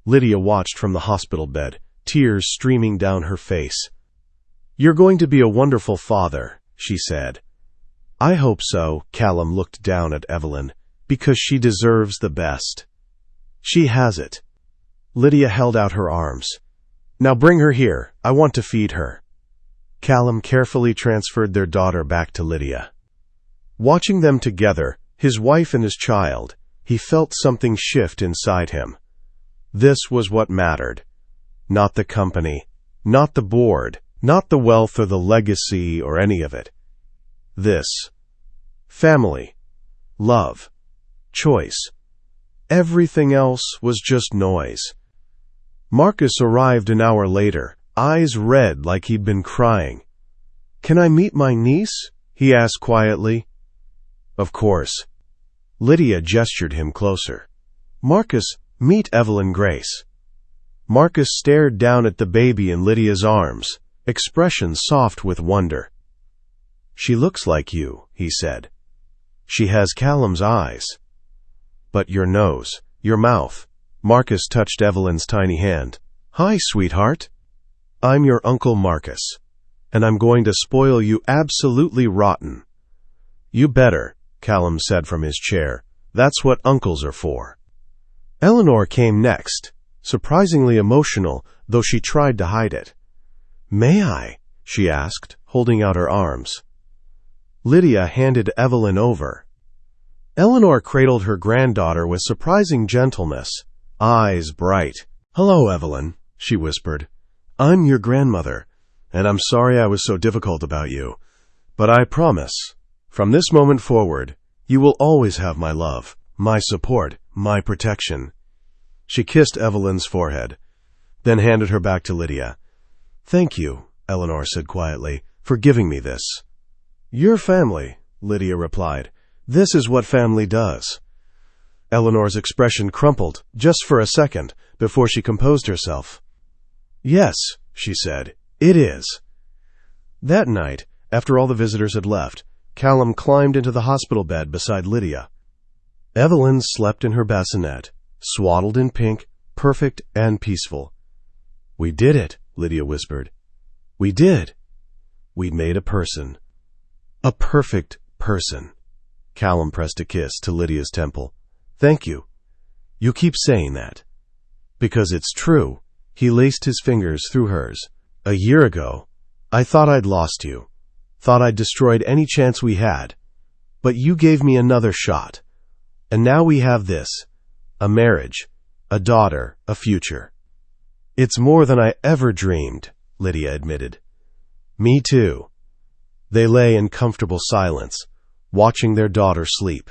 Lydia watched from the hospital bed, tears streaming down her face. You're going to be a wonderful father, she said. I hope so, Callum looked down at Evelyn, because she deserves the best. She has it. Lydia held out her arms. Now bring her here, I want to feed her. Callum carefully transferred their daughter back to Lydia. Watching them together, his wife and his child, he felt something shift inside him. This was what mattered. Not the company, not the board, not the wealth or the legacy or any of it. This. Family. Love. Choice. Everything else was just noise. Marcus arrived an hour later, eyes red like he'd been crying. Can I meet my niece? He asked quietly. Of course. Lydia gestured him closer. Marcus, meet Evelyn Grace. Marcus stared down at the baby in Lydia's arms, expression soft with wonder. She looks like you, he said. She has Callum's eyes. But your nose, your mouth. Marcus touched Evelyn's tiny hand. Hi, sweetheart. I'm your Uncle Marcus, and I'm going to spoil you absolutely rotten. You better, Callum said from his chair. That's what uncles are for. Eleanor came next, surprisingly emotional, though she tried to hide it. May I? She asked, holding out her arms. Lydia handed Evelyn over. Eleanor cradled her granddaughter with surprising gentleness, eyes bright. Hello, Evelyn, she whispered. I'm your grandmother, and I'm sorry I was so difficult about you. But I promise, from this moment forward, you will always have my love, my support, my protection. She kissed Evelyn's forehead, then handed her back to Lydia. Thank you, Eleanor said quietly, for giving me this. Your family, Lydia replied. This is what family does. Eleanor's expression crumpled, just for a second, before she composed herself. Yes, she said, it is. That night, after all the visitors had left, Callum climbed into the hospital bed beside Lydia. Evelyn slept in her bassinet, swaddled in pink, perfect and peaceful. We did it, Lydia whispered. We did. We'd made a person. A perfect person. Callum pressed a kiss to Lydia's temple. Thank you. You keep saying that. Because it's true. He laced his fingers through hers. A year ago, I thought I'd lost you. Thought I'd destroyed any chance we had. But you gave me another shot. And now we have this. A marriage. A daughter. A future. It's more than I ever dreamed, Lydia admitted. Me too. They lay in comfortable silence, watching their daughter sleep.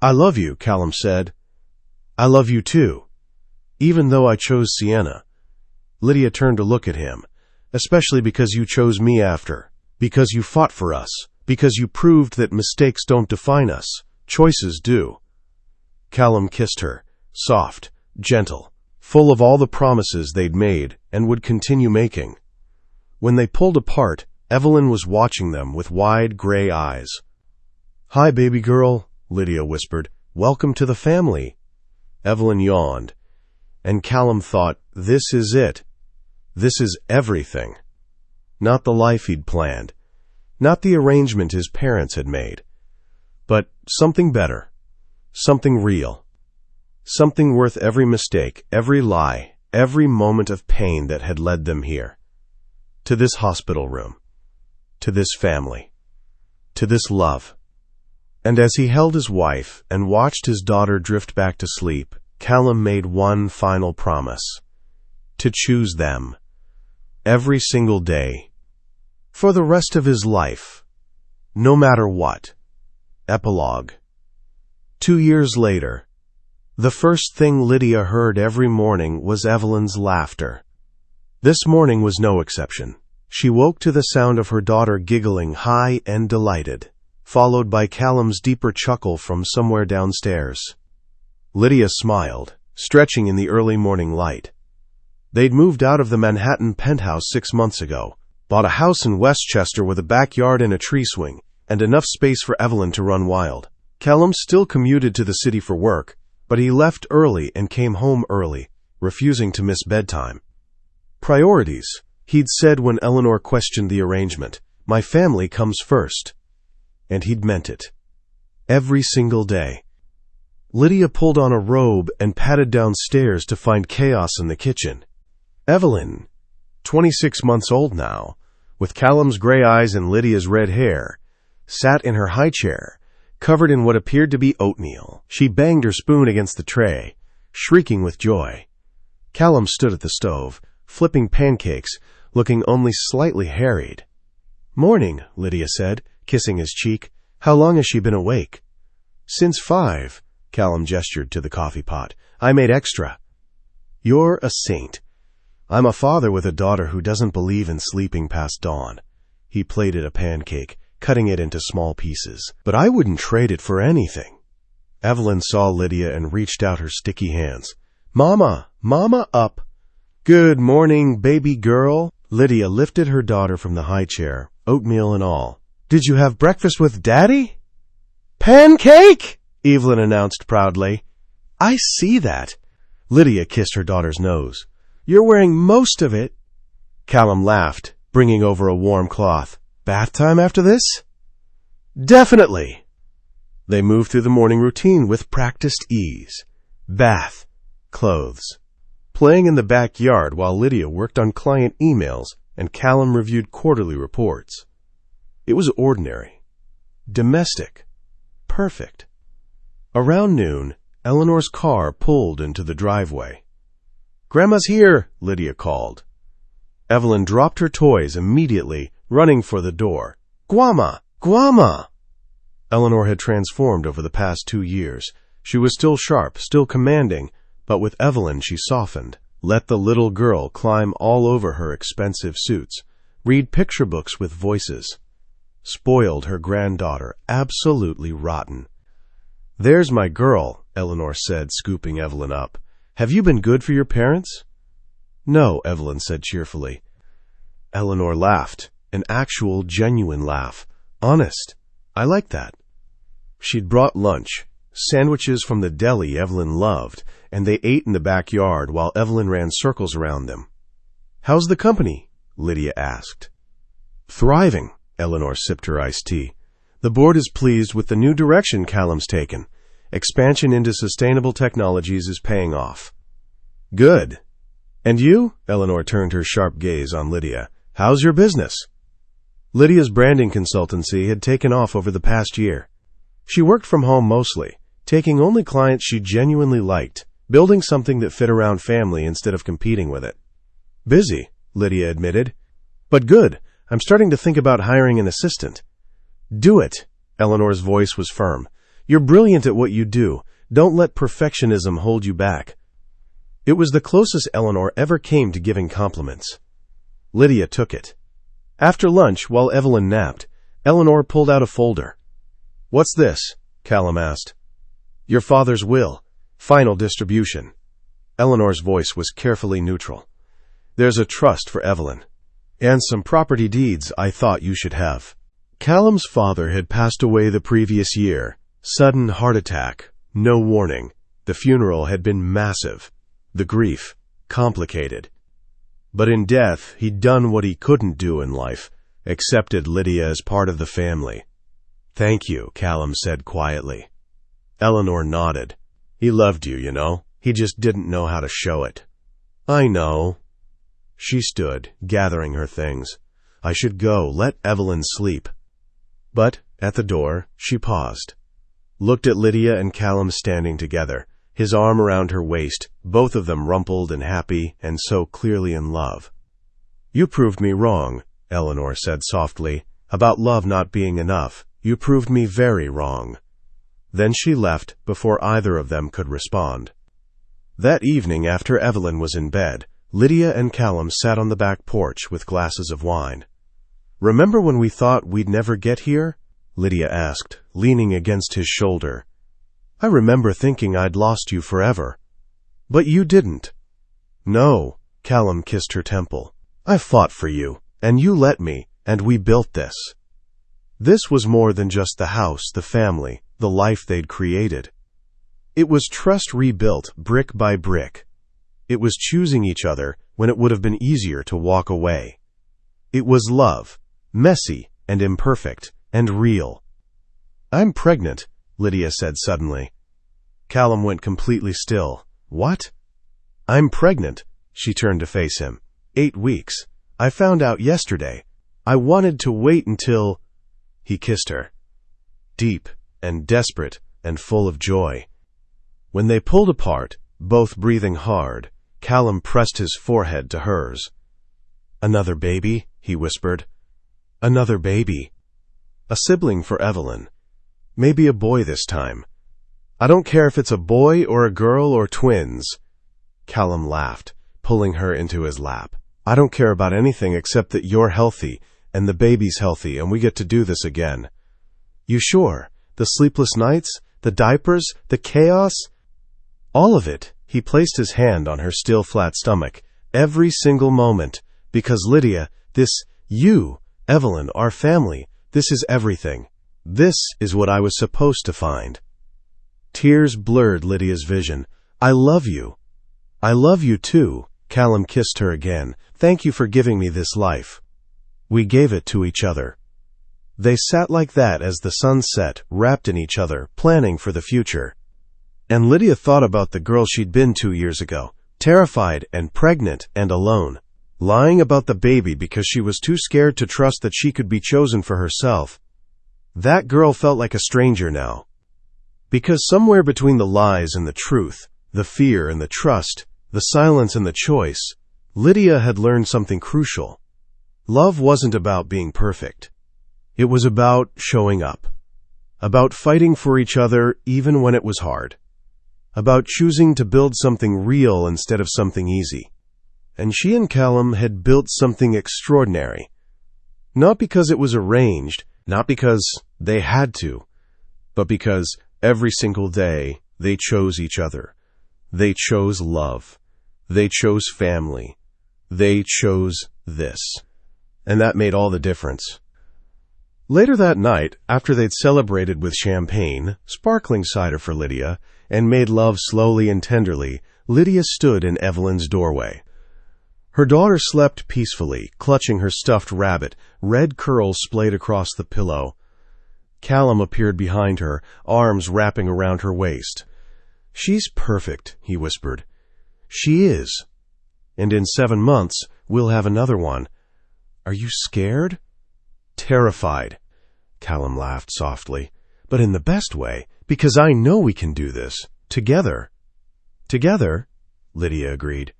I love you, Callum said. I love you too. Even though I chose Sienna. Lydia turned to look at him, especially because you chose me after, because you fought for us, because you proved that mistakes don't define us, choices do. Callum kissed her, soft, gentle, full of all the promises they'd made and would continue making. When they pulled apart, Evelyn was watching them with wide gray eyes. Hi, baby girl, Lydia whispered. Welcome to the family. Evelyn yawned, and Callum thought, this is it. This is everything. Not the life he'd planned. Not the arrangement his parents had made, but something better, something real, something worth every mistake, every lie, every moment of pain that had led them here, to this hospital room, to this family, to this love. And as he held his wife and watched his daughter drift back to sleep, Callum made one final promise: to choose them, every single day, for the rest of his life, no matter what. Epilogue. 2 years later, the first thing Lydia heard every morning was Evelyn's laughter. This morning was no exception. She woke to the sound of her daughter giggling high and delighted, followed by Callum's deeper chuckle from somewhere downstairs. Lydia smiled, stretching in the early morning light. They'd moved out of the Manhattan penthouse 6 months ago, bought a house in Westchester with a backyard and a tree swing, and enough space for Evelyn to run wild. Callum still commuted to the city for work, but he left early and came home early, refusing to miss bedtime. Priorities, he'd said when Eleanor questioned the arrangement. My family comes first. And he'd meant it. Every single day. Lydia pulled on a robe and padded downstairs to find chaos in the kitchen. Evelyn, 26 months old now, with Callum's gray eyes and Lydia's red hair, sat in her high chair, covered in what appeared to be oatmeal. She banged her spoon against the tray, shrieking with joy. Callum stood at the stove, flipping pancakes, looking only slightly harried. "Morning," Lydia said, kissing his cheek. "How long has she been awake?" "Since 5, Callum gestured to the coffee pot. "I made extra." "You're a saint." "I'm a father with a daughter who doesn't believe in sleeping past dawn." He plated a pancake, cutting it into small pieces. "But I wouldn't trade it for anything." Evelyn saw Lydia and reached out her sticky hands. "Mama, Mama, up." "Good morning, baby girl." Lydia lifted her daughter from the high chair, oatmeal and all. "Did you have breakfast with Daddy?" "Pancake!" Evelyn announced proudly. "I see that." Lydia kissed her daughter's nose. "You're wearing most of it." Callum laughed, bringing over a warm cloth. "Bath time after this?" "Definitely." They moved through the morning routine with practiced ease. Bath, clothes, playing in the backyard while Lydia worked on client emails and Callum reviewed quarterly reports. It was ordinary, domestic, perfect. Around noon, Eleanor's car pulled into the driveway. "Grandma's here," Lydia called. Evelyn dropped her toys immediately, running for the door. "Guama! Guama!" Eleanor had transformed over the past 2 years. She was still sharp, still commanding, but with Evelyn she softened. Let the little girl climb all over her expensive suits, read picture books with voices. Spoiled her granddaughter, absolutely rotten. "There's my girl," Eleanor said, scooping Evelyn up. "Have you been good for your parents?" "No," Evelyn said cheerfully. Eleanor laughed, an actual, genuine laugh. "Honest. I like that." She'd brought lunch, sandwiches from the deli Evelyn loved, and they ate in the backyard while Evelyn ran circles around them. "How's the company?" Lydia asked. "Thriving," Eleanor sipped her iced tea. "The board is pleased with the new direction Callum's taken. Expansion into sustainable technologies is paying off." "Good. And you?" Eleanor turned her sharp gaze on Lydia. "How's your business?" Lydia's branding consultancy had taken off over the past year. She worked from home mostly, taking only clients she genuinely liked, building something that fit around family instead of competing with it. "Busy," Lydia admitted. "But good. I'm starting to think about hiring an assistant." "Do it." Eleanor's voice was firm. "You're brilliant at what you do. Don't let perfectionism hold you back." It was the closest Eleanor ever came to giving compliments. Lydia took it. After lunch, while Evelyn napped, Eleanor pulled out a folder. "What's this?" Callum asked. "Your father's will. Final distribution." Eleanor's voice was carefully neutral. "There's a trust for Evelyn. And some property deeds I thought you should have." Callum's father had passed away the previous year. Sudden heart attack. No warning. The funeral had been massive. The grief, complicated. But in death, he'd done what he couldn't do in life, accepted Lydia as part of the family. "Thank you," Callum said quietly. Eleanor nodded. "He loved you, you know. He just didn't know how to show it." "I know." She stood, gathering her things. "I should go. Let Evelyn sleep." But, at the door, she paused. Looked at Lydia and Callum standing together, his arm around her waist, both of them rumpled and happy and so clearly in love. "You proved me wrong," Eleanor said softly, "about love not being enough. You proved me very wrong." Then she left before either of them could respond. That evening, after Evelyn was in bed, Lydia and Callum sat on the back porch with glasses of wine. "Remember when we thought we'd never get here?" Lydia asked, leaning against his shoulder. "I remember thinking I'd lost you forever." "But you didn't." "No," Callum kissed her temple. "I fought for you, and you let me, and we built this." This was more than just the house, the family, the life they'd created. It was trust rebuilt brick by brick. It was choosing each other when it would have been easier to walk away. It was love, messy and imperfect and real. "I'm pregnant," Lydia said suddenly. Callum went completely still. "What?" "I'm pregnant." She turned to face him. 8 weeks. I found out yesterday. I wanted to wait until... He kissed her. Deep and desperate and full of joy. When they pulled apart, both breathing hard, Callum pressed his forehead to hers. "Another baby," he whispered. "Another baby. A sibling for Evelyn. Maybe a boy this time. I don't care if it's a boy or a girl or twins." Callum laughed, pulling her into his lap. "I don't care about anything except that you're healthy, and the baby's healthy, and we get to do this again." "You sure? The sleepless nights? The diapers? The chaos?" "All of it." He placed his hand on her still flat stomach. "Every single moment. Because Lydia, this, you, Evelyn, our family, this is everything. This is what I was supposed to find." Tears blurred Lydia's vision. "I love you." "I love you too." Callum kissed her again. "Thank you for giving me this life. We gave it to each other." They sat like that as the sun set, wrapped in each other, planning for the future. And Lydia thought about the girl she'd been 2 years ago, terrified and pregnant and alone, lying about the baby because she was too scared to trust that she could be chosen for herself. That girl felt like a stranger now. Because somewhere between the lies and the truth, the fear and the trust, the silence and the choice, Lydia had learned something crucial. Love wasn't about being perfect. It was about showing up. About fighting for each other even when it was hard. About choosing to build something real instead of something easy. And she and Callum had built something extraordinary. Not because it was arranged, not because they had to, but because every single day they chose each other. They chose love. They chose family. They chose this. And that made all the difference. Later that night, after they'd celebrated with champagne, sparkling cider for Lydia, and made love slowly and tenderly, Lydia stood in Evelyn's doorway. Her daughter slept peacefully, clutching her stuffed rabbit, red curls splayed across the pillow. Callum appeared behind her, arms wrapping around her waist. "She's perfect," he whispered. "She is. And in 7 months, we'll have another one. Are you scared?" "Terrified." Callum laughed softly. "But in the best way, because I know we can do this. Together." "Together?" Lydia agreed.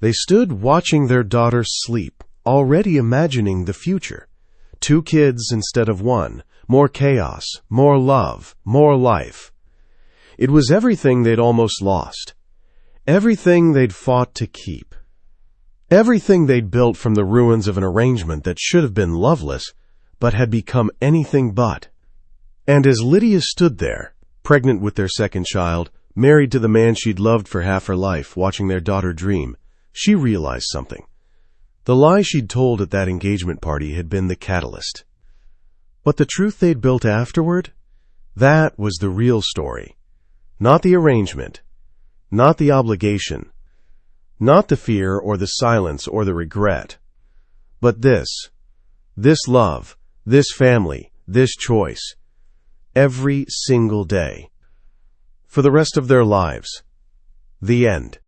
They stood watching their daughter sleep, already imagining the future. 2 kids instead of 1. More chaos, more love, more life. It was everything they'd almost lost. Everything they'd fought to keep. Everything they'd built from the ruins of an arrangement that should have been loveless, but had become anything but. And as Lydia stood there, pregnant with their second child, married to the man she'd loved for half her life, watching their daughter dream, she realized something. The lie she'd told at that engagement party had been the catalyst. But the truth they'd built afterward? That was the real story. Not the arrangement. Not the obligation. Not the fear or the silence or the regret. But this. this love, this family, this choice. Every single day. For the rest of their lives. The end.